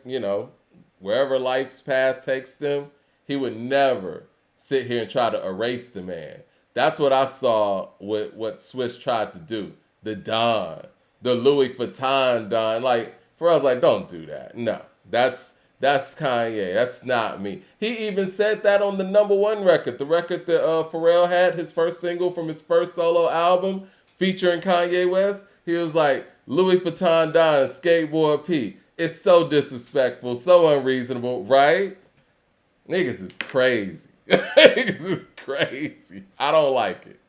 [SPEAKER 1] wherever life's path takes them, he would never sit here and try to erase the man. That's what I saw with what Swiss tried to do. The Don, the Louis Vuitton Don. Like, Pharrell's like, don't do that. No, that's Kanye. That's not me. He even said that on the #1 record, the record that Pharrell had, his first single from his first solo album featuring Kanye West. He was like, Louis Vuitton Don and Skateboard P. It's so disrespectful, so unreasonable, right? Niggas is crazy. Niggas is crazy. I don't like it.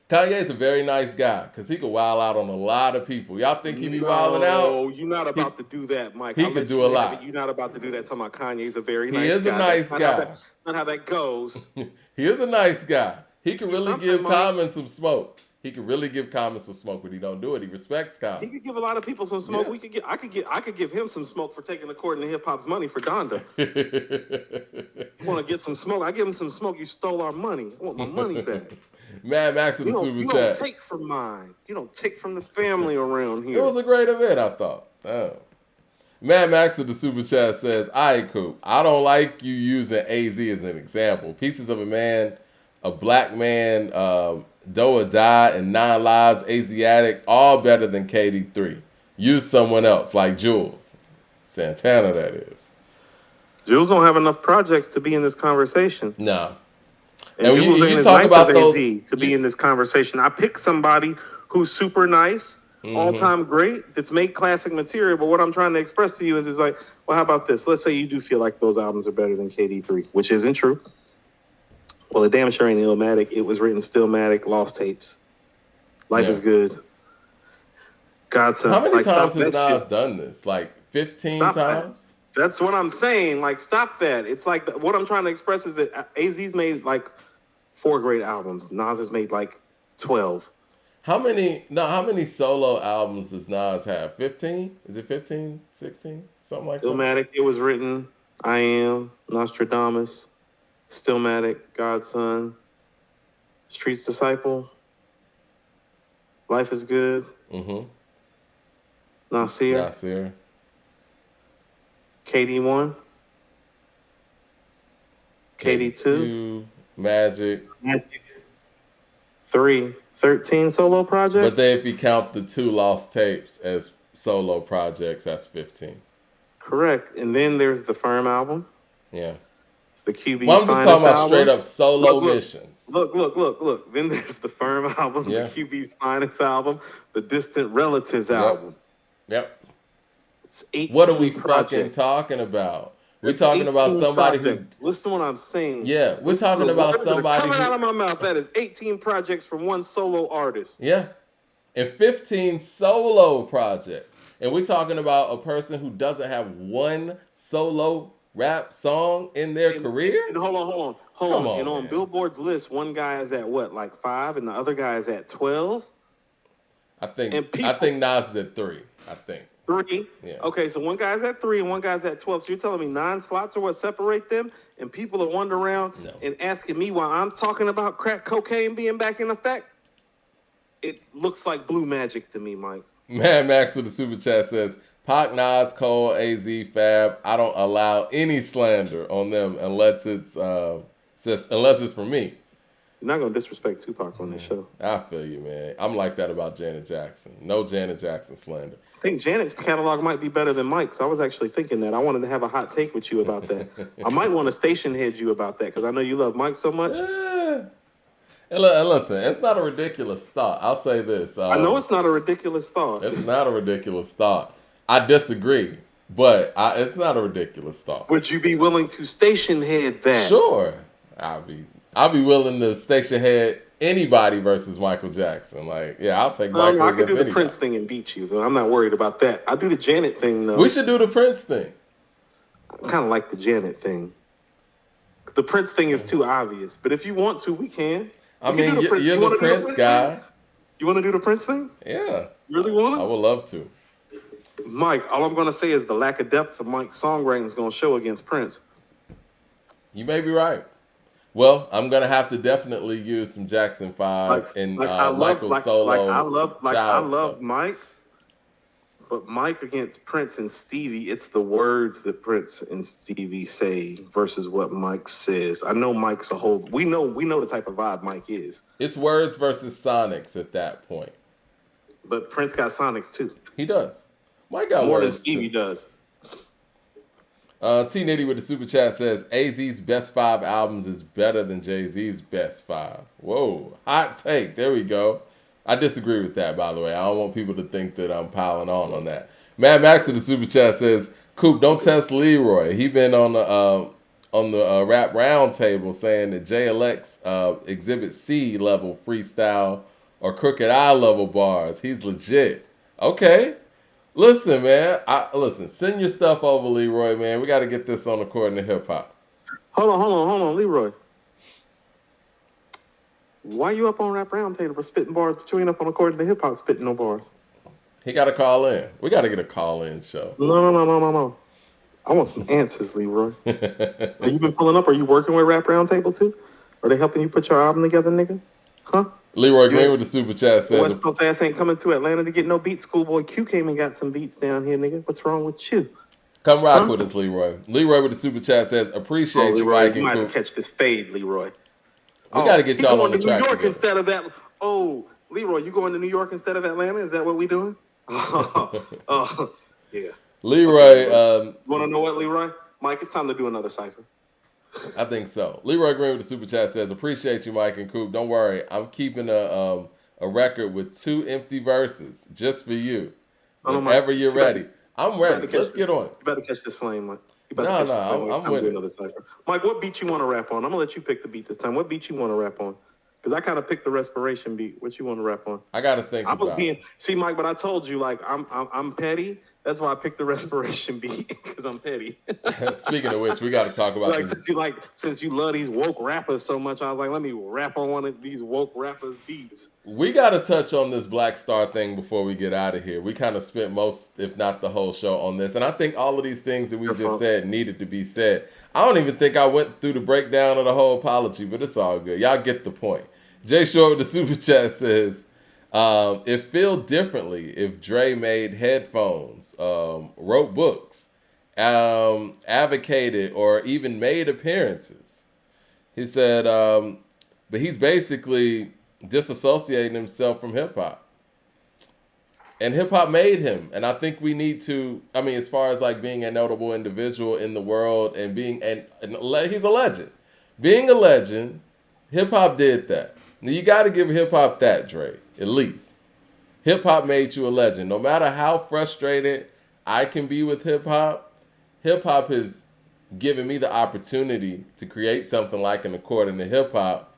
[SPEAKER 1] Kanye's a very nice guy because he could wild out on a lot of people. Y'all think he be wilding out?
[SPEAKER 2] No, you're not about to do that, Mike.
[SPEAKER 1] He could do a lot.
[SPEAKER 2] You're not about to do that. Talking about Kanye's a very nice guy.
[SPEAKER 1] He is a nice guy.
[SPEAKER 2] Not how that goes.
[SPEAKER 1] He is a nice guy. He can really give Common some smoke. He could really give Common some smoke, but he don't do it. He respects Common.
[SPEAKER 2] He could give a lot of people some smoke. Yeah. I could give him some smoke for taking according to hip hop's money for Donda. Want to get some smoke? I give him some smoke. You stole our money. I want my money back.
[SPEAKER 1] Mad Max with the super chat.
[SPEAKER 2] You don't take from mine. You don't take from the family around here.
[SPEAKER 1] It was a great event, I thought. Oh. Mad Max with the super chat says, all right, Coop, I don't like you using AZ as an example. Pieces of a Man, a Black Man, Do or Die, and 9 Lives, Asiatic, all better than KD3. Use someone else, like Jules. Santana, that is.
[SPEAKER 2] Jules don't have enough projects to be in this conversation.
[SPEAKER 1] No.
[SPEAKER 2] And
[SPEAKER 1] And
[SPEAKER 2] Jules
[SPEAKER 1] you
[SPEAKER 2] ain't as
[SPEAKER 1] talk
[SPEAKER 2] nice
[SPEAKER 1] about
[SPEAKER 2] as
[SPEAKER 1] those.
[SPEAKER 2] AZ to be in this conversation. I picked somebody who's super nice, all-time great, that's made classic material. But what I'm trying to express to you is like, well, how about this? Let's say you do feel like those albums are better than KD3, which isn't true. Well, it damn sure ain't Illmatic. It was written Stillmatic, Lost Tapes. Life is good. Godson.
[SPEAKER 1] How many
[SPEAKER 2] like,
[SPEAKER 1] times
[SPEAKER 2] stop
[SPEAKER 1] has
[SPEAKER 2] that
[SPEAKER 1] Nas
[SPEAKER 2] shit.
[SPEAKER 1] done this? Like 15
[SPEAKER 2] Stop
[SPEAKER 1] times?
[SPEAKER 2] That's what I'm saying. Like, stop that. It's like what I'm trying to express is that AZ's made like 4 great albums. Nas has made like 12.
[SPEAKER 1] How many solo albums does Nas have? 15? Is it 15, 16? Something like that?
[SPEAKER 2] Stillmatic, it was written. I Am, Nostradamus, Stillmatic, Godson, Street's Disciple, Life is Good, Nasir, KD1, KD2,
[SPEAKER 1] Magic.
[SPEAKER 2] 3, 13 solo projects.
[SPEAKER 1] But then if you count the 2 lost tapes as solo projects, that's 15.
[SPEAKER 2] Correct. And then there's the Firm album.
[SPEAKER 1] Yeah.
[SPEAKER 2] The QB's
[SPEAKER 1] Well, I'm just talking about straight up solo missions.
[SPEAKER 2] Look. Then there's the Firm album, the QB's Finest album, the Distant Relatives album.
[SPEAKER 1] Yep.
[SPEAKER 2] It's 18
[SPEAKER 1] what are we
[SPEAKER 2] projects.
[SPEAKER 1] fucking talking about? We're talking about somebody
[SPEAKER 2] projects. Listen to what I'm saying.
[SPEAKER 1] Yeah, we're talking about somebody
[SPEAKER 2] coming out of my mouth. That is 18 projects from one solo artist.
[SPEAKER 1] Yeah. And 15 solo projects. And we're talking about a person who doesn't have one solo rap song in their career?
[SPEAKER 2] And hold on.
[SPEAKER 1] Come on,
[SPEAKER 2] and on
[SPEAKER 1] man.
[SPEAKER 2] Billboard's list, one guy is at what, like 5, and the other guy is at 12?
[SPEAKER 1] I think
[SPEAKER 2] And
[SPEAKER 1] Nas is at 3. I think.
[SPEAKER 2] 3?
[SPEAKER 1] Yeah.
[SPEAKER 2] Okay, so one guy's at 3 and one guy's at 12. So you're telling me 9 slots are what separate them? And people are wandering around and asking me why I'm talking about crack cocaine being back in effect? It looks like blue magic to me, Mike.
[SPEAKER 1] Mad Max with the super chat says, Pac, Nas, Cole, AZ, Fab, I don't allow any slander on them unless it's for me.
[SPEAKER 2] You're not going to disrespect Tupac on this show.
[SPEAKER 1] I feel you, man. I'm like that about Janet Jackson. No Janet Jackson slander.
[SPEAKER 2] I think Janet's catalog might be better than Mike's. I was actually thinking that. I wanted to have a hot take with you about that. I might want to station head you about that because I know you love Mike so much.
[SPEAKER 1] And listen, it's not a ridiculous thought. I'll say this.
[SPEAKER 2] I know it's not a ridiculous thought.
[SPEAKER 1] It's not a ridiculous thought. I disagree, but it's not a ridiculous thought.
[SPEAKER 2] Would you be willing to station head that?
[SPEAKER 1] Sure. I'll be willing to station head anybody versus Michael Jackson. Like, yeah, I'll take Michael
[SPEAKER 2] I can
[SPEAKER 1] against
[SPEAKER 2] do the
[SPEAKER 1] anybody.
[SPEAKER 2] Prince thing and beat you, but I'm not worried about that. I'll do the Janet thing, though.
[SPEAKER 1] We should do the Prince thing.
[SPEAKER 2] I kind of like the Janet thing. The Prince thing is too obvious, but if you want to, we can.
[SPEAKER 1] I mean, you're the Prince guy.
[SPEAKER 2] You want to do the Prince thing?
[SPEAKER 1] Yeah.
[SPEAKER 2] You really want to?
[SPEAKER 1] I would love to.
[SPEAKER 2] Mike, all I'm going to say is the lack of depth of Mike's songwriting is going to show against Prince.
[SPEAKER 1] You may be right. Well, I'm going to have to definitely use some Jackson 5 and Michael's solo.
[SPEAKER 2] I love
[SPEAKER 1] stuff.
[SPEAKER 2] Mike, but Mike against Prince and Stevie, it's the words that Prince and Stevie say versus what Mike says. I know Mike's a whole. We know the type of vibe Mike is.
[SPEAKER 1] It's words versus sonics at that point.
[SPEAKER 2] But Prince got sonics too.
[SPEAKER 1] He does. Mike got
[SPEAKER 2] more
[SPEAKER 1] words
[SPEAKER 2] than Stevie
[SPEAKER 1] too.
[SPEAKER 2] does.
[SPEAKER 1] T Nitty with the super chat says AZ's best 5 albums is better than Jay-Z's best 5. Whoa, hot take. There we go. I disagree with that, by the way. I don't want people to think that I'm piling on that. Mad Max with the super chat says, Coop, don't test Leroy. He been on the rap round table saying that JLX exhibit C level freestyle or crooked eye level bars. He's legit. Okay. Listen, man. Send your stuff over, Leroy, man. We got to get this on According to Hip Hop.
[SPEAKER 2] Hold on, Leroy. Why you up on Rap Roundtable for spitting bars, but you ain't up on According to Hip Hop spitting no bars?
[SPEAKER 1] He got to call in. We got to get a call-in show.
[SPEAKER 2] No. I want some answers, Leroy. Are you been pulling up? Are you working with Rap Roundtable too? Are they helping you put your album together, nigga? Huh?
[SPEAKER 1] Leroy Green with the super chat says,
[SPEAKER 2] West Coast ass ain't coming to Atlanta to get no beats. Schoolboy Q came and got some beats down here, nigga. What's wrong with you?
[SPEAKER 1] Come rock with us, Leroy. Leroy with the super chat says, appreciate you,
[SPEAKER 2] Leroy,
[SPEAKER 1] Mike
[SPEAKER 2] you
[SPEAKER 1] and
[SPEAKER 2] might
[SPEAKER 1] Coop.
[SPEAKER 2] have to catch this fade, Leroy.
[SPEAKER 1] We got to get y'all on the track
[SPEAKER 2] New York
[SPEAKER 1] together.
[SPEAKER 2] instead of that. Oh, Leroy, you going to New York instead of Atlanta? Is that what we doing? Yeah.
[SPEAKER 1] Leroy,
[SPEAKER 2] You want to know what, Leroy? Mike, it's time to do another cipher.
[SPEAKER 1] I think so. Leroy Green with the super chat says, "Appreciate you, Mike and Coop. Don't worry, I'm keeping a record with 2 empty verses just for you.
[SPEAKER 2] Oh, Mike,
[SPEAKER 1] Whenever you're ready, I'm ready. Let's get on.
[SPEAKER 2] You better catch this flame, Mike. You
[SPEAKER 1] No,
[SPEAKER 2] better catch
[SPEAKER 1] no,
[SPEAKER 2] this flame. It's
[SPEAKER 1] I'm
[SPEAKER 2] time to
[SPEAKER 1] with
[SPEAKER 2] do
[SPEAKER 1] it.
[SPEAKER 2] another cipher. Mike, what beat you want to rap on? I'm gonna let you pick the beat this time. What beat you want to rap on? Because I kind of picked the respiration beat. What you want to rap on?
[SPEAKER 1] I got to think
[SPEAKER 2] I was
[SPEAKER 1] about
[SPEAKER 2] being
[SPEAKER 1] it.
[SPEAKER 2] see, Mike, but I told you like I'm petty. That's why I picked the respiration beat because I'm petty.
[SPEAKER 1] Speaking of which, we got to talk about
[SPEAKER 2] like
[SPEAKER 1] this.
[SPEAKER 2] since you love these woke rappers so much, I was like, let me rap on one of these woke rappers' beats.
[SPEAKER 1] We got to touch on this Black Star thing before we get out of here. We kind of spent most, if not the whole show on this. And I think all of these things that we just said needed to be said. I don't even think I went through the breakdown of the whole apology, but it's all good. Y'all get the point. Jay Short with the super chat says, it feel differently if Dre made headphones, wrote books, advocated, or even made appearances. He said, but he's basically disassociating himself from hip hop. And hip hop made him. And I think we need to, I mean, as far as like being a notable individual in the world and being, he's a legend. Being a legend, hip hop did that. Now you got to give hip hop that, Dre, at least. Hip hop made you a legend. No matter how frustrated I can be with hip hop has given me the opportunity to create something like an According to Hip Hop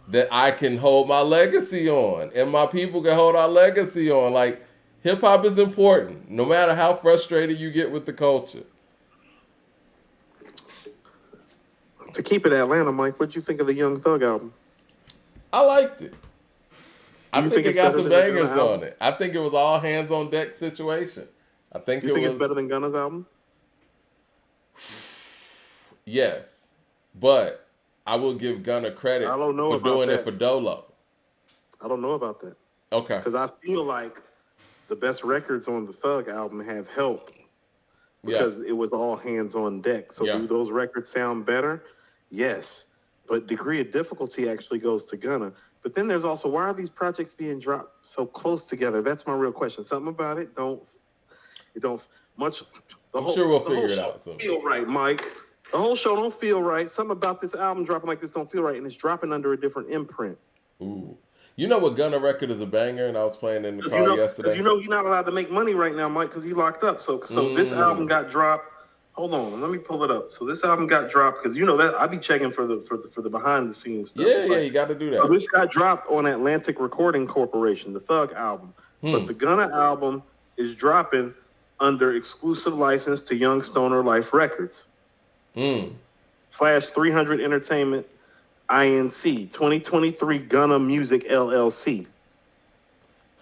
[SPEAKER 1] that I can hold my legacy on, and my people can hold our legacy on. Like, hip hop is important, no matter how frustrated you get with the culture.
[SPEAKER 2] To keep it Atlanta, Mike, what'd you think of the Young Thug album?
[SPEAKER 1] I liked it. I think it got some bangers
[SPEAKER 2] on
[SPEAKER 1] on it. I think it was all hands on deck situation. I think
[SPEAKER 2] you think it's better than Gunna's album?
[SPEAKER 1] Yes, but I will give Gunna credit for doing it for Dolo.
[SPEAKER 2] I don't know about that.
[SPEAKER 1] Okay.
[SPEAKER 2] Because I feel like the best records on the Thug album have helped because it was all hands on deck. So do those records sound better? Yes. But degree of difficulty actually goes to Gunna. But then there's also, why are these projects being dropped so close together? That's my real question. Something about it I'm
[SPEAKER 1] sure we'll figure it out soon.
[SPEAKER 2] Feel right, Mike. The whole show don't feel right. Something about this album dropping like this don't feel right, and it's dropping under a different imprint.
[SPEAKER 1] Ooh. You know what Gunna record is a banger, and I was playing in the car yesterday?
[SPEAKER 2] You know you're not allowed to make money right now, Mike, because he locked up. So this album got dropped. Hold on, let me pull it up. So this album got dropped because you know that I be checking for the behind the scenes stuff.
[SPEAKER 1] Yeah, you got to do that.
[SPEAKER 2] So this got dropped on Atlantic Recording Corporation, the Thug album. But the Gunna album is dropping under exclusive license to Young Stoner Life Records. /300 Entertainment Inc. 2023 Gunna Music LLC.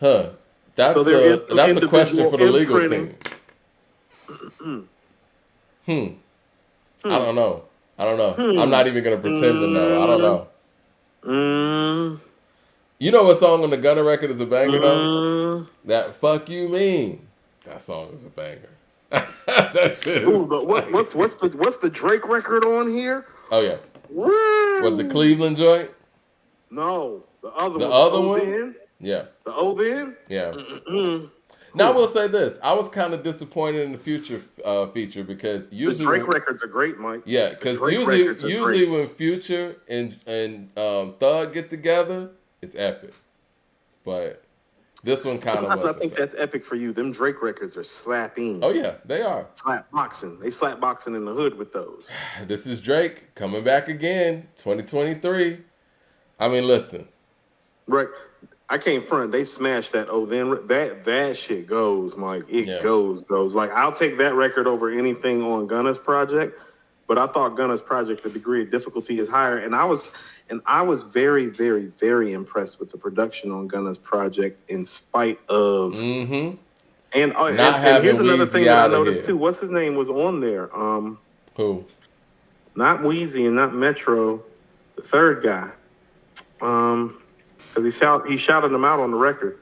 [SPEAKER 1] Huh. That's a question for the legal team. I don't know. I'm not even gonna pretend to know. I don't know. You know what song on the Gunna record is a banger though? That Fuck You Mean. That song is a banger. That shit is
[SPEAKER 2] what's the Drake record on here?
[SPEAKER 1] Oh yeah.
[SPEAKER 2] Woo!
[SPEAKER 1] What, the Cleveland joint?
[SPEAKER 2] No, the other one.
[SPEAKER 1] The other one? Yeah.
[SPEAKER 2] The O-Then?
[SPEAKER 1] Yeah. Now I will say this: I was kind of disappointed in the Future feature because usually
[SPEAKER 2] the Drake records are great, Mike.
[SPEAKER 1] Yeah, because usually when Future and Thug get together, it's epic. But this one kind of wasn't.
[SPEAKER 2] I think that's epic for you. Them Drake records are slapping.
[SPEAKER 1] Oh yeah, they are.
[SPEAKER 2] Slap boxing. They slap boxing in the hood with those.
[SPEAKER 1] This is Drake coming back again, 2023. I mean, listen.
[SPEAKER 2] Right. I can't front. They smashed that. Then that shit goes, Mike. It goes. Like, I'll take that record over anything on Gunna's project. But I thought Gunna's project, the degree of difficulty is higher. And I was very, very, very impressed with the production on Gunna's project in spite of and here's another thing that I noticed too. What's his name was on there?
[SPEAKER 1] Who?
[SPEAKER 2] Not Weezy and not Metro, the third guy. Because he shouted them out on the record.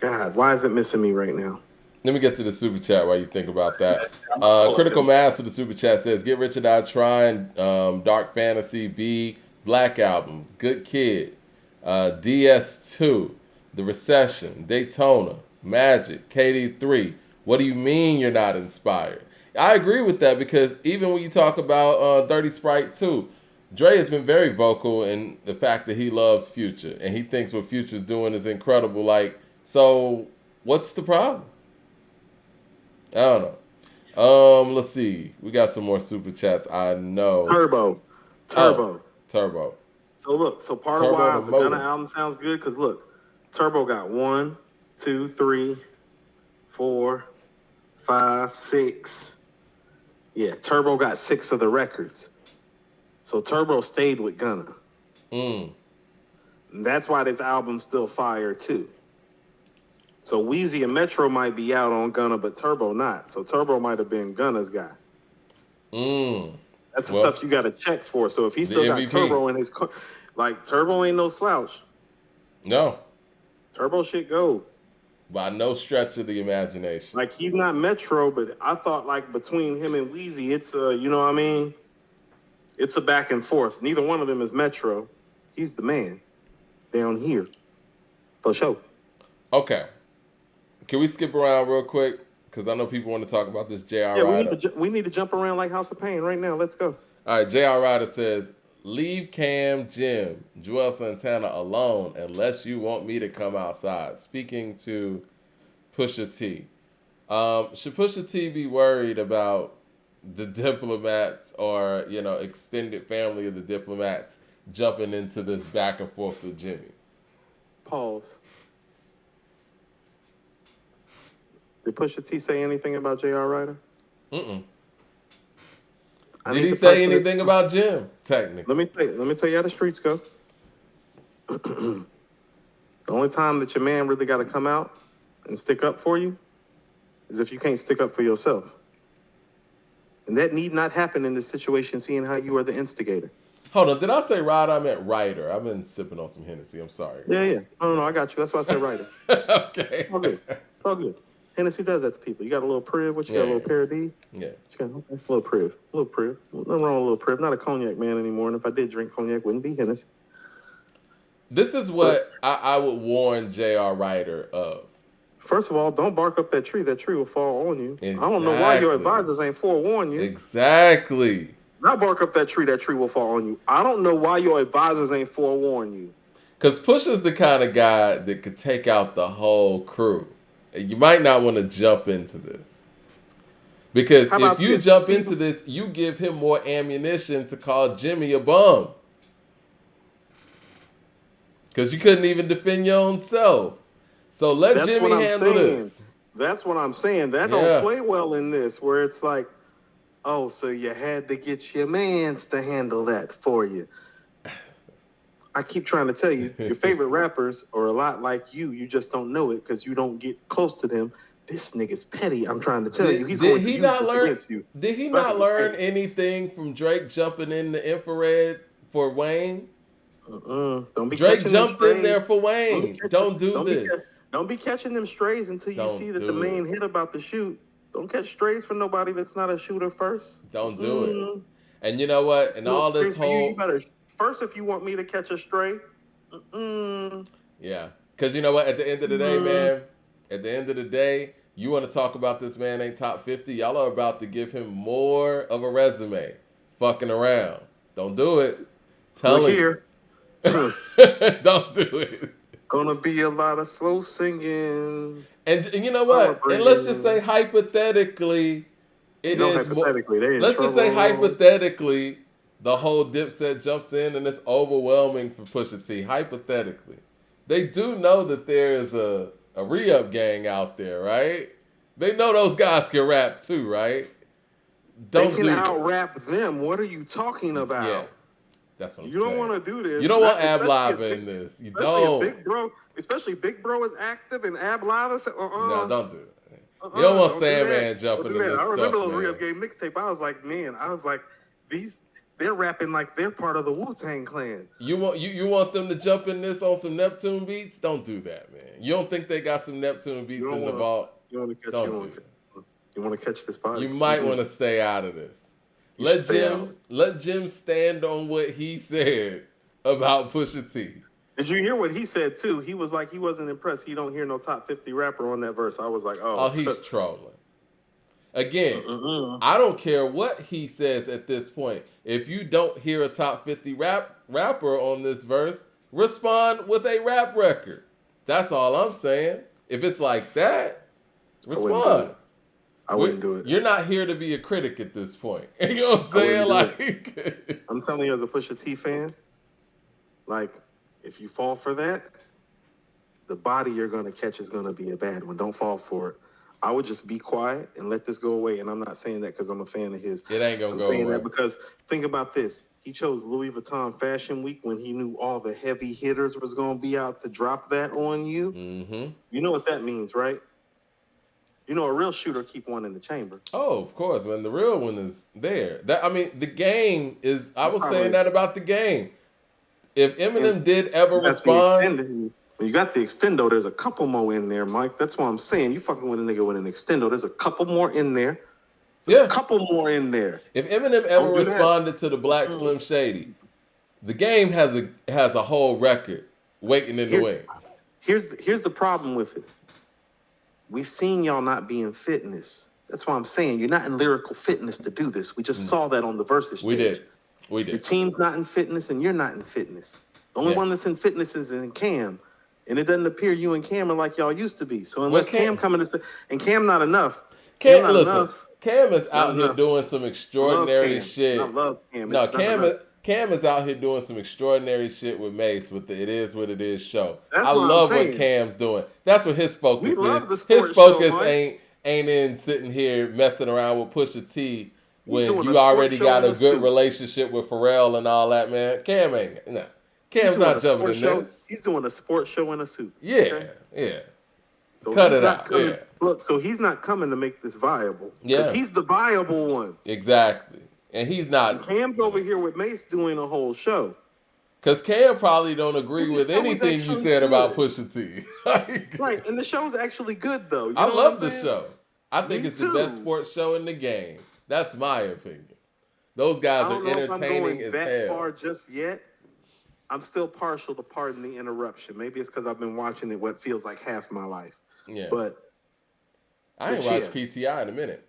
[SPEAKER 2] God, why is it missing me right now?
[SPEAKER 1] Let me get to the super chat while you think about that. Critical Mass with the super chat says, "Get Rich or Die Trying, Dark Fantasy, B, Black Album, Good Kid, DS2, The Recession, Daytona, Magic, KD3, What do you mean you're not inspired? I agree with that because even when you talk about Dirty Sprite 2, Dre has been very vocal in the fact that he loves Future and he thinks what Future's doing is incredible. Like, so what's the problem? I don't know. Let's see. We got some more super chats. I know.
[SPEAKER 2] Turbo.
[SPEAKER 1] Oh, Turbo.
[SPEAKER 2] So look, so part
[SPEAKER 1] Turbo
[SPEAKER 2] of why
[SPEAKER 1] the
[SPEAKER 2] the Gunna
[SPEAKER 1] motor.
[SPEAKER 2] album sounds good, because look, Turbo got 1, 2, 3, 4, 5, 6. Yeah, Turbo got 6 of the records. So Turbo stayed with Gunna.
[SPEAKER 1] Mm.
[SPEAKER 2] And that's why this album's still fire too. So Weezy and Metro might be out on Gunna, but Turbo not. So Turbo might have been Gunna's guy.
[SPEAKER 1] Mm.
[SPEAKER 2] That's the
[SPEAKER 1] Well,
[SPEAKER 2] stuff you got to check for. So if he
[SPEAKER 1] the
[SPEAKER 2] still got
[SPEAKER 1] MVP.
[SPEAKER 2] Turbo in his, like Turbo ain't no slouch.
[SPEAKER 1] No,
[SPEAKER 2] Turbo shit go.
[SPEAKER 1] by no stretch of the imagination.
[SPEAKER 2] Like he's not Metro, but I thought like between him and Weezy, it's you know what I mean? It's a back and forth. Neither one of them is Metro. He's the man down here, for sure.
[SPEAKER 1] Okay. Can we skip around real quick? Because I know people want to talk about this J.R.
[SPEAKER 2] Yeah,
[SPEAKER 1] Ryder.
[SPEAKER 2] we need to jump around like House of Pain right now. Let's go.
[SPEAKER 1] All right, J.R. Ryder says, leave Cam, Jim, Joel Santana alone unless you want me to come outside. Speaking to Pusha T. Should Pusha T be worried about the diplomats or, extended family of the diplomats jumping into this back and forth with Jimmy?
[SPEAKER 2] Pause. Did Pusha T say anything about J.R. Ryder?
[SPEAKER 1] Mm-mm.
[SPEAKER 2] I
[SPEAKER 1] Did
[SPEAKER 2] need
[SPEAKER 1] he
[SPEAKER 2] the
[SPEAKER 1] say
[SPEAKER 2] person
[SPEAKER 1] anything
[SPEAKER 2] that's-
[SPEAKER 1] about Jim? Technically.
[SPEAKER 2] Let me tell you how the streets go. The only time that your man really got to come out and stick up for you is if you can't stick up for yourself. And that need not happen in this situation, seeing how you are the instigator.
[SPEAKER 1] Hold on, did I say Ryder? I meant Ryder. I've been sipping on some Hennessy. I'm sorry.
[SPEAKER 2] Yeah. No, I got you. That's why I said Ryder.
[SPEAKER 1] Okay.
[SPEAKER 2] All good. All good. Hennessy does that to people. You got a little Priv, what you got, a little pair of D?
[SPEAKER 1] Yeah.
[SPEAKER 2] You got a little Priv. Nothing wrong with a little Priv. Not a cognac man anymore, and if I did drink cognac, it wouldn't be Hennessy.
[SPEAKER 1] This is what I would warn J.R. Ryder of.
[SPEAKER 2] First of all, don't bark up that tree. That tree will fall on you.
[SPEAKER 1] Exactly.
[SPEAKER 2] I don't know why your advisors ain't forewarned you.
[SPEAKER 1] Exactly.
[SPEAKER 2] Not bark up that tree will fall on you. I don't know why your advisors ain't forewarned you.
[SPEAKER 1] Because Pusha's the kind of guy that could take out the whole crew. And you might not want to jump into this. Because
[SPEAKER 2] How
[SPEAKER 1] if
[SPEAKER 2] about
[SPEAKER 1] you
[SPEAKER 2] this?
[SPEAKER 1] jump into this, you give him more ammunition to call Jimmy a bum. Because you couldn't even defend your own self. So let
[SPEAKER 2] That's
[SPEAKER 1] Jimmy
[SPEAKER 2] what I'm
[SPEAKER 1] handle
[SPEAKER 2] saying.
[SPEAKER 1] this.
[SPEAKER 2] That's what I'm saying. That
[SPEAKER 1] Yeah.
[SPEAKER 2] don't play well in this, where it's like, oh, so you had to get your mans to handle that for you. I keep trying to tell you, your favorite rappers are a lot like you. You just don't know it because you don't get close to them. This nigga's petty. I'm trying to tell you. He's going to use this against you.
[SPEAKER 1] Did he not learn anything from Drake jumping in the infrared for Wayne?
[SPEAKER 2] Don't be
[SPEAKER 1] Drake
[SPEAKER 2] catching them
[SPEAKER 1] jumped in
[SPEAKER 2] strays.
[SPEAKER 1] there for Wayne. Don't do this.
[SPEAKER 2] Don't be catching them strays until you
[SPEAKER 1] Don't
[SPEAKER 2] see that
[SPEAKER 1] do
[SPEAKER 2] the main
[SPEAKER 1] it.
[SPEAKER 2] hit about to shoot. Don't catch strays for nobody that's not a shooter first.
[SPEAKER 1] Don't do it. And you know what? And all this whole...
[SPEAKER 2] You better, first, if you want me to catch a stray,
[SPEAKER 1] Yeah. Because you know what? At the end of the day, man, at the end of the day, you want to talk about this man ain't top 50. Y'all are about to give him more of a resume. Fucking around. Don't do it. Tell him. Don't do it.
[SPEAKER 2] Gonna be a lot of slow singing.
[SPEAKER 1] And you know what? And let's just say hypothetically, it is more. Let's just say hypothetically, the whole Dipset jumps in and it's overwhelming for Pusha T. Hypothetically, they do know that there is a re-up gang out there, right? They know those guys can rap too, right?
[SPEAKER 2] They can out-rap them. What are you talking about?
[SPEAKER 1] Yeah, that's what I'm saying.
[SPEAKER 2] You don't want to do this.
[SPEAKER 1] You don't want Ab Lava in this. You don't.
[SPEAKER 2] Especially Big Bro is active and Ab Lava.
[SPEAKER 1] No, don't do it. You don't want Sandman jumping in this stuff,
[SPEAKER 2] I remember those
[SPEAKER 1] man.
[SPEAKER 2] Re-Up Game mixtape. I was like, they're rapping like they're part of the Wu-Tang Clan.
[SPEAKER 1] You want them to jump in this on some Neptune beats? Don't do that, man. You don't think they got some Neptune beats in the vault? Don't do this.
[SPEAKER 2] You want to catch this body?
[SPEAKER 1] You might want to stay out of this. Let Jim stand on what he said about Pusha T.
[SPEAKER 2] Did you hear what he said too? He was like, he wasn't impressed. He don't hear no top 50 rapper on that verse. I was like,
[SPEAKER 1] Oh,
[SPEAKER 2] oh.
[SPEAKER 1] he's trolling. Again,
[SPEAKER 2] Mm-mm.
[SPEAKER 1] I don't care what he says at this point. If you don't hear a top 50 rapper on this verse, respond with a rap record. That's all I'm saying. If it's like that, respond.
[SPEAKER 2] I wouldn't do it.
[SPEAKER 1] You're not here to be a critic at this point. You know what I'm saying? Like,
[SPEAKER 2] I'm telling you, as a Pusha T fan, like, if you fall for that, the body you're gonna catch is gonna be a bad one. Don't fall for it. I would just be quiet and let this go away. And I'm not saying that because I'm a fan of his.
[SPEAKER 1] It ain't gonna
[SPEAKER 2] I'm
[SPEAKER 1] go
[SPEAKER 2] saying
[SPEAKER 1] away.
[SPEAKER 2] that because think about this. He chose Louis Vuitton Fashion Week when he knew all the heavy hitters was gonna be out to drop that on you.
[SPEAKER 1] Mm-hmm.
[SPEAKER 2] You know what that means, right? You know, a real shooter keep one in the chamber.
[SPEAKER 1] Oh, of course. When the real one is there. The game is. I was saying that about the game. If Eminem did ever respond.
[SPEAKER 2] When you got the extendo, there's a couple more in there, Mike. That's what I'm saying. You fucking with a nigga with an extendo. There's a couple more in there. A couple more in there.
[SPEAKER 1] If Eminem ever responded to the Black Slim Shady, the game has a whole record waiting in the wings.
[SPEAKER 2] Here's the problem with it. We seen y'all not be in fitness. That's why I'm saying you're not in lyrical fitness to do this. We just saw that on the Versus stage.
[SPEAKER 1] We did.
[SPEAKER 2] Your team's not in fitness and you're not in fitness. The only one that's in fitness is in Cam. And it doesn't appear you and Cam are like y'all used to be. So unless Cam coming to say, and Cam not enough.
[SPEAKER 1] Cam is out here doing some extraordinary shit.
[SPEAKER 2] I love Cam.
[SPEAKER 1] No, Cam is out here doing some extraordinary shit with Mace with the It Is What It Is show. I love what Cam's doing. That's what his focus is. His focus ain't in sitting here messing around with Pusha T when you already got a good relationship with Pharrell and all that, man. Cam ain't. No. Cam's not jumping in this.
[SPEAKER 2] He's doing a sports show in a suit.
[SPEAKER 1] Yeah,
[SPEAKER 2] okay?
[SPEAKER 1] Yeah.
[SPEAKER 2] So
[SPEAKER 1] cut it out.
[SPEAKER 2] Yeah. Look, so he's not coming to make this viable.
[SPEAKER 1] Yeah.
[SPEAKER 2] He's the viable one.
[SPEAKER 1] Exactly. And he's not.
[SPEAKER 2] And Cam's over here with Mace doing a whole show.
[SPEAKER 1] Because Cam probably don't agree with anything you said about Pusha T.
[SPEAKER 2] Right, and the show's actually good, though.
[SPEAKER 1] I love the show. I think it's the best sports show in the game. That's my opinion. Those guys are entertaining as hell. I don't know if I'm going that far just yet. I'm still partial to Pardon the Interruption. Maybe it's because I've been watching it what feels like half my life. Yeah.
[SPEAKER 2] But
[SPEAKER 1] I ain't watched PTI in a minute.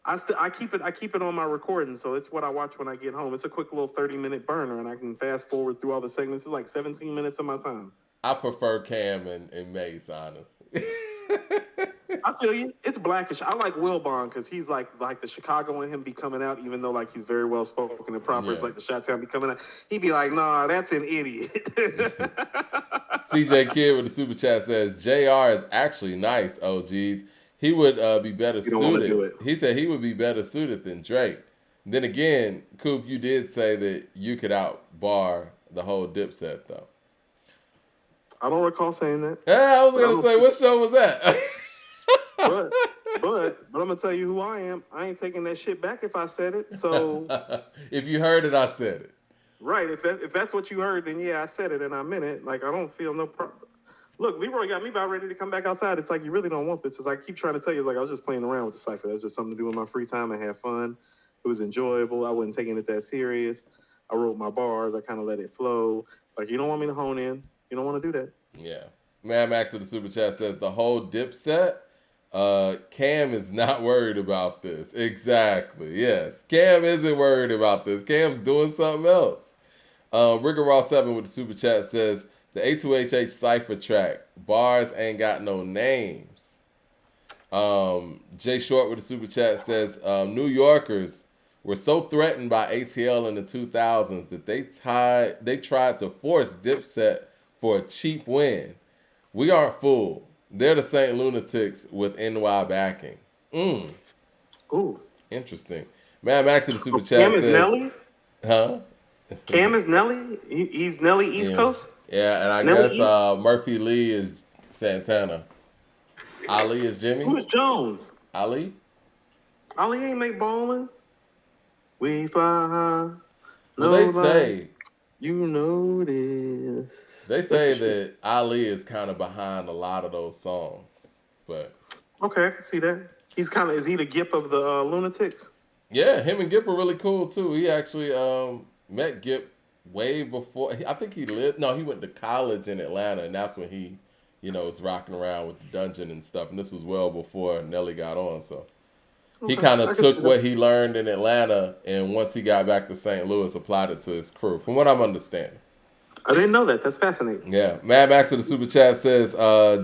[SPEAKER 2] I keep it on my recording, so it's what I watch when I get home. It's a quick little 30-minute burner, and I can fast forward through all the segments. It's like 17 minutes of my time.
[SPEAKER 1] I prefer Cam and Mace, honestly.
[SPEAKER 2] I feel you. It's Blackish. I like Wilbon because he's like the Chicago in him be coming out, even though like he's very well spoken and proper. Yeah. It's like the Chi-Town be coming out. He be like, nah, that's an idiot.
[SPEAKER 1] CJ Kidd with the super chat says JR is actually nice. OGs, he would be better suited. He said he would be better suited than Drake. Then again, Coop, you did say that you could outbar the whole Dipset though.
[SPEAKER 2] I don't recall saying that.
[SPEAKER 1] Yeah, I was gonna say, what show was that?
[SPEAKER 2] but I'm gonna tell you who I am. I ain't taking that shit back if I said it. So
[SPEAKER 1] if you heard it, I said it.
[SPEAKER 2] Right. If that's what you heard, then yeah, I said it and I meant it. Like I don't feel no problem. Look, Leroy got me about ready to come back outside. It's like you really don't want this. It's like I keep trying to tell you. It's like I was just playing around with the cipher. That was just something to do with my free time and have fun. It was enjoyable. I wasn't taking it that serious. I wrote my bars. I kind of let it flow. It's like you don't want me to hone in. You don't want to do that.
[SPEAKER 1] Yeah. Mad Max with the super chat says the whole Dipset. Cam is not worried about this. Exactly. Yes. Cam isn't worried about this. Cam's doing something else. Rigger Raw 7 with the super chat says the A2HH Cypher track. Bars ain't got no names. Jay Short with the super chat says New Yorkers were so threatened by ATL in the 2000s that they tried to force Dipset for a cheap win. We aren't fooled. They're the St. Lunatics with NY backing.
[SPEAKER 2] Ooh.
[SPEAKER 1] Interesting. Mad Max in the super chat
[SPEAKER 2] Cam
[SPEAKER 1] says...
[SPEAKER 2] is Nelly?
[SPEAKER 1] Huh?
[SPEAKER 2] Cam is Nelly? He's Nelly East Coast?
[SPEAKER 1] Yeah, and I guess Murphy Lee is Santana. Ali is Jimmy?
[SPEAKER 2] Who's Jones?
[SPEAKER 1] Ali?
[SPEAKER 2] Ali ain't make ballin'. We fly high.
[SPEAKER 1] Well, they say...
[SPEAKER 2] You know this.
[SPEAKER 1] They say that Ali is kind of behind a lot of those songs, but
[SPEAKER 2] okay, I can see that. Is he the Gip of the Lunatics?
[SPEAKER 1] Yeah, him and Gip are really cool too. He actually met Gip way before. I think he lived. No, he went to college in Atlanta, and that's when he, was rocking around with the Dungeon and stuff. And this was well before Nelly got on. So he
[SPEAKER 2] Okay,
[SPEAKER 1] kind
[SPEAKER 2] I
[SPEAKER 1] of
[SPEAKER 2] can see
[SPEAKER 1] took
[SPEAKER 2] that.
[SPEAKER 1] what he learned in Atlanta, and once he got back to St. Louis, applied it to his crew. From what I'm understanding.
[SPEAKER 2] I didn't know that. That's fascinating.
[SPEAKER 1] Yeah, Mad Max with the super chat says,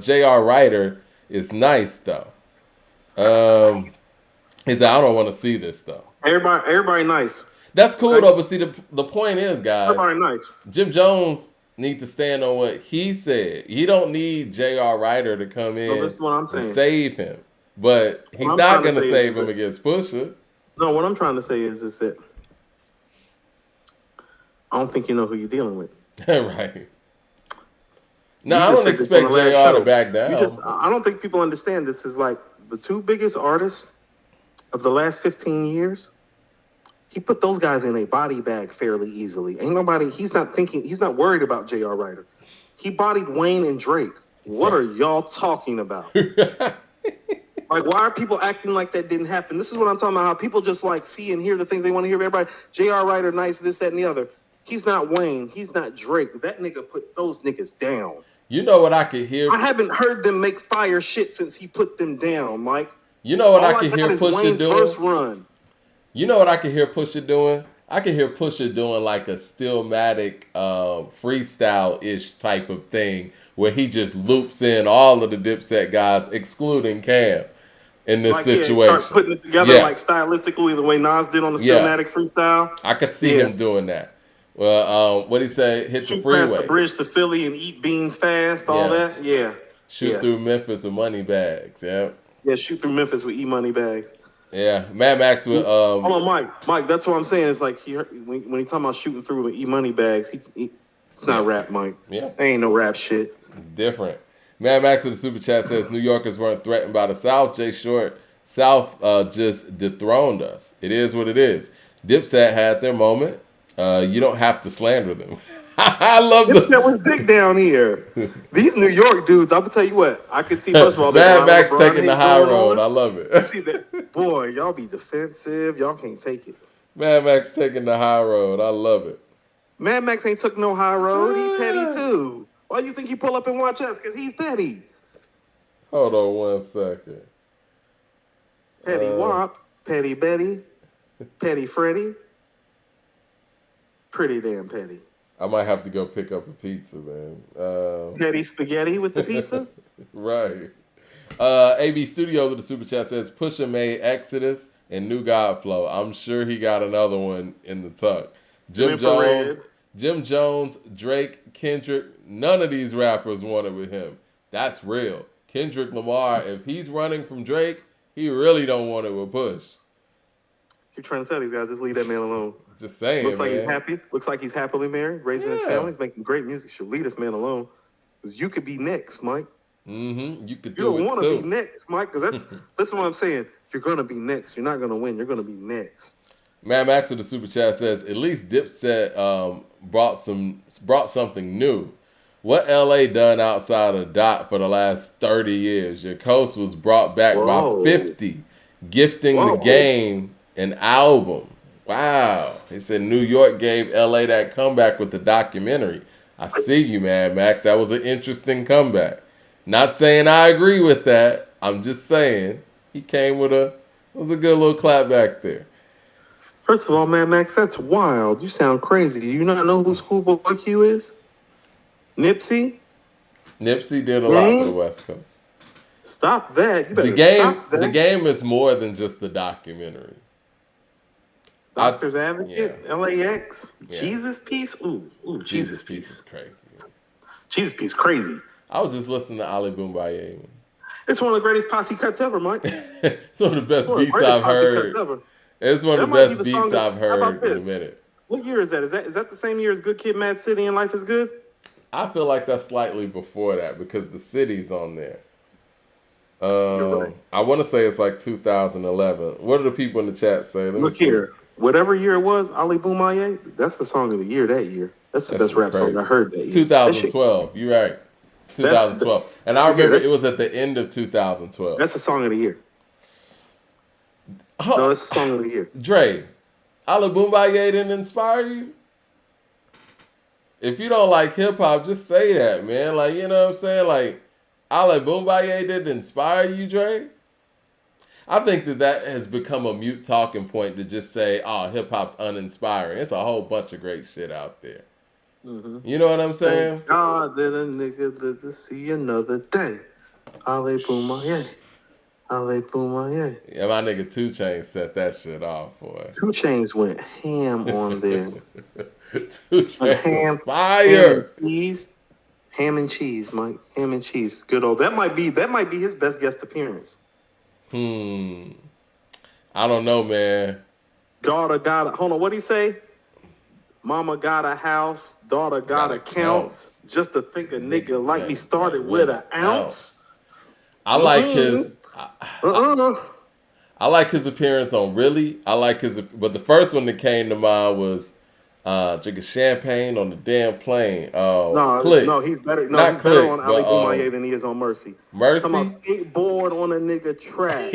[SPEAKER 1] J.R. Ryder is nice though. He said, I don't want to see this though.
[SPEAKER 2] Everybody nice.
[SPEAKER 1] That's cool
[SPEAKER 2] Okay.
[SPEAKER 1] though, but see the point is, guys,
[SPEAKER 2] Everybody nice.
[SPEAKER 1] Jim Jones need to stand on what he said. He don't need J.R. Ryder to come in
[SPEAKER 2] this is what I'm
[SPEAKER 1] and
[SPEAKER 2] saying.
[SPEAKER 1] save him. But he's
[SPEAKER 2] I'm
[SPEAKER 1] not
[SPEAKER 2] trying to
[SPEAKER 1] going to
[SPEAKER 2] say
[SPEAKER 1] save
[SPEAKER 2] is
[SPEAKER 1] him
[SPEAKER 2] that-
[SPEAKER 1] against Pusha.
[SPEAKER 2] No, what I'm trying to say is that I don't think you know who you're dealing with.
[SPEAKER 1] Right. No,
[SPEAKER 2] You
[SPEAKER 1] I
[SPEAKER 2] just
[SPEAKER 1] don't
[SPEAKER 2] said this
[SPEAKER 1] expect
[SPEAKER 2] on the last
[SPEAKER 1] JR to
[SPEAKER 2] show.
[SPEAKER 1] back down.
[SPEAKER 2] I don't think people understand this is like the two biggest artists of the last 15 years. He put those guys in a body bag fairly easily. He's not worried about J.R. Ryder. He bodied Wayne and Drake. What are y'all talking about? Like, why are people acting like that didn't happen? This is what I'm talking about, how people just like see and hear the things they want to hear. Everybody, J.R. Ryder, nice, this, that, and the other. He's not Wayne. He's not Drake. That nigga put those niggas down.
[SPEAKER 1] You know what I could hear?
[SPEAKER 2] I haven't heard them make fire shit since he put them down, Mike.
[SPEAKER 1] You know what
[SPEAKER 2] All
[SPEAKER 1] I could
[SPEAKER 2] got
[SPEAKER 1] hear
[SPEAKER 2] is
[SPEAKER 1] Pusha
[SPEAKER 2] Wayne's first
[SPEAKER 1] doing?
[SPEAKER 2] run.
[SPEAKER 1] You know what I could hear Pusha doing? I could hear Pusha doing like a Stillmatic freestyle-ish type of thing where he just loops in all of the Dipset guys, excluding Cam, in this situation.
[SPEAKER 2] Start putting it together
[SPEAKER 1] Yeah.
[SPEAKER 2] like stylistically the way Nas did on the
[SPEAKER 1] Yeah.
[SPEAKER 2] Stillmatic freestyle.
[SPEAKER 1] I could see him doing that. Well, what he say? Hit the
[SPEAKER 2] Shoot past the
[SPEAKER 1] freeway.
[SPEAKER 2] bridge to Philly and eat beans fast, all
[SPEAKER 1] Yeah.
[SPEAKER 2] that. Yeah.
[SPEAKER 1] Shoot
[SPEAKER 2] Yeah.
[SPEAKER 1] through Memphis with money bags. Yeah.
[SPEAKER 2] Yeah, shoot through Memphis with E-Money bags.
[SPEAKER 1] Yeah. Mad Max with
[SPEAKER 2] Hold on, Mike, that's what I'm saying. It's like when he talking about shooting through with E-Money bags, it's not rap, Mike.
[SPEAKER 1] Yeah.
[SPEAKER 2] There ain't no rap shit.
[SPEAKER 1] Different. Mad Max in the super chat says New Yorkers weren't threatened by the South. Jay Short, South just dethroned us. It is what it is. Dipset had their moment. You don't have to slander them. I love
[SPEAKER 2] Dipset was big down here. These New York dudes, I'm gonna tell you what. I could see first of all.
[SPEAKER 1] Mad Max
[SPEAKER 2] LeBron
[SPEAKER 1] taking the
[SPEAKER 2] hate
[SPEAKER 1] high
[SPEAKER 2] going
[SPEAKER 1] road.
[SPEAKER 2] on.
[SPEAKER 1] I love
[SPEAKER 2] You
[SPEAKER 1] it.
[SPEAKER 2] see that? Boy, y'all be defensive. Y'all can't take it.
[SPEAKER 1] Mad Max taking the high road. I love it.
[SPEAKER 2] Mad Max ain't took no high road. He petty too. Why you think he pull up and watch us? Because he's petty.
[SPEAKER 1] Hold on one second.
[SPEAKER 2] Petty Wop, Petty Betty, Petty Freddy. Pretty damn petty.
[SPEAKER 1] I might have to go pick up a pizza, man.
[SPEAKER 2] Petty spaghetti with the pizza.
[SPEAKER 1] Right. AB Studio with the super chat says Pusha made Exodus and New God Flow. I'm sure he got another one in the tuck.
[SPEAKER 2] Infrared.
[SPEAKER 1] Jim Jones, Drake, Kendrick, none of these rappers wanted with him. That's real. Kendrick Lamar, if he's running from Drake, he really don't want it with Push.
[SPEAKER 2] Keep trying to tell these guys, just leave that man alone.
[SPEAKER 1] Just saying,
[SPEAKER 2] Looks like
[SPEAKER 1] man.
[SPEAKER 2] he's happy. Looks like he's happily married, raising his
[SPEAKER 1] Yeah.
[SPEAKER 2] family. He's making great music. Should leave this man alone. Because you could be next, Mike.
[SPEAKER 1] Mm-hmm. You could
[SPEAKER 2] You
[SPEAKER 1] do
[SPEAKER 2] don't
[SPEAKER 1] it
[SPEAKER 2] want to
[SPEAKER 1] too.
[SPEAKER 2] be next, Mike. Because listen what I'm saying. You're going to be next. You're not going to win. You're going to be next.
[SPEAKER 1] Mad Max in the super chat says at least Dipset brought something new. What LA done outside of Dot for the last 30 years? Your coast was brought back
[SPEAKER 2] Whoa.
[SPEAKER 1] by 50, gifting the
[SPEAKER 2] Whoa.
[SPEAKER 1] game an album. Wow. He said New York gave LA that comeback with the documentary. I see you, Mad Max. That was an interesting comeback. Not saying I agree with that. I'm just saying he came with it was a good little clap back there.
[SPEAKER 2] First of all, Mad Max, that's wild. You sound crazy. Do you not know who Schoolboy Q is? Nipsey?
[SPEAKER 1] Nipsey did a lot for the West Coast.
[SPEAKER 2] Stop that. You better stop that.
[SPEAKER 1] The game is more than just the documentary.
[SPEAKER 2] Doctor's Advocate,
[SPEAKER 1] yeah.
[SPEAKER 2] LAX,
[SPEAKER 1] Yeah.
[SPEAKER 2] Jesus Piece. Ooh, Jesus Piece.
[SPEAKER 1] is crazy.
[SPEAKER 2] Jesus Piece, crazy.
[SPEAKER 1] I was just listening to Ali Boombaye.
[SPEAKER 2] It's one of the greatest posse cuts ever, Mike.
[SPEAKER 1] It's one of the best
[SPEAKER 2] One of the
[SPEAKER 1] beats
[SPEAKER 2] greatest
[SPEAKER 1] I've
[SPEAKER 2] posse
[SPEAKER 1] heard.
[SPEAKER 2] cuts ever.
[SPEAKER 1] It's one of
[SPEAKER 2] That
[SPEAKER 1] the
[SPEAKER 2] might be
[SPEAKER 1] best
[SPEAKER 2] the song
[SPEAKER 1] beats
[SPEAKER 2] that-
[SPEAKER 1] I've
[SPEAKER 2] how about
[SPEAKER 1] heard in a
[SPEAKER 2] this?
[SPEAKER 1] minute.
[SPEAKER 2] What year is that? Is that the same year as Good Kid, Mad City, and Life is Good?
[SPEAKER 1] I feel like that's slightly before that because the city's on there.
[SPEAKER 2] You're right.
[SPEAKER 1] I want to say it's like 2011. What do the people in the chat say? Let me
[SPEAKER 2] Look
[SPEAKER 1] see.
[SPEAKER 2] here. Whatever year it was, Ali Boumaier, that's the song of the year that year. That's the
[SPEAKER 1] That's
[SPEAKER 2] best rap
[SPEAKER 1] crazy.
[SPEAKER 2] song I heard that year.
[SPEAKER 1] 2012. You're right. It's 2012. And I remember
[SPEAKER 2] that's-
[SPEAKER 1] it was at the end of 2012.
[SPEAKER 2] That's the song of the year. No, that's the song of the year.
[SPEAKER 1] Dre, Ali Boombaye didn't inspire you? if you don't like hip hop, just say that, man. Like, you know what I'm saying? Like, Ale Boombaye didn't inspire you, Dre. I think that has become a mute talking point to just say, "Oh, hip hop's uninspiring." It's a whole bunch of great shit out there. You know what I'm saying?
[SPEAKER 2] Thank God that a nigga live to see another day. Ale Boombaye. Ale Boombaye.
[SPEAKER 1] Yeah, my nigga 2 Chainz set that shit off, boy.
[SPEAKER 2] 2 Chainz went ham on there.
[SPEAKER 1] 2 Chainz is
[SPEAKER 2] Ham
[SPEAKER 1] fire.
[SPEAKER 2] and cheese. Ham and cheese, Mike. Ham and cheese. Good old. That might be his best guest appearance.
[SPEAKER 1] I don't know, man.
[SPEAKER 2] Daughter got a, hold on, what'd he say? Mama got a house, daughter got accounts. Just to think a nigga like me started with an ounce.
[SPEAKER 1] I like his I like his appearance on Really. I like his, but the first one that came to mind was drinking champagne on the damn plane. Click.
[SPEAKER 2] No, he's better. No,
[SPEAKER 1] Not
[SPEAKER 2] he's
[SPEAKER 1] Click,
[SPEAKER 2] better on Ali
[SPEAKER 1] but,
[SPEAKER 2] Boumaier than he is on Mercy.
[SPEAKER 1] Mercy?
[SPEAKER 2] Talking about skateboard on a nigga track.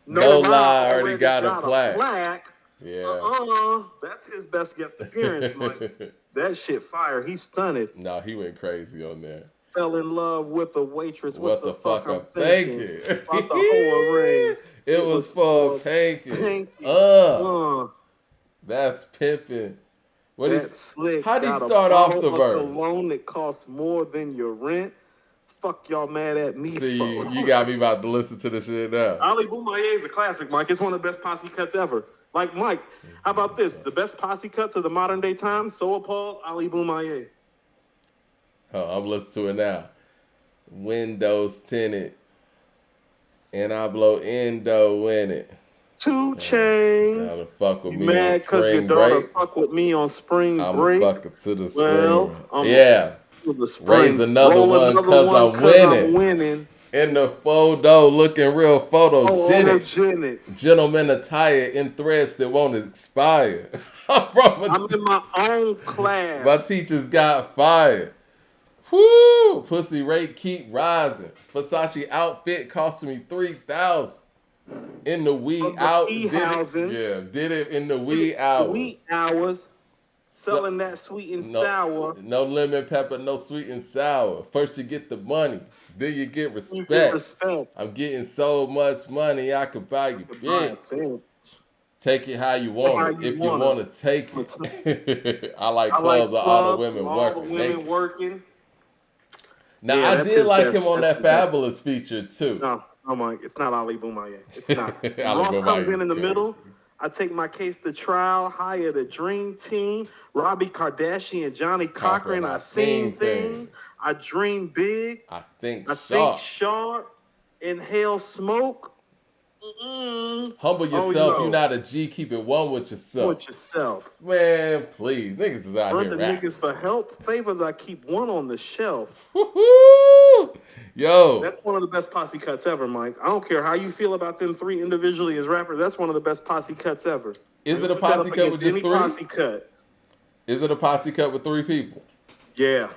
[SPEAKER 1] No lie, already got a plaque. Yeah.
[SPEAKER 2] That's his best guest appearance, Mike. That shit fire. He stunned.
[SPEAKER 1] No, he went crazy on there.
[SPEAKER 2] Fell in love with a waitress.
[SPEAKER 1] What the fuck I'm thinking?
[SPEAKER 2] About the whole ring.
[SPEAKER 1] It was for Pinky. That's pimping. How'd he start off the verse?
[SPEAKER 2] A cologne that costs more than your rent. Fuck y'all mad at me.
[SPEAKER 1] See, you got me about to listen to the shit now.
[SPEAKER 2] Ali Boumaier is a classic, Mike. It's one of the best posse cuts ever. Like, Mike, how about this? The best posse cuts of the modern day time, So Appalled, Ali Boumaier.
[SPEAKER 1] Oh, I'm listening to it now. Windows tinted, and I blow endo in it.
[SPEAKER 2] 2 Chainz.
[SPEAKER 1] Gotta fuck with me
[SPEAKER 2] mad
[SPEAKER 1] on spring
[SPEAKER 2] your daughter
[SPEAKER 1] break.
[SPEAKER 2] Fuck with me on spring break.
[SPEAKER 1] I'm a fucker to the spring.
[SPEAKER 2] Well,
[SPEAKER 1] yeah. Raise another one because I'm winning. In the photo, looking real photogenic. Gentleman attire in threads that won't expire.
[SPEAKER 2] I'm in my own class.
[SPEAKER 1] My teachers got fired. Whoo! Pussy rate keep rising. Versace outfit costing me $3,000. In the wee out. Did it in the wee hours.
[SPEAKER 2] Wee hours. Selling that sweet and sour.
[SPEAKER 1] No lemon pepper, no sweet and sour. First you get the money, then you get respect. I'm getting so much money I could buy you bitch. Take it how you want it. If you want to take it. I like clubs with all the women working. Now I did like him on that Fabulous feature too.
[SPEAKER 2] No, Mike, it's not Ali Boumaier. It's not. Ross comes in the middle. I take my case to trial, hire the dream team. Robbie Kardashian, Johnny Cochran, I seen things. I dream big.
[SPEAKER 1] I think
[SPEAKER 2] sharp. Inhale smoke.
[SPEAKER 1] Humble yourself. You're not a G. Keep it one with yourself. Man, please. Niggas is out here rapping.
[SPEAKER 2] Niggas for help. Favors, I keep one on the shelf.
[SPEAKER 1] Woo-hoo! Yo.
[SPEAKER 2] That's one of the best posse cuts ever, Mike. I don't care how you feel about them three individually as rappers. That's one of the best posse cuts ever.
[SPEAKER 1] Is it a posse cut with just three?
[SPEAKER 2] Posse cut.
[SPEAKER 1] Is it a posse cut with 3 people?
[SPEAKER 2] Yeah.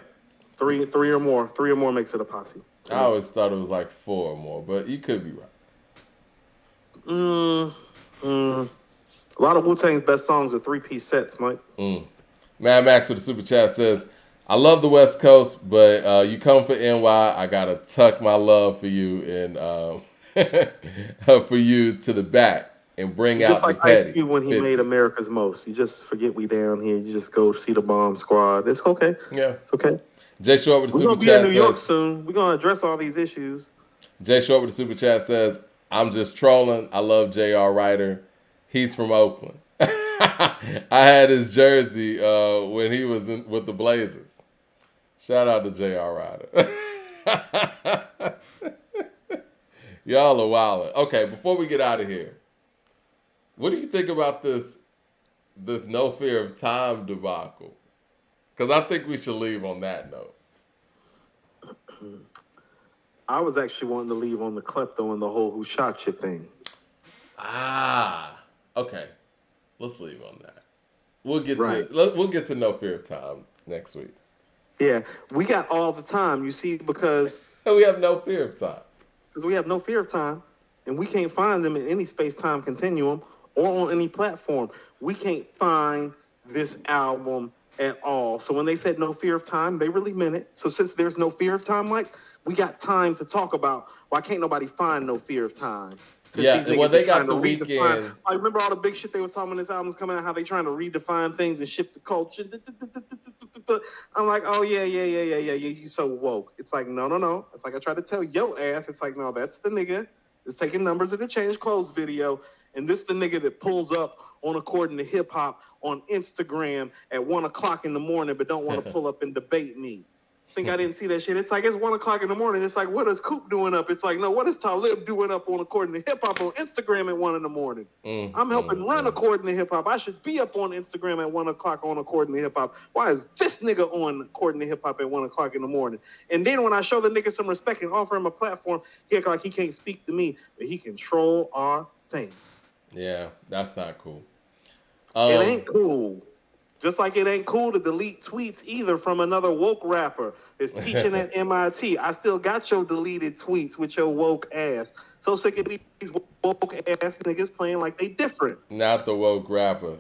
[SPEAKER 2] Three or more. 3 or more makes it a posse.
[SPEAKER 1] I always thought it was like 4 or more, but you could be right.
[SPEAKER 2] A lot of Wu-Tang's best songs are 3-piece sets, Mike.
[SPEAKER 1] Mad Max with the super chat says, I love the West Coast, but you come for NY, I gotta tuck my love for you and for you to the back and bring out the petty. Just like
[SPEAKER 2] Ice Cube when he made America's Most. You just forget we down here. You just go see the Bomb Squad. It's okay.
[SPEAKER 1] Yeah.
[SPEAKER 2] It's okay.
[SPEAKER 1] Jay Short with the super chat says,
[SPEAKER 2] we're gonna be in New York soon. We're gonna address all these issues.
[SPEAKER 1] Jay Short with the super chat says, I'm just trolling. I love J.R. Ryder. He's from Oakland. I had his jersey when he was with the Blazers. Shout out to J.R. Ryder. Y'all are wildin'. Okay, before we get out of here, what do you think about this No Fear of Time debacle? Because I think we should leave on that note.
[SPEAKER 2] I was actually wanting to leave on the klepto and the whole who shot you thing.
[SPEAKER 1] Okay. Let's leave on that. We'll get to No Fear of Time next week.
[SPEAKER 2] Yeah, we got all the time, you see, because
[SPEAKER 1] we have no fear of time.
[SPEAKER 2] Because we have no fear of time, and we can't find them in any space-time continuum or on any platform. We can't find this album at all. So when they said no fear of time, they really meant it. So since there's no fear of time, Mike, we got time to talk about why can't nobody find no fear of time. Since
[SPEAKER 1] Yeah,
[SPEAKER 2] these
[SPEAKER 1] well,
[SPEAKER 2] niggas
[SPEAKER 1] they
[SPEAKER 2] are
[SPEAKER 1] got
[SPEAKER 2] trying
[SPEAKER 1] the
[SPEAKER 2] to redefine.
[SPEAKER 1] weekend.
[SPEAKER 2] I remember all the big shit they was talking when this album's coming out, how they trying to redefine things and shift the culture. I'm like, oh yeah, you so woke. It's like, no. It's like I tried to tell yo ass. It's like, no, that's the nigga that's taking numbers in the change clothes video, and this the nigga that pulls up on According to Hip Hop on Instagram at 1 o'clock in the morning, but don't want to pull up and debate me. Think I didn't see that shit. It's like, it's 1 o'clock in the morning. It's like, what is Coop doing up? It's like, no, what is Talib doing up on According to Hip Hop on Instagram at 1 in the morning? I'm helping run According to Hip Hop. I should be up on Instagram at 1 o'clock on According to Hip Hop. Why is this nigga on According to Hip Hop at 1 o'clock in the morning? And then when I show the nigga some respect and offer him a platform, he act like he can't speak to me, but he control our things.
[SPEAKER 1] Yeah, that's not cool.
[SPEAKER 2] It ain't cool. Just like it ain't cool to delete tweets either from another woke rapper that's teaching at MIT. I still got your deleted tweets with your woke ass. So sick of these woke ass niggas playing like they different.
[SPEAKER 1] Not the woke rapper.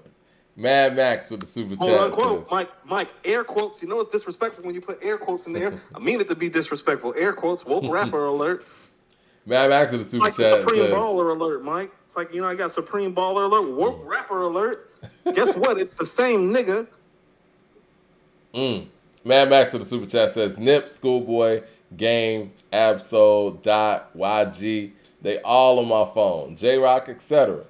[SPEAKER 1] Mad Max with the super chat.
[SPEAKER 2] Quote, Mike, air quotes. You know it's disrespectful when you put air quotes in there. I mean it to be disrespectful. Air quotes, woke rapper alert.
[SPEAKER 1] Mad Max with the super
[SPEAKER 2] it's
[SPEAKER 1] chat.
[SPEAKER 2] Like the Supreme Baller alert, Mike. It's like, I got Supreme Baller alert, woke rapper alert. Guess what? It's the same nigga.
[SPEAKER 1] Mad Max with the super chat says Nip, Schoolboy, Game, Absol, Dot, YG, they all on my phone. J-Rock, etc.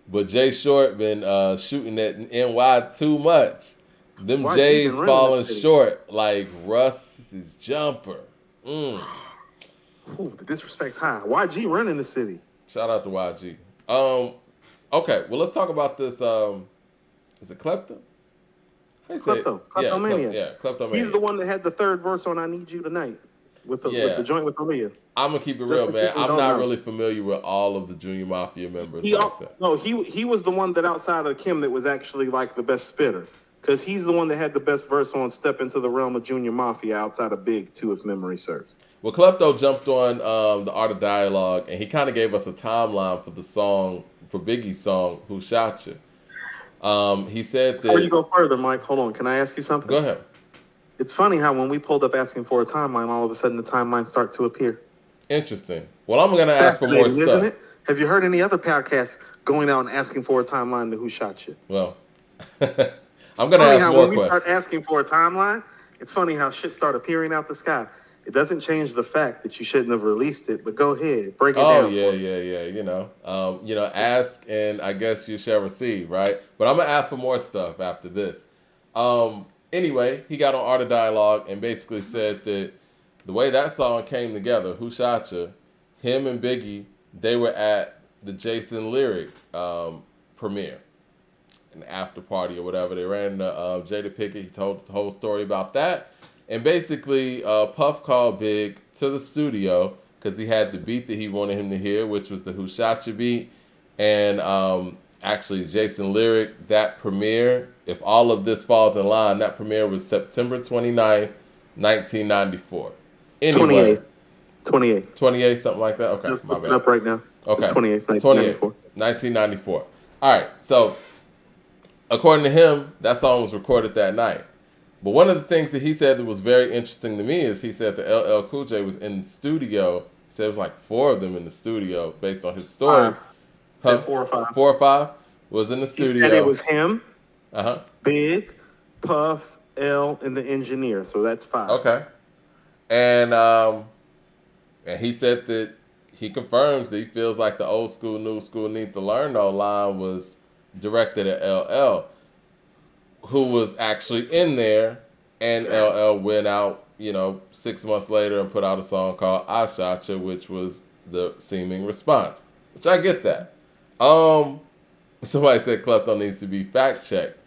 [SPEAKER 1] But Jay Short been shooting at NY too much. Them J's falling short like Russ's jumper.
[SPEAKER 2] Ooh, the disrespect's high. YG running the city.
[SPEAKER 1] Shout out to YG. Okay, well let's talk about this. Is it Klepto? How you say it?
[SPEAKER 2] Kleptomania.
[SPEAKER 1] Yeah, Kleptomania.
[SPEAKER 2] He's the one that had the third verse on "I Need You Tonight" with the joint with Aaliyah.
[SPEAKER 1] I'm gonna keep it real, man. I'm not really familiar with all of the Junior Mafia members.
[SPEAKER 2] He was the one that outside of Kim that was actually like the best spitter. Because he's the one that had the best verse on Step Into the Realm of Junior Mafia outside of Big, too, if memory serves.
[SPEAKER 1] Well, Klepto jumped on the Art of Dialogue, and he kind of gave us a timeline for the song, for Biggie's song, Who Shot You? He said that...
[SPEAKER 2] Before you go further, Mike, hold on. Can I ask you something?
[SPEAKER 1] Go ahead.
[SPEAKER 2] It's funny how when we pulled up asking for a timeline, all of a sudden the timelines start to appear.
[SPEAKER 1] Interesting. Well, I'm going to ask for more stuff.
[SPEAKER 2] Isn't it? Have you heard any other podcasts going out and asking for a timeline to Who Shot You?
[SPEAKER 1] Well... I'm going to ask more questions.
[SPEAKER 2] When we start asking for a timeline, it's funny how shit start appearing out the sky. It doesn't change the fact that you shouldn't have released it, but go ahead, break it down.
[SPEAKER 1] Oh, yeah. Ask and I guess you shall receive, right? But I'm going to ask for more stuff after this. Anyway, he got on Art of Dialogue and basically said that the way that song came together, Who Shot Ya, him and Biggie, they were at the Jason Lyric premiere. An after party or whatever. They ran into Jada Pinkett. He told the whole story about that. And basically, Puff called Big to the studio because he had the beat that he wanted him to hear, which was the Who Shot Ya beat. And actually, Jason Lyric, that premiere, if all of this falls in line, that premiere was September 29th, 1994. Anyway. 28, something like that? Okay,
[SPEAKER 2] just
[SPEAKER 1] my bad.
[SPEAKER 2] Just up right now.
[SPEAKER 1] Okay.
[SPEAKER 2] It's 28, 1994.
[SPEAKER 1] 1994. All right, so... according to him, that song was recorded that night. But one of the things that he said that was very interesting to me is he said that LL Cool J was in the studio. He said it was like 4 of them in the studio based on his story.
[SPEAKER 2] 4 or 5.
[SPEAKER 1] 4 or 5 was in the studio.
[SPEAKER 2] He said it was him,
[SPEAKER 1] Uh-huh.
[SPEAKER 2] Big, Puff, L, and the engineer. So that's 5.
[SPEAKER 1] Okay. And he said that he confirms that he feels like the old school, new school, need to learn no line was directed at LL, who was actually in there, and LL went out, 6 months later and put out a song called I Shot Ya, which was the seeming response, which I get that. Somebody said Klepto needs to be fact checked.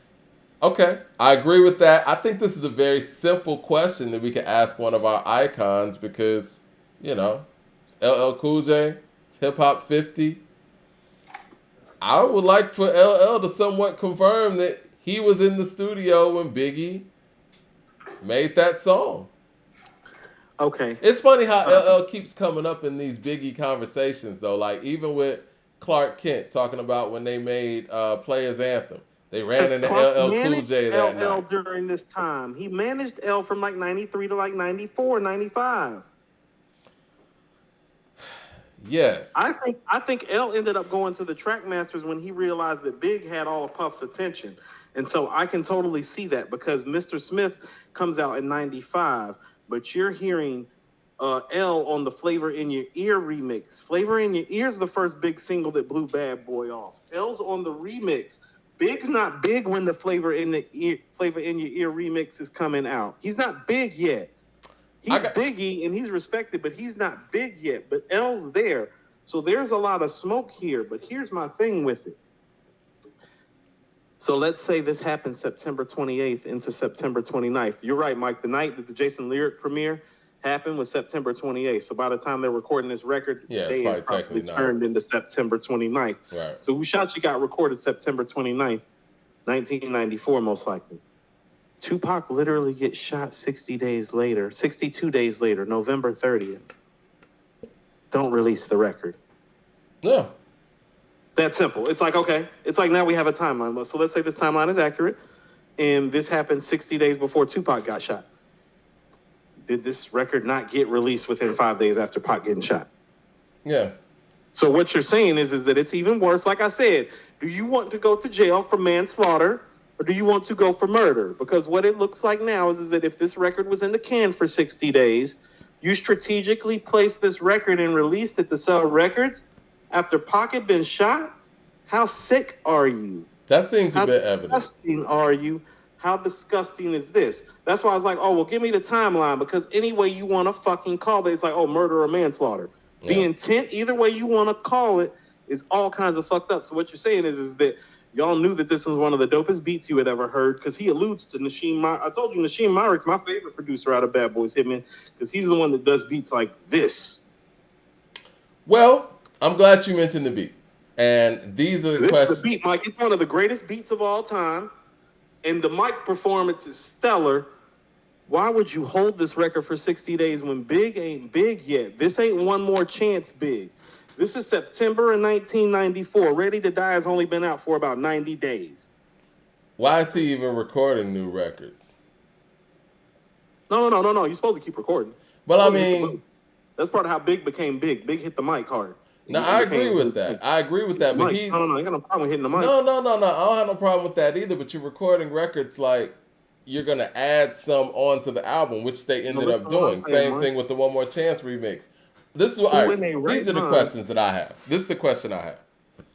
[SPEAKER 1] Okay, I agree with that. I think this is a very simple question that we can ask one of our icons because, it's LL Cool J, it's Hip Hop 50. I would like for LL to somewhat confirm that he was in the studio when Biggie made that song.
[SPEAKER 2] Okay.
[SPEAKER 1] It's funny how LL keeps coming up in these Biggie conversations, though. Like, even with Clark Kent talking about when they made Players Anthem. They ran into
[SPEAKER 2] Puff
[SPEAKER 1] LL Cool
[SPEAKER 2] managed
[SPEAKER 1] J that
[SPEAKER 2] LL
[SPEAKER 1] night.
[SPEAKER 2] during this time. He managed L from like 93 to like 94, 95.
[SPEAKER 1] Yes.
[SPEAKER 2] I think L ended up going to the Trackmasters when he realized that Big had all of Puff's attention. And so I can totally see that because Mr. Smith comes out in 95, but you're hearing L on the Flavor in Your Ear remix. Flavor in Your Ear is the first big single that blew Bad Boy off. L's on the remix. Big's not big when the Flavor in Your Ear remix is coming out. He's not big yet. He's Biggie and he's respected, but he's not big yet. But L's there. So there's a lot of smoke here. But here's my thing with it. So let's say this happened September 28th into September 29th. You're right, Mike. The night that the Jason Lyric premiere happened was September 28th. So by the time they're recording this record, the day is probably turned into September 29th.
[SPEAKER 1] Right.
[SPEAKER 2] So Who Shot You got recorded September 29th, 1994, most likely. Tupac literally gets shot 62 days later, November 30th. Don't release the record.
[SPEAKER 1] No.
[SPEAKER 2] That simple. It's like, okay. It's like now we have a timeline. So let's say this timeline is accurate, and this happened 60 days before Tupac got shot. Did this record not get released within 5 days after Pac getting shot?
[SPEAKER 1] Yeah.
[SPEAKER 2] So what you're saying is that it's even worse. Like I said, do you want to go to jail for manslaughter? Or do you want to go for murder? Because what it looks like now is that if this record was in the can for 60 days, you strategically placed this record and released it to sell records after Pac had been shot? How sick are you?
[SPEAKER 1] That seems a bit evident.
[SPEAKER 2] How disgusting are you? How disgusting is this? That's why I was like, oh, well, give me the timeline. Because any way you want to fucking call it, it's like, oh, murder or manslaughter. Yeah. The intent, either way you want to call it, is all kinds of fucked up. So what you're saying is that y'all knew that this was one of the dopest beats you had ever heard because he alludes to Nasheem. I told you Nasheem Myrick's my favorite producer out of Bad Boys Hitman because he's the one that does beats like this.
[SPEAKER 1] Well, I'm glad you mentioned the beat. And these are the questions.
[SPEAKER 2] It's the beat, Mike. It's one of the greatest beats of all time. And the mic performance is stellar. Why would you hold this record for 60 days when Big ain't big yet? This ain't One More Chance big. This is September of 1994. Ready to Die has only been out for about 90 days.
[SPEAKER 1] Why is he even recording new records?
[SPEAKER 2] No. You're supposed to keep recording.
[SPEAKER 1] But I mean,
[SPEAKER 2] that's part of how Big became big. Big hit the mic hard.
[SPEAKER 1] No, I agree with that. But he...
[SPEAKER 2] No, you got no problem with hitting the mic.
[SPEAKER 1] No. I don't have no problem with that either. But you're recording records like you're going to add some onto the album, which they ended up doing. Same thing with the One More Chance remix. This is what these are the questions that I have. This is the question I have.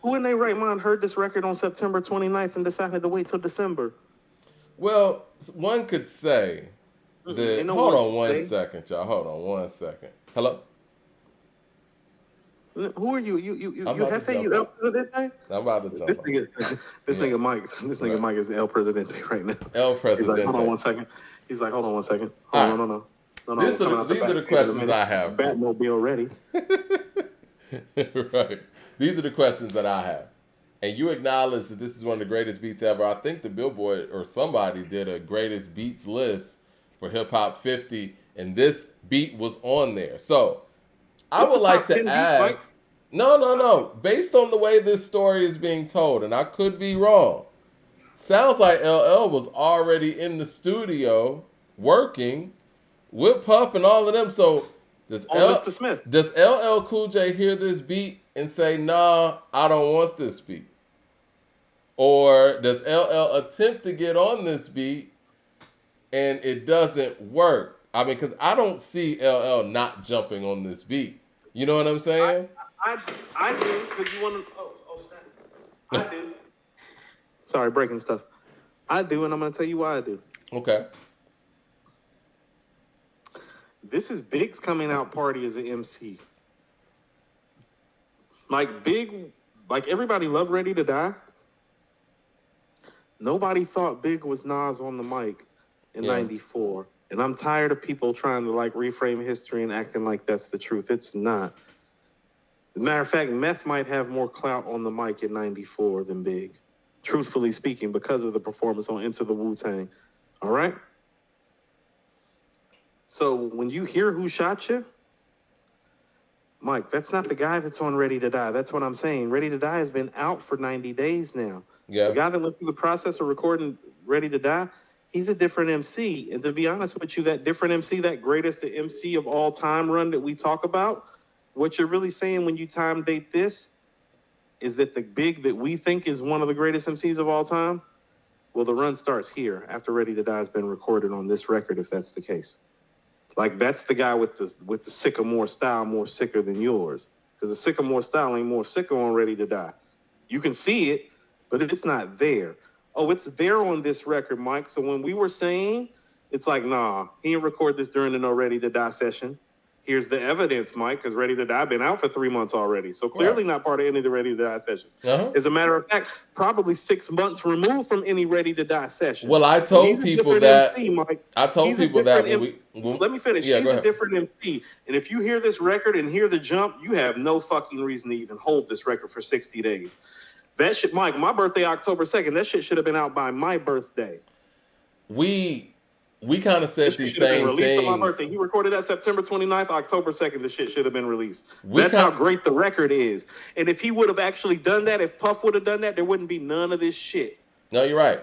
[SPEAKER 2] Who in their right mind heard this record on September 29th and decided to wait till December?
[SPEAKER 1] Well, one could say that... Hold on one second, y'all. Hold on one second. Hello?
[SPEAKER 2] Who are you? You Hefe? You El Presidente?
[SPEAKER 1] I'm about to jump.
[SPEAKER 2] This nigga Mike is El Presidente right now.
[SPEAKER 1] El Presidente.
[SPEAKER 2] He's like, hold on one second. No.
[SPEAKER 1] These are the questions I have.
[SPEAKER 2] Batmobile ready.
[SPEAKER 1] Right. These are the questions that I have. And you acknowledge that this is one of the greatest beats ever. I think the Billboard or somebody did a greatest beats list for Hip Hop 50, and this beat was on there. So I would like to ask... No. Based on the way this story is being told, and I could be wrong, sounds like LL was already in the studio working with Puff and all of them. So does
[SPEAKER 2] Mr. Smith.
[SPEAKER 1] Does LL Cool J hear this beat and say, nah, I don't want this beat? Or does LL attempt to get on this beat and it doesn't work? I mean, because I don't see LL not jumping on this beat. You know what I'm saying?
[SPEAKER 2] I do, because you want to... I do. Sorry, breaking stuff. I do, and I'm going to tell you why I do.
[SPEAKER 1] Okay.
[SPEAKER 2] This is Big's coming out party as an MC. Like Big, like everybody loved Ready to Die. Nobody thought Big was Nas on the mic in 94. And I'm tired of people trying to like reframe history and acting like that's the truth. It's not. As a matter of fact, Meth might have more clout on the mic in 94 than Big. Truthfully speaking, because of the performance on Into the Wu-Tang. All right? So when you hear Who Shot You, Mike, that's not the guy that's on Ready to Die. That's what I'm saying. Ready to Die has been out for 90 days now.
[SPEAKER 1] Yeah.
[SPEAKER 2] The guy that went through the process of recording Ready to Die, he's a different MC. And to be honest with you, that different MC, that greatest MC of all time run that we talk about, what you're really saying when you time date this is that the big that we think is one of the greatest MCs of all time, well, the run starts here after Ready to Die has been recorded on this record, if that's the case. Like, that's the guy with the Sycamore style more sicker than yours. Because the Sycamore style ain't more sicker on Ready to Die. You can see it, but it's not there. Oh, it's there on this record, Mike. So when we were saying, it's like, nah, he didn't record this during the No Ready to Die session. Here's the evidence, Mike, because Ready to Die been out for 3 months already. So clearly not part of any of the Ready to Die session. As a matter of fact, probably 6 months removed from any Ready to Die session.
[SPEAKER 1] Well, I told people that.
[SPEAKER 2] MC, Mike.
[SPEAKER 1] I told people that when
[SPEAKER 2] so let me finish.
[SPEAKER 1] Yeah,
[SPEAKER 2] he's a different MC. And if you hear this record and hear the jump, you have no fucking reason to even hold this record for 60 days. That shit, Mike, my birthday, October 2nd, that shit should have been out by my birthday.
[SPEAKER 1] We kind of said these same things.
[SPEAKER 2] On my birthday. He recorded that September 29th, October 2nd, the shit should have been released. That's how great the record is. And if he would have actually done that, if Puff would have done that, there wouldn't be none of this shit.
[SPEAKER 1] No, you're right.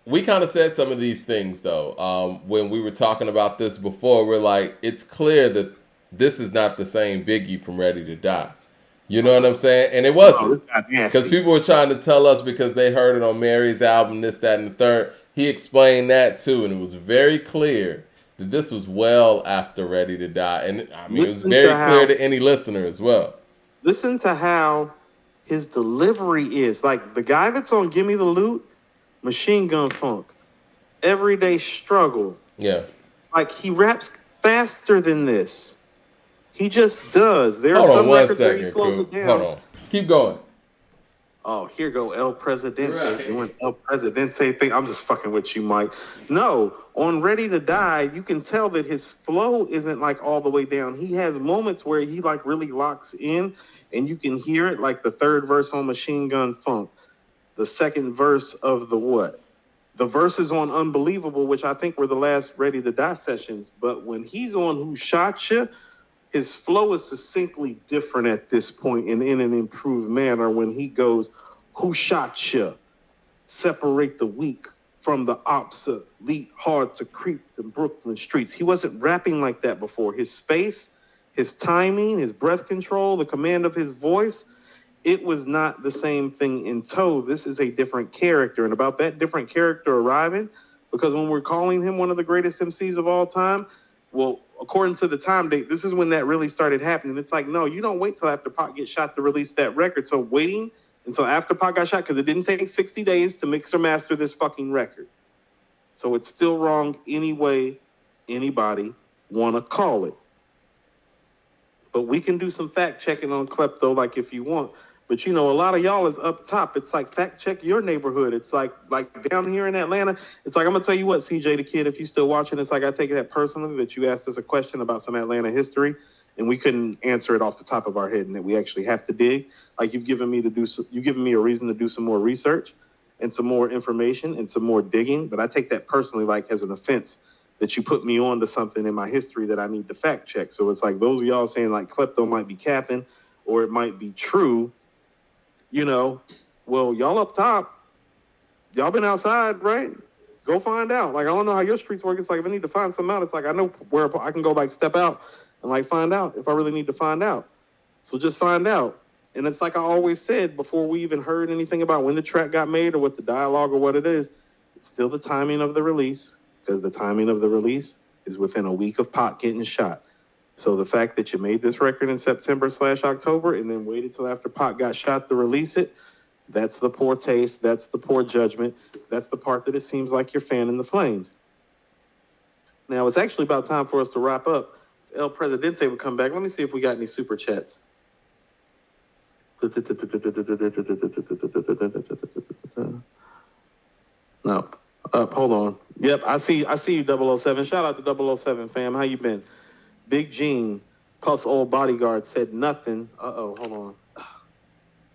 [SPEAKER 1] We kind of said some of these things, though. When we were talking about this before, we're like, it's clear that this is not the same Biggie from Ready to Die. You know what I'm saying? And it wasn't. Because people were trying to tell us because they heard it on Mary's album, this, that, and the third. He explained that too, and it was very clear that this was well after Ready to Die. And I mean, it was very clear to any listener as well.
[SPEAKER 2] Listen to how his delivery is. Like, the guy that's on Gimme the Loot, Machine Gun Funk, Everyday Struggle.
[SPEAKER 1] Yeah.
[SPEAKER 2] Like, he raps faster than this. He just does. There
[SPEAKER 1] Hold
[SPEAKER 2] are some
[SPEAKER 1] on one
[SPEAKER 2] records where he
[SPEAKER 1] second,
[SPEAKER 2] slows
[SPEAKER 1] Coop.
[SPEAKER 2] it down.
[SPEAKER 1] Hold on. Keep going.
[SPEAKER 2] Oh, here go El Presidente doing El Presidente thing. I'm just fucking with you, Mike. No, on Ready to Die, you can tell that his flow isn't like all the way down. He has moments where he like really locks in, and you can hear it, like the third verse on Machine Gun Funk, the second verse of the verses on Unbelievable, which I think were the last Ready to Die sessions. But when he's on Who Shot Ya, his flow is succinctly different at this point and in an improved manner when he goes, who shot ya? Separate the weak from the obsolete, hard to creep the Brooklyn streets. He wasn't rapping like that before. His space, his timing, his breath control, the command of his voice, it was not the same thing in tow. This is a different character. And about that different character arriving, because when we're calling him one of the greatest MCs of all time, well, according to the time date, this is when that really started happening. It's like, no, you don't wait till after Pac gets shot to release that record. So waiting until after Pac got shot, because it didn't take 60 days to mix or master this fucking record. So it's still wrong any way anybody want to call it. But we can do some fact checking on Klepto, like if you want. But, you know, a lot of y'all is up top. It's like, fact check your neighborhood. It's like down here in Atlanta. It's like, I'm going to tell you what, CJ the Kid, if you're still watching, it's like I take that personally that you asked us a question about some Atlanta history and we couldn't answer it off the top of our head and that we actually have to dig. Like, you've given me a reason to do some more research and some more information and some more digging. But I take that personally, like, as an offense that you put me on to something in my history that I need to fact check. So it's like those of y'all saying like Klepto might be capping or it might be true. You know, well, y'all up top, y'all been outside, right? Go find out. Like, I don't know how your streets work. It's like, if I need to find something out, it's like, I know where I can go, like, step out and, like, find out if I really need to find out. So just find out. And it's like I always said before we even heard anything about when the track got made or what the dialogue or what it is, it's still the timing of the release, because the timing of the release is within a week of Pac getting shot. So the fact that you made this record in September/October and then waited till after Pac got shot to release it, that's the poor taste. That's the poor judgment. That's the part that it seems like you're fanning the flames. Now, it's actually about time for us to wrap up. If El Presidente would come back. Let me see if we got any super chats. No. Hold on. Yep, I see you, 007. Shout out to 007, fam. How you been? Big Gene, Puff's old bodyguard, said nothing. Hold on.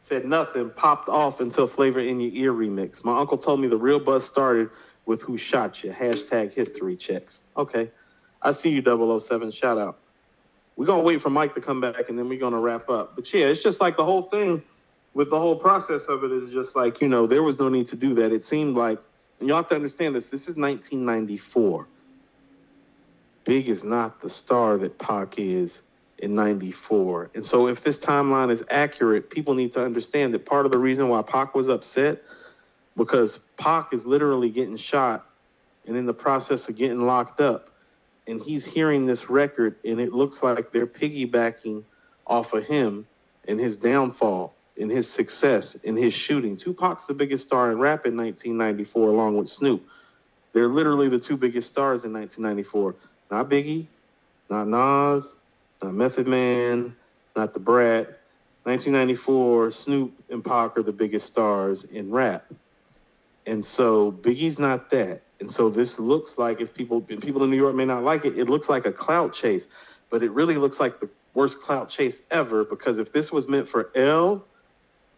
[SPEAKER 2] Said nothing, popped off until Flavor in Your Ear remix. My uncle told me the real buzz started with Who Shot Ya? #history checks. Okay. I see you, 007. Shout out. We're going to wait for Mike to come back, and then we're going to wrap up. But, yeah, it's just like the whole thing. with the whole process of it is just like, there was no need to do that. It seemed like, and y'all have to understand this is 1994. Big is not the star that Pac is in 94. And so if this timeline is accurate, people need to understand that part of the reason why Pac was upset, because Pac is literally getting shot and in the process of getting locked up. And he's hearing this record, and it looks like they're piggybacking off of him and his downfall, and his success, and his shooting. Tupac's the biggest star in rap in 1994, along with Snoop. They're literally the two biggest stars in 1994. Not Biggie, not Nas, not Method Man, not the Brat. 1994, Snoop and Pac are the biggest stars in rap. And so Biggie's not that. And so this looks like, people in New York may not like it, it looks like a clout chase, but it really looks like the worst clout chase ever, because if this was meant for L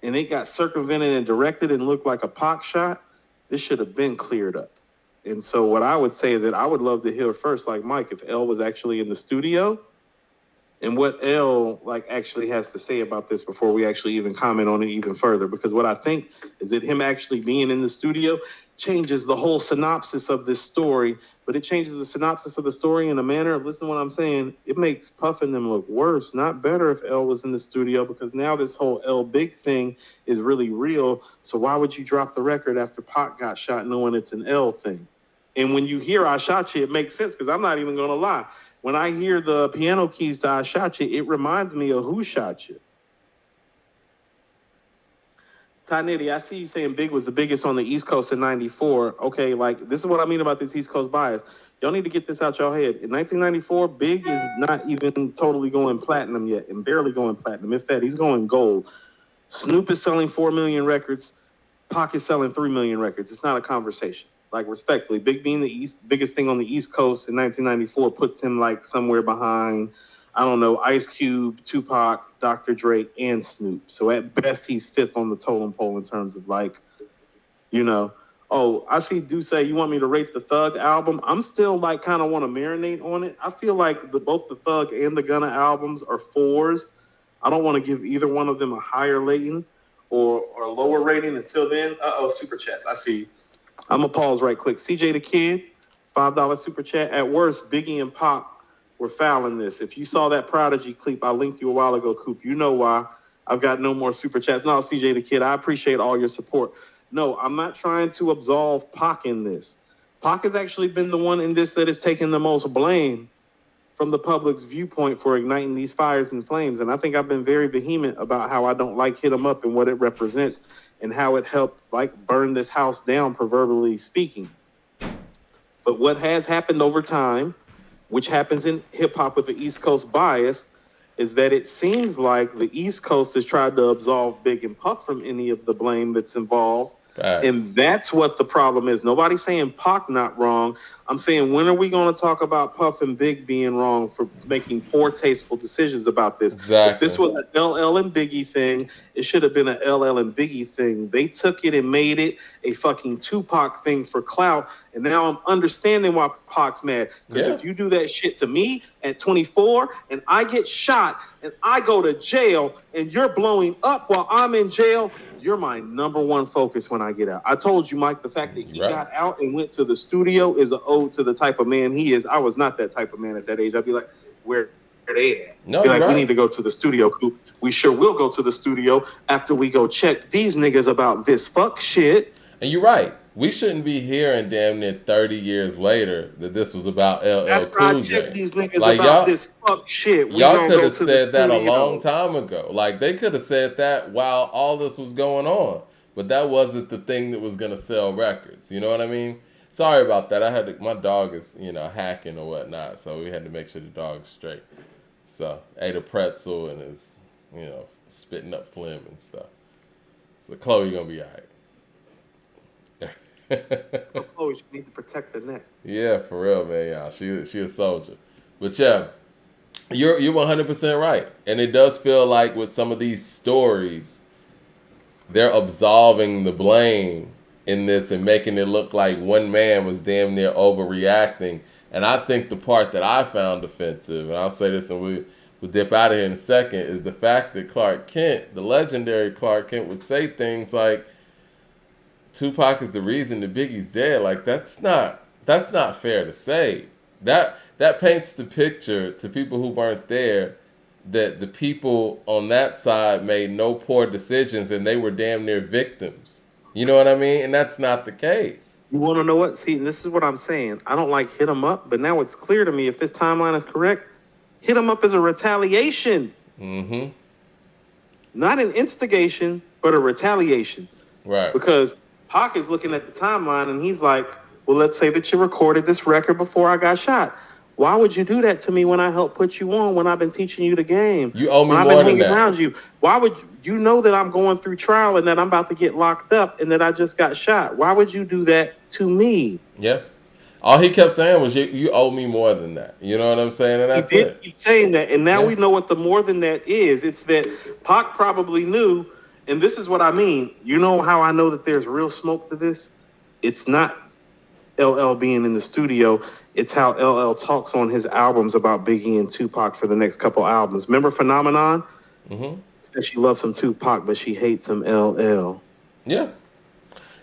[SPEAKER 2] and it got circumvented and directed and looked like a Pac shot, this should have been cleared up. And so what I would say is that I would love to hear first, like Mike, if L was actually in the studio and what L actually has to say about this before we actually even comment on it even further. Because what I think is that him actually being in the studio changes the whole synopsis of this story, but it changes the synopsis of the story in a manner of, listen to what I'm saying, it makes Puff and them look worse, not better if L was in the studio, because now this whole L Big thing is really real. So why would you drop the record after Pac got shot knowing it's an L thing? And when you hear I Shot You, it makes sense, because I'm not even going to lie. When I hear the piano keys to I Shot You, it reminds me of Who Shot You? Ty Nitty, I see you saying Big was the biggest on the East Coast in 94. Okay, this is what I mean about this East Coast bias. Y'all need to get this out y'all head. In 1994, Big is not even totally going platinum yet, and barely going platinum. In fact, he's going gold. Snoop is selling 4 million records. Pac is selling 3 million records. It's not a conversation. Respectfully, Big being the biggest thing on the East Coast in 1994 puts him somewhere behind, I don't know, Ice Cube, Tupac, Dr. Dre, and Snoop. So at best, he's fifth on the totem pole in terms of oh, I see Duce say you want me to rate the Thug album. I'm still kind of want to marinate on it. I feel like both the Thug and the Gunna albums are 4s. I don't want to give either one of them a higher rating or a lower rating until then. Super chats. I see. I'm going to pause right quick. CJ the Kid, $5 super chat. At worst, Biggie and Pac were fouling this. If you saw that Prodigy clip I linked you a while ago, Coop, you know why. I've got no more super chats. No, CJ the Kid, I appreciate all your support. No, I'm not trying to absolve Pac in this. Pac has actually been the one in this that has taken the most blame from the public's viewpoint for igniting these fires and flames. And I think I've been very vehement about how I don't like Hit 'Em Up and what it represents and how it helped burn this house down, proverbially speaking. But what has happened over time, which happens in hip hop with the East Coast bias, is that it seems like the East Coast has tried to absolve Big and Puff from any of the blame that's involved. Facts. And that's what the problem is. Nobody's saying Pac not wrong. I'm saying, when are we going to talk about Puff and Big being wrong for making poor, tasteful decisions about this? Exactly. If this was an LL and Biggie thing, it should have been an LL and Biggie thing. They took it and made it a fucking Tupac thing for clout. And now I'm understanding why Pac's mad. Because if you do that shit to me at 24 and I get shot and I go to jail and you're blowing up while I'm in jail, you're my number one focus when I get out. I told you, Mike, the fact that he got out and went to the studio is an ode to the type of man he is. I was not that type of man at that age. I'd be like, where are they at? No, be like, we need to go to the studio, Coop. We sure will go to the studio after we go check these niggas about this fuck shit.
[SPEAKER 1] And you're right. We shouldn't be hearing damn near 30 years later that this was about LL Cool J.
[SPEAKER 2] These niggas about this fuck shit.
[SPEAKER 1] Y'all could have said that a long time ago. They could have said that while all this was going on. But that wasn't the thing that was going to sell records. You know what I mean? Sorry about that. My dog is, hacking or whatnot. So we had to make sure the dog's straight. So ate a pretzel and is, spitting up phlegm and stuff. So Chloe going to be all right.
[SPEAKER 2] Chloe, she need to protect her neck.
[SPEAKER 1] Yeah, for real, man. Yeah, she a soldier. But yeah, you're 100% right, and it does feel like with some of these stories, they're absolving the blame in this and making it look like one man was damn near overreacting. And I think the part that I found offensive, and I'll say this, and we'll dip out of here in a second, is the fact that Clark Kent, the legendary Clark Kent, would say things like, Tupac is the reason that Biggie's dead. Like that's not fair to say. That paints the picture to people who weren't there that the people on that side made no poor decisions and they were damn near victims. You know what I mean? And that's not the case.
[SPEAKER 2] You want to know what? See, and this is what I'm saying. I don't like hit 'em up, but now it's clear to me if this timeline is correct. Hit 'em up is a retaliation.
[SPEAKER 1] Mm-hmm.
[SPEAKER 2] Not an instigation, but a retaliation.
[SPEAKER 1] Right.
[SPEAKER 2] Because Pac is looking at the timeline and he's like, well, let's say that you recorded this record before I got shot. Why would you do that to me when I helped put you on, when I've been teaching you the game?
[SPEAKER 1] You owe me
[SPEAKER 2] when I've
[SPEAKER 1] more
[SPEAKER 2] been
[SPEAKER 1] than
[SPEAKER 2] hanging
[SPEAKER 1] that.
[SPEAKER 2] around you. Why would you know that I'm going through trial and that I'm about to get locked up and that I just got shot? Why would you do that to me?
[SPEAKER 1] Yeah. All he kept saying was, you owe me more than that. You know what I'm saying? And that's
[SPEAKER 2] He did
[SPEAKER 1] it.
[SPEAKER 2] keep saying that, and now
[SPEAKER 1] Yeah.
[SPEAKER 2] we know what the more than that is. It's that Pac probably knew, and this is what I mean. You know how I know that there's real smoke to this? It's not LL being in the studio. It's how LL talks on his albums about Biggie and Tupac for the next couple albums. Remember Phenomenon?
[SPEAKER 1] Mm-hmm.
[SPEAKER 2] Said she loves some Tupac, but she hates some LL.
[SPEAKER 1] Yeah.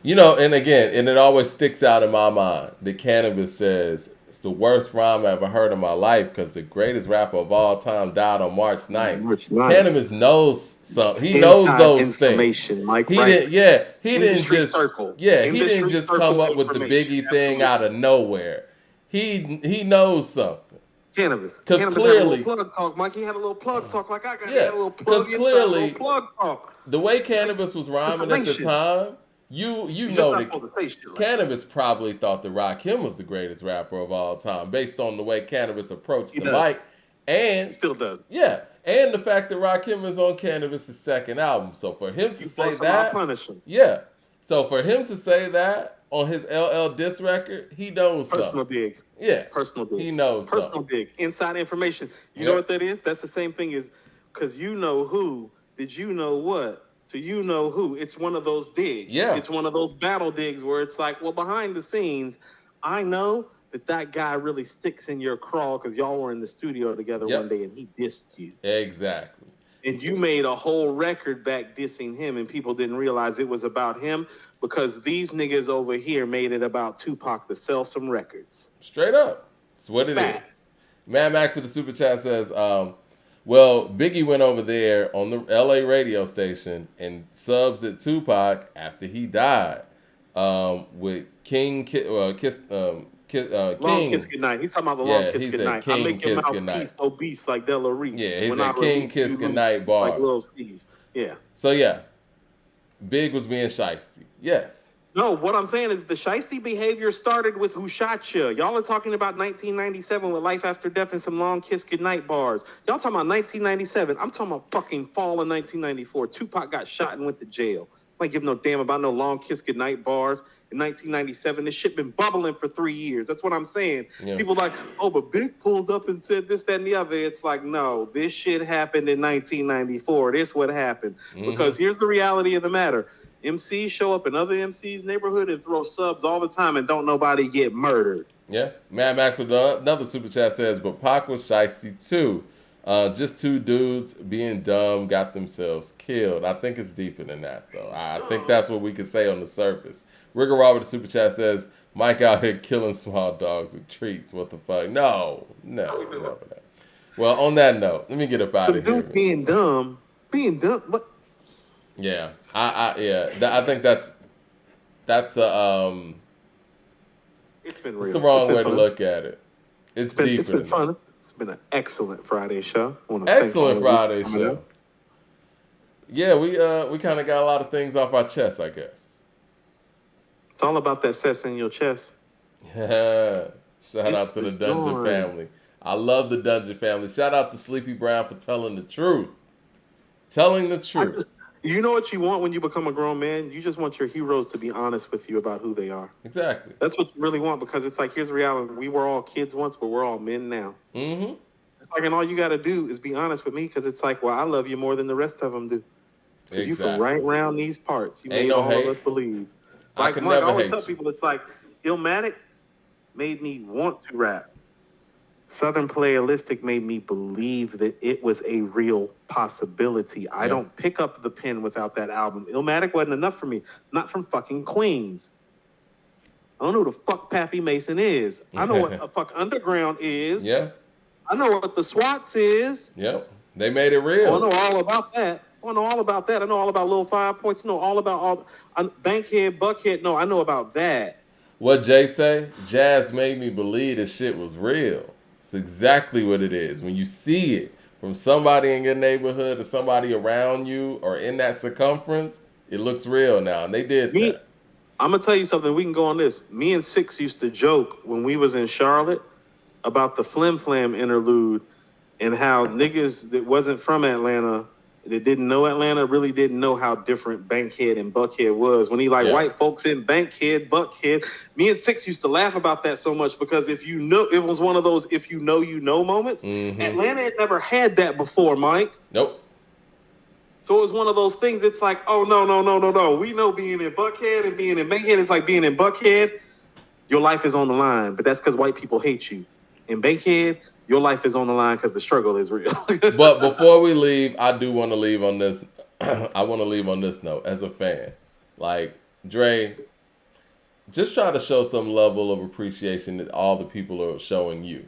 [SPEAKER 1] You know, and again, and it always sticks out in my mind that Cannabis says, it's the worst rhyme I ever heard in my life because the greatest rapper of all time died on March 9th.
[SPEAKER 2] March 9th.
[SPEAKER 1] Cannabis knows something. He knows
[SPEAKER 2] Inside
[SPEAKER 1] those things.
[SPEAKER 2] information, Mike,
[SPEAKER 1] He
[SPEAKER 2] right?
[SPEAKER 1] didn't, yeah, he didn't
[SPEAKER 2] Industry
[SPEAKER 1] just,
[SPEAKER 2] circle.
[SPEAKER 1] yeah, he
[SPEAKER 2] Industry
[SPEAKER 1] didn't just
[SPEAKER 2] circle
[SPEAKER 1] come up with the
[SPEAKER 2] information.
[SPEAKER 1] Biggie thing out of nowhere. He knows something.
[SPEAKER 2] Cannabis.
[SPEAKER 1] 'Cause
[SPEAKER 2] Cannabis
[SPEAKER 1] clearly-
[SPEAKER 2] had a little plug talk, Mike. He had a little plug talk like I got. He
[SPEAKER 1] Yeah,
[SPEAKER 2] had a little
[SPEAKER 1] because
[SPEAKER 2] plug inside,
[SPEAKER 1] clearly-
[SPEAKER 2] a little plug talk.
[SPEAKER 1] The way Cannabis was rhyming at the
[SPEAKER 2] Information.
[SPEAKER 1] time, you
[SPEAKER 2] You're
[SPEAKER 1] know
[SPEAKER 2] just not
[SPEAKER 1] that
[SPEAKER 2] supposed to say shit like
[SPEAKER 1] Cannabis probably thought that Rakim was the greatest rapper of all time based on the way Cannabis approached
[SPEAKER 2] He
[SPEAKER 1] the
[SPEAKER 2] does.
[SPEAKER 1] mic.
[SPEAKER 2] that.
[SPEAKER 1] And
[SPEAKER 2] He still does.
[SPEAKER 1] yeah, and the fact that Rakim is on Cannabis' second album. So for him to
[SPEAKER 2] He
[SPEAKER 1] say
[SPEAKER 2] wants him, I'll
[SPEAKER 1] that,
[SPEAKER 2] punish him.
[SPEAKER 1] yeah. So for him to say that on his LL diss record, he knows
[SPEAKER 2] Personal
[SPEAKER 1] something.
[SPEAKER 2] dig.
[SPEAKER 1] Yeah,
[SPEAKER 2] Personal dig.
[SPEAKER 1] he knows
[SPEAKER 2] Personal
[SPEAKER 1] something.
[SPEAKER 2] dig. Inside information. You
[SPEAKER 1] Yep.
[SPEAKER 2] know what that is? That's the same thing as because you know who. Did you know what? So you know who. It's one of those digs.
[SPEAKER 1] Yeah.
[SPEAKER 2] It's one of those battle digs where it's like, well, behind the scenes, I know that guy really sticks in your craw because y'all were in the studio together
[SPEAKER 1] Yep.
[SPEAKER 2] one day and he dissed you.
[SPEAKER 1] Exactly.
[SPEAKER 2] And you made a whole record back dissing him, and people didn't realize it was about him because these niggas over here made it about Tupac to sell some records.
[SPEAKER 1] Straight up. That's what it
[SPEAKER 2] Fact.
[SPEAKER 1] is. Mad Max with the super chat says, well, Biggie went over there on the LA radio station and subs at Tupac after he died with King
[SPEAKER 2] Long
[SPEAKER 1] King.
[SPEAKER 2] Kiss Goodnight. He's talking about the
[SPEAKER 1] Yeah,
[SPEAKER 2] Long Kiss
[SPEAKER 1] he said
[SPEAKER 2] Goodnight.
[SPEAKER 1] King
[SPEAKER 2] I make your
[SPEAKER 1] Kiss
[SPEAKER 2] mouth
[SPEAKER 1] Goodnight.
[SPEAKER 2] piece obese like Della Reese.
[SPEAKER 1] Yeah, he
[SPEAKER 2] When
[SPEAKER 1] said
[SPEAKER 2] I
[SPEAKER 1] King
[SPEAKER 2] release
[SPEAKER 1] Kiss
[SPEAKER 2] you
[SPEAKER 1] Goodnight
[SPEAKER 2] loose
[SPEAKER 1] bars.
[SPEAKER 2] like Lil C's. Yeah.
[SPEAKER 1] So yeah, Big was being shiesty. Yes.
[SPEAKER 2] No, what I'm saying is the shiesty behavior started with Who Shot Ya. Y'all are talking about 1997 with Life After Death and some Long Kiss Goodnight bars. Y'all talking about 1997. I'm talking about fucking fall of 1994. Tupac got shot and went to jail. I ain't give no damn about no Long Kiss Goodnight bars. In 1997, this shit been bubbling for 3 years. That's what I'm saying.
[SPEAKER 1] Yeah.
[SPEAKER 2] People like, oh, but Big pulled up and said this, that, and the other. It's like, no, this shit happened in 1994. This what happened. Because here's the reality of the matter. MCs show up in other MCs' neighborhood and throw subs all the time and don't nobody get murdered.
[SPEAKER 1] Yeah. Mad Max with another super chat says, but Pac was shiesty too. Just two dudes being dumb got themselves killed. I think it's deeper than that, though. I think that's what we can say on the surface. Rigger Robert, the super chat says, Mike out here killing small dogs with treats. What the fuck? No. Well, on that note, let me get up out
[SPEAKER 2] So
[SPEAKER 1] of here.
[SPEAKER 2] dude being dumb, what?
[SPEAKER 1] Yeah, I think that's
[SPEAKER 2] It's been real.
[SPEAKER 1] it's the wrong
[SPEAKER 2] It's been
[SPEAKER 1] way to
[SPEAKER 2] fun.
[SPEAKER 1] look at it. It's deeper.
[SPEAKER 2] It's been
[SPEAKER 1] than that.
[SPEAKER 2] fun. It's been an excellent Friday show. I wanna thank all
[SPEAKER 1] Excellent
[SPEAKER 2] of you
[SPEAKER 1] Friday
[SPEAKER 2] for coming
[SPEAKER 1] show.
[SPEAKER 2] out.
[SPEAKER 1] Yeah, we kind of got a lot of things off our chest, I guess.
[SPEAKER 2] It's all about that cess in your chest.
[SPEAKER 1] Shout out to the Dungeon
[SPEAKER 2] Lord.
[SPEAKER 1] family. I love the Dungeon family. Shout out to Sleepy Brown for telling the truth. Telling the truth.
[SPEAKER 2] You know what you want when you become a grown man? You just want your heroes to be honest with you about who they are.
[SPEAKER 1] Exactly.
[SPEAKER 2] That's what you really want, because it's like, here's the reality. We were all kids once, but we're all men now.
[SPEAKER 1] Mm-hmm.
[SPEAKER 2] It's like, and all you got to do is be honest with me, because it's like, well, I love you more than the rest of them do. Because you from right around these parts. You
[SPEAKER 1] Ain't
[SPEAKER 2] made
[SPEAKER 1] no
[SPEAKER 2] all
[SPEAKER 1] hate.
[SPEAKER 2] of us believe.
[SPEAKER 1] I
[SPEAKER 2] Like,
[SPEAKER 1] could
[SPEAKER 2] Mike, I
[SPEAKER 1] never
[SPEAKER 2] always
[SPEAKER 1] hate
[SPEAKER 2] tell
[SPEAKER 1] you.
[SPEAKER 2] people, it's like, Illmatic made me want to rap. Southern Playalistic made me believe that it was a real possibility. I don't pick up the pen without that album. Illmatic wasn't enough for me. Not from fucking Queens. I don't know who the fuck Pappy Mason is. I know what the fuck Underground is.
[SPEAKER 1] Yeah.
[SPEAKER 2] I know what the Swats is.
[SPEAKER 1] Yep. They made it real.
[SPEAKER 2] I know all about that. I know all about that. I know all about Lil 5 Points. I know all about Bankhead, Buckhead. No, I know about that.
[SPEAKER 1] What Jay say? Jazz made me believe this shit was real. It's exactly what it is. When you see it from somebody in your neighborhood or somebody around you or in that circumference, it looks real now. And they did that.
[SPEAKER 2] I'm going to tell you something. We can go on this. Me and Six used to joke when we was in Charlotte about the Flim Flam interlude and how niggas that wasn't from Atlanta, that didn't know Atlanta, really didn't know how different Bankhead and Buckhead was. When he white folks in Bankhead, Buckhead. Me and Six used to laugh about that so much because if you know, it was one of those if you know moments.
[SPEAKER 1] Mm-hmm.
[SPEAKER 2] Atlanta had never had that before, Mike.
[SPEAKER 1] Nope.
[SPEAKER 2] So it was one of those things. It's like, oh, no. We know being in Buckhead and being in Bankhead is like being in Buckhead. Your life is on the line, but that's because white people hate you. In Bankhead, your life is on the line because the struggle is real.
[SPEAKER 1] But before we leave, I do want to leave on this. I want to leave on this note as a fan. Like, Dre, just try to show some level of appreciation that all the people are showing you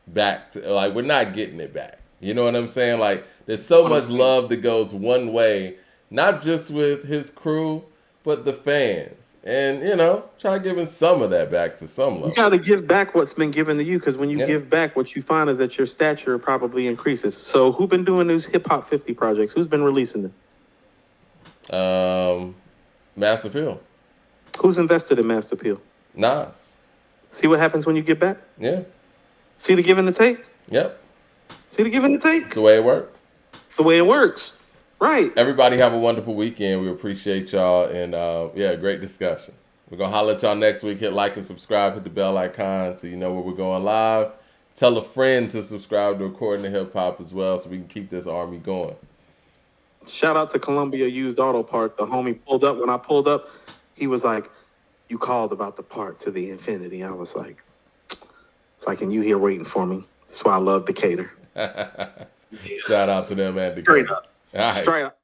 [SPEAKER 1] back to. Like, we're not getting it back. You know what I'm saying? Like, there's so much love that goes one way, not just with his crew, but the fans. And, you know, try giving some of that back to some level.
[SPEAKER 2] You got to give back what's been given to you, because when you give back, what you find is that your stature probably increases. So who's been doing these Hip Hop 50 projects? Who's been releasing them?
[SPEAKER 1] Mass Appeal.
[SPEAKER 2] Who's invested in Mass Appeal?
[SPEAKER 1] Nas.
[SPEAKER 2] See what happens when you give back?
[SPEAKER 1] Yeah.
[SPEAKER 2] See the give and the take?
[SPEAKER 1] Yep.
[SPEAKER 2] See the give and the take?
[SPEAKER 1] It's the way it works.
[SPEAKER 2] It's the way it works. Right.
[SPEAKER 1] Everybody have a wonderful weekend. We appreciate y'all. And great discussion. We're going to holler at y'all next week. Hit like and subscribe. Hit the bell icon so you know where we're going live. Tell a friend to subscribe to According to Hip Hop as well so we can keep this army going.
[SPEAKER 2] Shout out to Columbia Used Auto Part. The homie pulled up. When I pulled up, he was like, you called about the part to the infinity. I was like, it's like, and you here waiting for me. That's why I love Decatur.
[SPEAKER 1] Shout out to them, man.
[SPEAKER 2] Straight up.
[SPEAKER 1] All right.
[SPEAKER 2] Straight up.